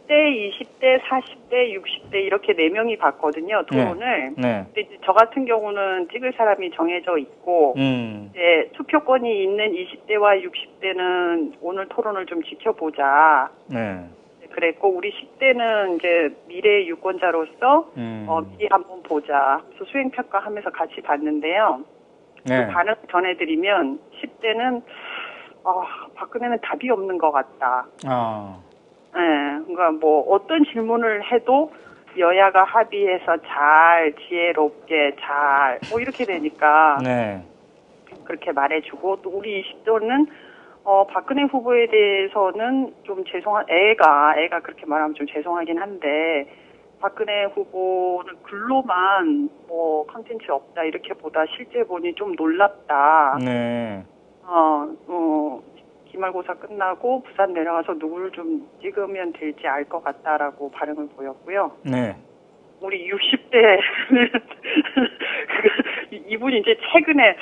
10대, 20대, 40대, 60대 이렇게 4명이 봤거든요, 토론을. 근데 이제 저 같은 경우는 찍을 사람이 정해져 있고, 이제 투표권이 있는 20대와 60대는 오늘 토론을 좀 지켜보자. 그랬고, 우리 10대는 이제 미래의 유권자로서, 미리 한번 보자. 그래서 수행평가하면서 같이 봤는데요. 그 반응 전해드리면, 10대는, 박근혜는 답이 없는 것 같다. 그러니까 뭐 어떤 질문을 해도 여야가 합의해서 잘, 지혜롭게 잘, 뭐 이렇게 되니까 그렇게 말해주고, 또 우리 20대는 박근혜 후보에 대해서는 좀 애가 그렇게 말하면 좀 죄송하긴 한데, 박근혜 후보는 글로만 뭐 컨텐츠 없다 이렇게 보다 실제 보니 좀 놀랍다. 기말고사 끝나고 부산 내려가서 누구를 좀 찍으면 될지 알 것 같다라고 반응을 보였고요. 우리 60대는 이분이 이제 최근에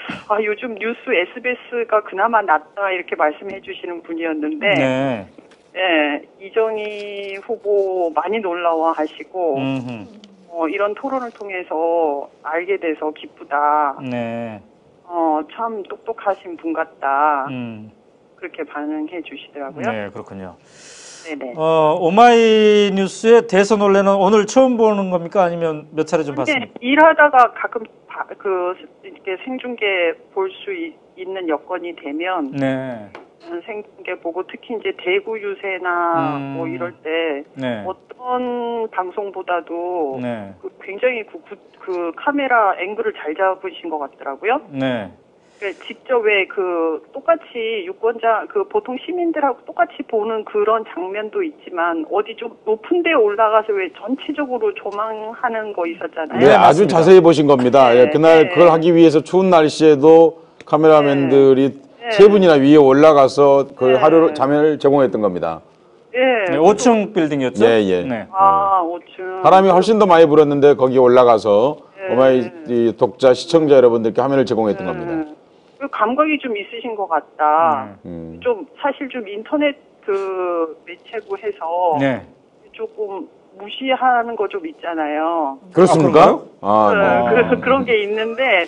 요즘 뉴스 SBS가 그나마 낫다 이렇게 말씀해 주시는 분이었는데 이정희 후보 많이 놀라워하시고 이런 토론을 통해서 알게 돼서 기쁘다. 참 똑똑하신 분 같다. 그렇게 반응해 주시더라고요. 네, 그렇군요. 네네. 오마이뉴스의 대선 원래는 오늘 처음 보는 겁니까? 아니면 몇 차례 좀 봤습니까? 일하다가 가끔 이렇게 생중계 볼 수 있는 여건이 되면 생중계 보고, 특히 이제 대구 유세나 뭐 이럴 때 어떤 방송보다도 굉장히 그 카메라 앵글을 잘 잡으신 것 같더라고요. 직접 똑같이 유권자, 보통 시민들하고 똑같이 보는 그런 장면도 있지만, 어디 좀 높은 데 올라가서 왜 전체적으로 조망하는 거 있었잖아요. 네, 아주 자세히 보신 겁니다. 그날 그걸 하기 위해서 추운 날씨에도 카메라맨들이 3분이나 위에 올라가서 그 하루 잠을 제공했던 겁니다. 5층 빌딩이었죠? 5층. 바람이 훨씬 더 많이 불었는데 거기 올라가서 오마이 독자 시청자 여러분들께 화면을 제공했던 겁니다. 감각이 좀 있으신 것 같다. 좀 사실 좀 인터넷 매체고 해서 조금 무시하는 거 좀 있잖아요. 그렇습니까? 그런 게 있는데,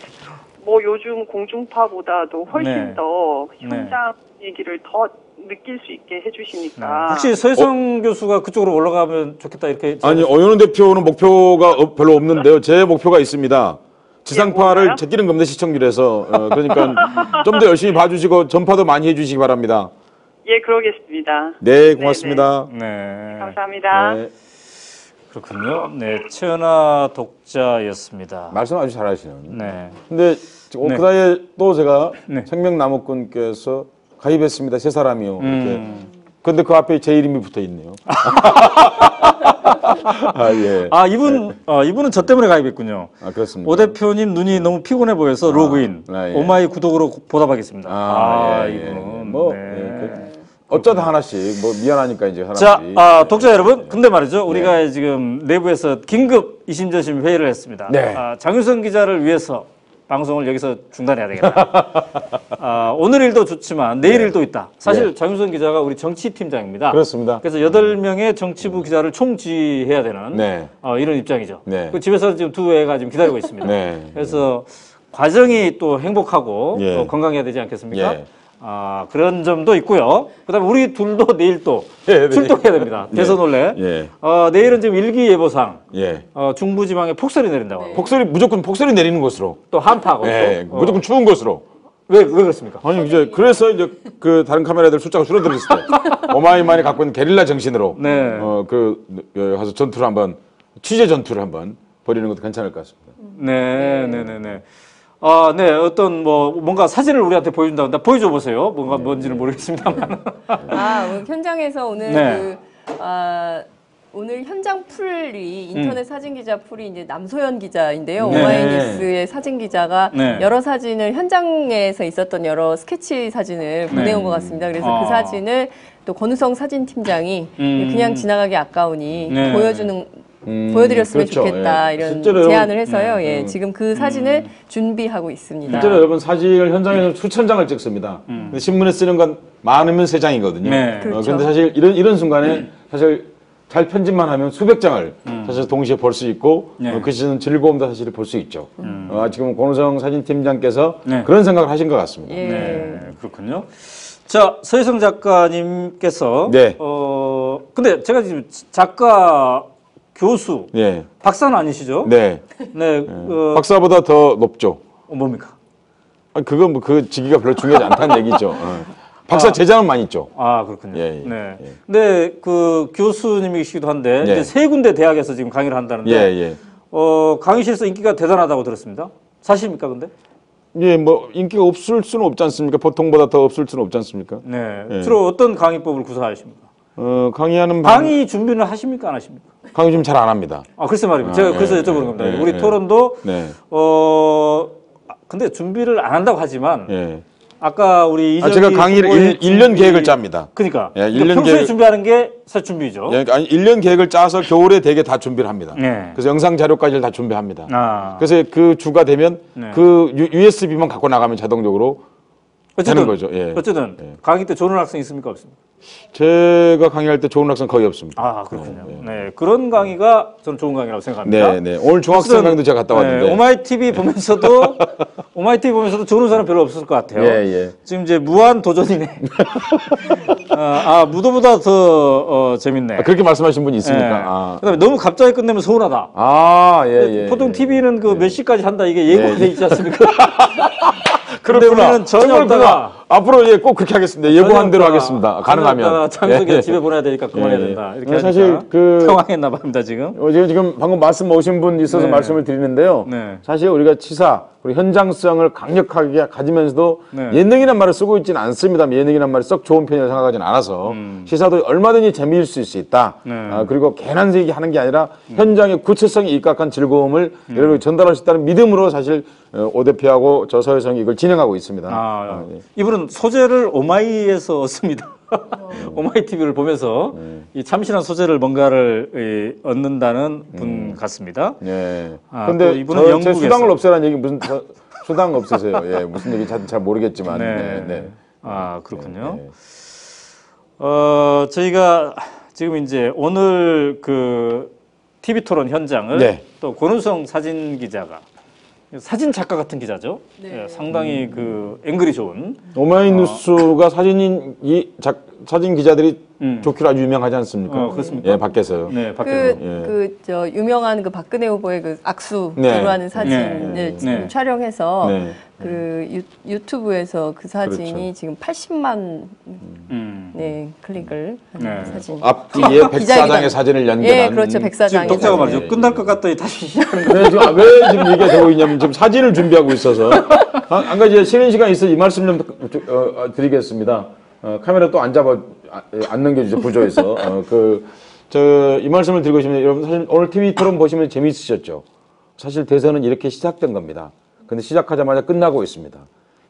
뭐 요즘 공중파보다도 훨씬 더 현장 얘기를 더 느낄 수 있게 해주시니까. 혹시 서혜성 교수가 그쪽으로 올라가면 좋겠다 이렇게? 아니, 어윤 대표는 목표가 별로 없는데요. 제 목표가 있습니다. 지상파를 제끼는 겁니다, 시청률에서. 그러니까 좀 더 열심히 봐주시고 전파도 많이 해주시기 바랍니다. 예, 그러겠습니다. 네, 고맙습니다. 감사합니다. 그렇군요. 최은하 독자였습니다. 말씀 아주 잘하시네요. 근데 그 사이에 또 제가 생명나무꾼께서 가입했습니다, 세 사람이요. 이렇게. 근데 그 앞에 제 이름이 붙어 있네요. 이분은 저 때문에 가입했군요. 그렇습니다. 오 대표님 눈이 너무 피곤해 보여서 로그인. 오마이 구독으로 보답하겠습니다. 이분은. 어쩌다 하나씩, 뭐 미안하니까 이제 하나씩. 자, 독자 여러분, 근데 말이죠. 우리가 지금 내부에서 긴급 이심저심 회의를 했습니다. 장윤선 기자를 위해서 방송을 여기서 중단해야 되겠다. 오늘 일도 좋지만 내일 일도 있다. 사실 장윤선 기자가 우리 정치팀장입니다. 그렇습니다. 그래서 8명의 정치부 기자를 총지해야 되는 이런 입장이죠. 그 집에서 지금 두 애가 지금 기다리고 있습니다. 그래서 과정이 또 행복하고 또 건강해야 되지 않겠습니까? 그런 점도 있고요. 그다음에 우리 둘도 내일 또 출동해야 됩니다. 대선 원래. 내일은 지금 일기예보상 중부지방에 폭설이 내린다고. 무조건 폭설이 내리는 곳으로. 또 한파고. 무조건 추운 곳으로. 왜 그렇습니까? 아니 이제 그래서 이제 그 다른 카메라들 숫자가 줄어들었을 때 오마이만이 갖고 있는 게릴라 정신으로 가서 전투를 한번 취재 전투를 한번 벌이는 것도 괜찮을 것 같습니다. 어떤 뭔가 사진을 우리한테 보여준다는데 보여줘 보세요. 뭔지는 모르겠습니다만. 현장에서 오늘 오늘 현장 풀이 인터넷 사진 기자 풀이 이제 남소연 기자인데요. 오마이뉴스의 사진 기자가 여러 사진을 현장에서 있었던 여러 스케치 사진을 보내온 것 같습니다. 그래서 그 사진을 또 권우성 사진팀장이 그냥 지나가기 아까우니 보여드렸으면 좋겠다 이런 제안을 해서요. 지금 그 사진을 준비하고 있습니다. 실제로 여러분 사진을 현장에서 수천 장을 찍습니다. 근데 신문에 쓰는 건 많으면 3장이거든요. 그런데 사실 이런 순간에 사실 잘 편집만 하면 수백 장을 사실 동시에 볼 수 있고 그 시즌 즐거움도 사실 볼 수 있죠. 지금 권우성 사진팀장께서 그런 생각을 하신 것 같습니다. 네, 그렇군요. 자, 서희성 작가님께서 근데 제가 지금 작가, 교수, 박사는 아니시죠? 네. 박사보다 더 높죠. 뭡니까? 그건 뭐 그 직위가 별로 중요하지 않다는 얘기죠. 박사 제자는 많이 있죠. 그렇군요. 네. 근데 그 교수님이시기도 한데 이제 세 군데 대학에서 지금 강의를 한다는데 강의실에서 인기가 대단하다고 들었습니다. 사실입니까, 근데? 뭐 인기가 없을 수는 없지 않습니까? 보통보다 더 없을 수는 없지 않습니까? 네. 주로 어떤 강의법을 구사하십니까? 강의하는 강의 준비는 하십니까, 안 하십니까? 강의 좀 잘 안 합니다. 글쎄 말입니다. 제가 그래서 여쭤보는 겁니다. 우리 토론도 근데 준비를 안 한다고 하지만 아까 우리 이정희 제가 강의를 1년 계획을 짭니다. 그러니까 1년 평소에 계획... 준비하는 게 사실 준비죠. 아니 1년 계획을 짜서 겨울에 대개 다 준비를 합니다. 그래서 영상 자료까지 다 준비합니다. 그래서 그 주가 되면 그 USB만 갖고 나가면 자동적으로 되는 거죠. 어쨌든 강의 때 좋은 학생 있습니까, 없습니까? 제가 강의할 때 좋은 학생 거의 없습니다. 그렇군요. 네, 그런 강의가 저는 좋은 강의라고 생각합니다. 네. 오늘 중학생 강의도 제가 갔다 왔는데. 오마이TV 보면서도 좋은 사람 별로 없을 것 같아요. 지금 이제 무한 도전이네. 무도보다 더 재밌네. 그렇게 말씀하신 분이 있습니까? 그다음에 너무 갑자기 끝내면 서운하다. 보통 TV는 그 몇 시까지 한다 이게 예고가 돼 있지 않습니까? 그런데 우리는 전혀 없다가 앞으로 꼭 그렇게 하겠습니다. 예고한 대로 하겠습니다. 가능하면. 장석이 집에 보내야 되니까 그만해야 된다. 이렇게 사실 당황했나 봅니다 지금. 지금 방금 말씀 오신 분 있어서 말씀을 드리는데요. 사실 우리가 치사, 그리고 현장성을 강력하게 가지면서도 예능이란 말을 쓰고 있지는 않습니다. 예능이란 말이 썩 좋은 편이라고 생각하지는 않아서 시사도 얼마든지 재미있을 수 있다. 그리고 괜한 얘기 하는 게 아니라 현장의 구체성이 입각한 즐거움을 여러분이 전달할 수 있다는 믿음으로 사실 오 대표하고 저 서희성이 이걸 진행하고 있습니다. 이분은 소재를 오마이에서 얻습니다. 오마이TV를 보면서 이 참신한 소재를 뭔가를 얻는다는 분 같습니다. 근데 이분은 영국에서 제 수당을 없애라는 얘기 무슨 수당 없으세요? 무슨 얘기 잘 모르겠지만. 그렇군요. 저희가 지금 이제 오늘 그 TV 토론 현장을 또 권우성 사진 기자가 사진 작가 같은 기자죠. 상당히 그 앵글이 좋은. 오마이뉴스가 사진 기자들이 좋기로 아주 유명하지 않습니까? 그렇습니까? 밖에서요. 밖에서. 유명한 그 박근혜 후보의 그 악수 하는 사진을 지금 촬영해서 그 유튜브에서 그 사진이 지금 80만 클릭을 하는 사진. 앞뒤에 백사장의 사진을 연결한. 그렇죠. 백사장의. 독자가 말이죠. 끝날 것 같더니 다시 시작하는 거예요. 왜 지금 이게 되고 있냐면 지금 사진을 준비하고 있어서 한 가지 쉬는 시간 있어 이 말씀 좀 드리겠습니다. 카메라 또 안 넘겨주죠, 부조에서. 이 말씀을 드리고 싶은데, 여러분, 사실 오늘 TV 토론 보시면 재미있으셨죠? 사실 대선은 이렇게 시작된 겁니다. 근데 시작하자마자 끝나고 있습니다.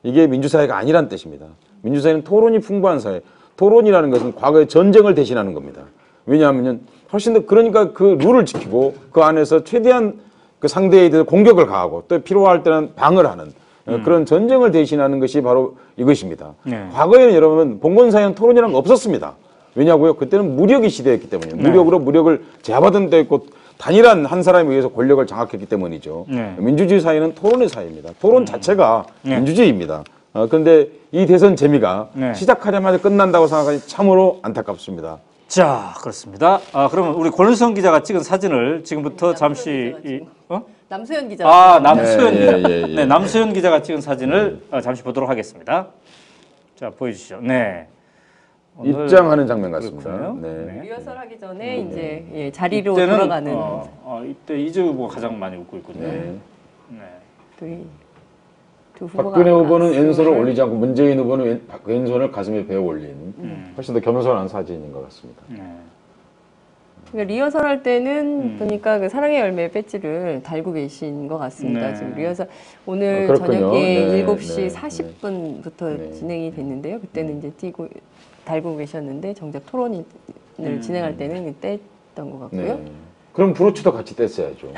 이게 민주사회가 아니란 뜻입니다. 민주사회는 토론이 풍부한 사회. 토론이라는 것은 과거의 전쟁을 대신하는 겁니다. 왜냐하면 훨씬 더 그러니까 그 룰을 지키고 그 안에서 최대한 그 상대에 대해서 공격을 가하고 또 필요할 때는 방을 하는 그런 전쟁을 대신하는 것이 바로 이것입니다. 과거에는 여러분 봉건사회는 토론이라는 거 없었습니다. 왜냐고요? 그때는 무력의 시대였기 때문이에요. 무력으로 무력을 제압하던 때였고 단일한 한 사람에 의해서 권력을 장악했기 때문이죠. 민주주의 사회는 토론의 사회입니다. 토론 자체가 민주주의입니다. 그런데 이 대선 재미가 시작하자마자 끝난다고 생각하니 참으로 안타깝습니다. 자, 그렇습니다. 그러면 우리 권우성 기자가 찍은 사진을 지금부터 잠시 남수현 기자. 남수현 기자. 네, 남수현 기자가 찍은 사진을 잠시 보도록 하겠습니다. 자, 보여주시죠. 입장하는 장면 같습니다. 리허설 하기 전에 이제 자리로 돌아가는. 이때 이재호 후보가 가장 많이 웃고 있군요. 박근혜 후보는 왼손을 올리지 않고 문재인 후보는 왼손을 가슴에 베어 올린 훨씬 더 겸손한 사진인 것 같습니다. 그러니까 리허설 할 때는 보니까 그 사랑의 열매 배지를 달고 계신 것 같습니다. 지금 리허설 오늘 저녁에 7시 40분부터 진행이 됐는데요. 그때는 이제 달고 계셨는데 정작 토론을 진행할 때는 뗐던 것 같고요. 그럼 브로치도 같이 뗐어야죠.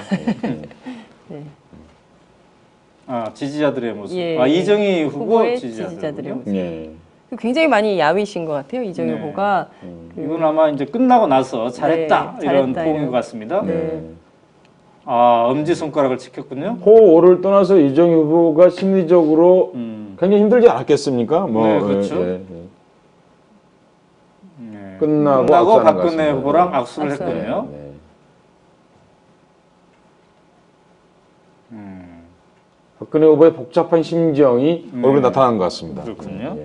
지지자들의 모습. 이정희 후보 지지자들의 모습. 굉장히 많이 야위신 것 같아요. 이정희 후보가. 이건 아마 이제 끝나고 나서 잘했다, 이런 포옹인 것 같습니다. 엄지손가락을 지켰군요. 호를 떠나서 이정희 후보가 심리적으로 굉장히 힘들지 않았겠습니까? 뭐, 그렇죠. 끝나고 박근혜 후보랑 악수를 했군요. 박근혜 후보의 복잡한 심정이 얼굴에 나타난 것 같습니다. 그렇군요.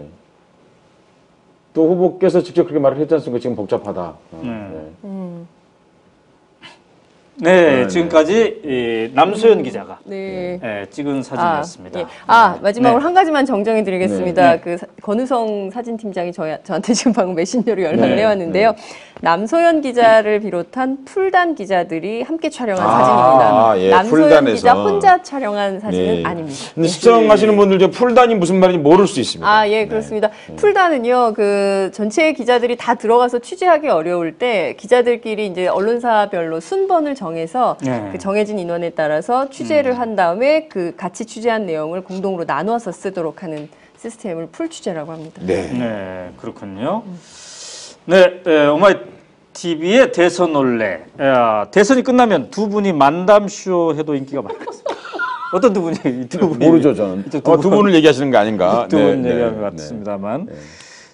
또 후보께서 직접 그렇게 말을 했지 않습니까? 지금 복잡하다. 지금까지 남소연 기자가 찍은 사진이었습니다. 마지막으로 한 가지만 정정해 드리겠습니다. 그 권우성 사진팀장이 저한테 지금 방금 메신저로 연락을 해왔는데요. 남소연 기자를 비롯한 풀단 기자들이 함께 촬영한 사진입니다. 남소연 기자 혼자 촬영한 사진은 아닙니다. 근데 시청하시는 분들 중 풀단이 무슨 말인지 모를 수 있습니다. 그렇습니다. 풀단은요, 그 전체 기자들이 다 들어가서 취재하기 어려울 때 기자들끼리 이제 언론사별로 순번을 정해서 그 정해진 인원에 따라서 취재를 한 다음에 그 같이 취재한 내용을 공동으로 나눠서 쓰도록 하는 시스템을 풀 취재라고 합니다. 그렇군요. 오마이TV의 대선 논례. 대선이 끝나면 두 분이 만담쇼 해도 인기가 많겠습니다. 어떤 두 분이? 모르죠, 저는. 두 분을 얘기하시는 거 아닌가? 두 분 얘기하는 것 같습니다만.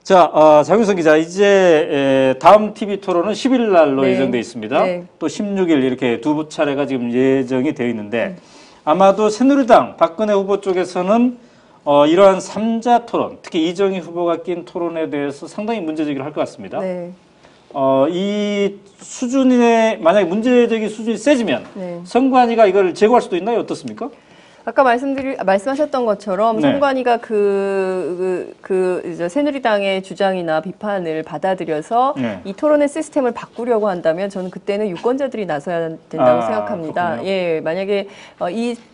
자, 장윤선 기자, 이제 다음 TV 토론은 10일 날로 예정돼 있습니다. 또 16일 이렇게 두 차례가 지금 예정이 되어 있는데 아마도 새누리당 박근혜 후보 쪽에서는 이러한 3자 토론, 특히 이정희 후보가 낀 토론에 대해서 상당히 문제제기를 할 것 같습니다. 이 수준의 만약에 문제제기 수준이 세지면 선관위가 이걸 제고할 수도 있나요? 어떻습니까? 아까 말씀하셨던 것처럼 선관위가 이제 새누리당의 주장이나 비판을 받아들여서 이 토론의 시스템을 바꾸려고 한다면 저는 그때는 유권자들이 나서야 된다고 생각합니다. 그렇군요. 만약에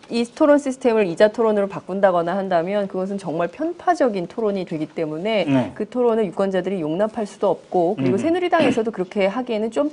이 토론 시스템을 이자 토론으로 바꾼다거나 한다면 그것은 정말 편파적인 토론이 되기 때문에 그 토론을 유권자들이 용납할 수도 없고 그리고 새누리당에서도 그렇게 하기에는 좀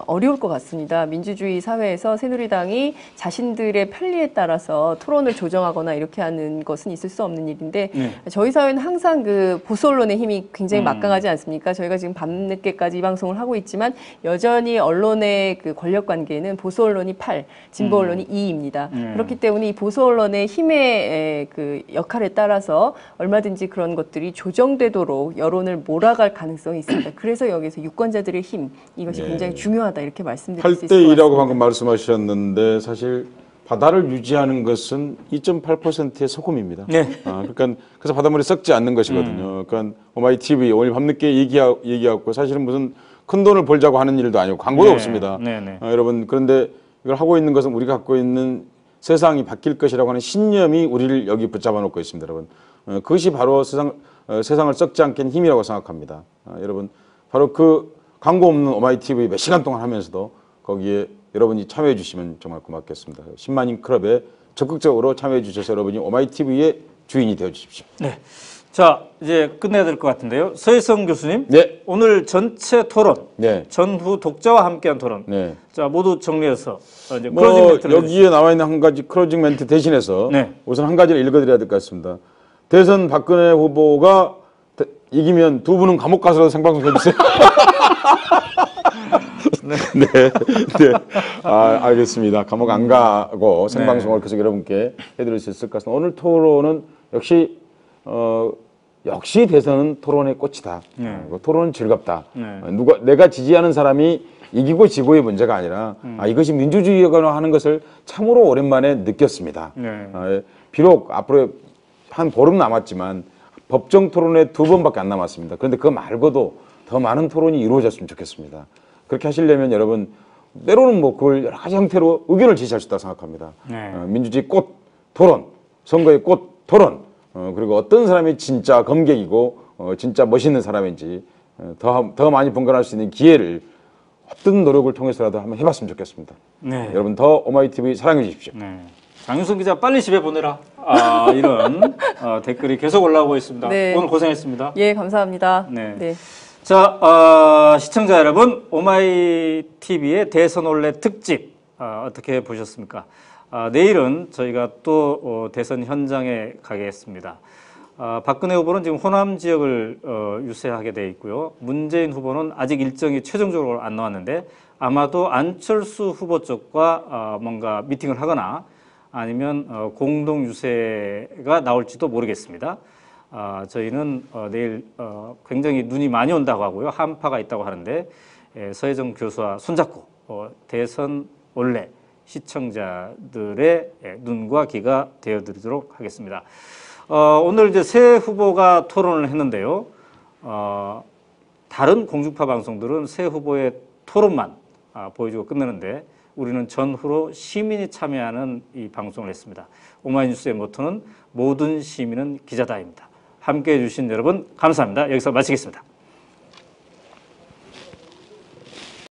어려울 것 같습니다. 민주주의 사회에서 새누리당이 자신들의 편리에 따라서 토론을 조정하거나 이렇게 하는 것은 있을 수 없는 일인데 저희 사회는 항상 그 보수 언론의 힘이 굉장히 막강하지 않습니까? 저희가 지금 밤늦게까지 이 방송을 하고 있지만 여전히 언론의 그 권력 관계는 보수 언론이 8, 진보 언론이 2입니다. 그렇기 때문에 이 보수 언론의 힘의 그 역할에 따라서 얼마든지 그런 것들이 조정되도록 여론을 몰아갈 가능성이 있습니다. 그래서 여기서 유권자들의 힘, 이것이 굉장히 중요하다 이렇게 말씀드릴 수 있을 것 같습니다. 8대 2라고 방금 말씀하셨는데 사실 바다를 유지하는 것은 2.8%의 소금입니다. 그러니까 그래서 바닷물이 썩지 않는 것이거든요. 그러니까 오마이TV 오늘 밤늦게 얘기하고 사실은 무슨 큰 돈을 벌자고 하는 일도 아니고 광고도 없습니다. 여러분 그런데 이걸 하고 있는 것은 우리가 갖고 있는 세상이 바뀔 것이라고 하는 신념이 우리를 여기 붙잡아 놓고 있습니다, 여러분. 그것이 바로 세상을 썩지 않게 힘이라고 생각합니다. 여러분 바로 그 광고 없는 오마이TV 몇 시간 동안 하면서도 거기에 여러분이 참여해 주시면 정말 고맙겠습니다. 10만인 클럽에 적극적으로 참여해 주셔서 여러분이 오마이TV의 주인이 되어 주십시오. 자, 이제 끝내야 될 것 같은데요. 서혜성 교수님, 오늘 전체 토론, 전후 독자와 함께한 토론, 자 모두 정리해서 이제 클로징 멘트를 여기에 나와 있는 한 가지 클로징 멘트 대신해서 우선 한 가지를 읽어드려야 될 것 같습니다. 대선 박근혜 후보가 이기면 두 분은 감옥 가서 생방송 해주세요. 알겠습니다. 감옥 안 가고 생방송을 계속 여러분께 해드릴 수 있을 것 같습니다. 오늘 토론은 역시 대선은 토론의 꽃이다. 토론은 즐겁다. 내가 지지하는 사람이 이기고 지고의 문제가 아니라 이것이 민주주의가 하는 것을 참으로 오랜만에 느꼈습니다. 비록 앞으로 한 보름 남았지만 법정 토론에 2번밖에 안 남았습니다. 그런데 그거 말고도 더 많은 토론이 이루어졌으면 좋겠습니다. 그렇게 하시려면 여러분 때로는 뭐 그걸 여러 가지 형태로 의견을 제시할 수 있다고 생각합니다. 민주주의 꽃 토론, 선거의 꽃 토론, 그리고 어떤 사람이 진짜 검객이고 진짜 멋있는 사람인지 더 많이 분간할 수 있는 기회를 어떤 노력을 통해서라도 한번 해봤으면 좋겠습니다. 여러분 더 오마이TV 사랑해 주십시오. 장윤선 기자 빨리 집에 보내라. 이런 댓글이 계속 올라오고 있습니다. 오늘 고생했습니다. 감사합니다. 자, 시청자 여러분, 오마이TV의 대선 올레 특집 어떻게 보셨습니까? 내일은 저희가 또 대선 현장에 가겠습니다. 박근혜 후보는 지금 호남 지역을 유세하게 돼 있고요. 문재인 후보는 아직 일정이 최종적으로 안 나왔는데 아마도 안철수 후보 쪽과 뭔가 미팅을 하거나 아니면 공동 유세가 나올지도 모르겠습니다. 저희는 내일 굉장히 눈이 많이 온다고 하고요. 한파가 있다고 하는데 서혜정 교수와 손잡고 대선 올레 시청자들의 눈과 귀가 되어드리도록 하겠습니다. 오늘 이제 새 후보가 토론을 했는데요. 다른 공중파 방송들은 새 후보의 토론만 보여주고 끝내는데 우리는 전후로 시민이 참여하는 이 방송을 했습니다. 오마이뉴스의 모토는 모든 시민은 기자다입니다. 함께해 주신 여러분 감사합니다. 여기서 마치겠습니다.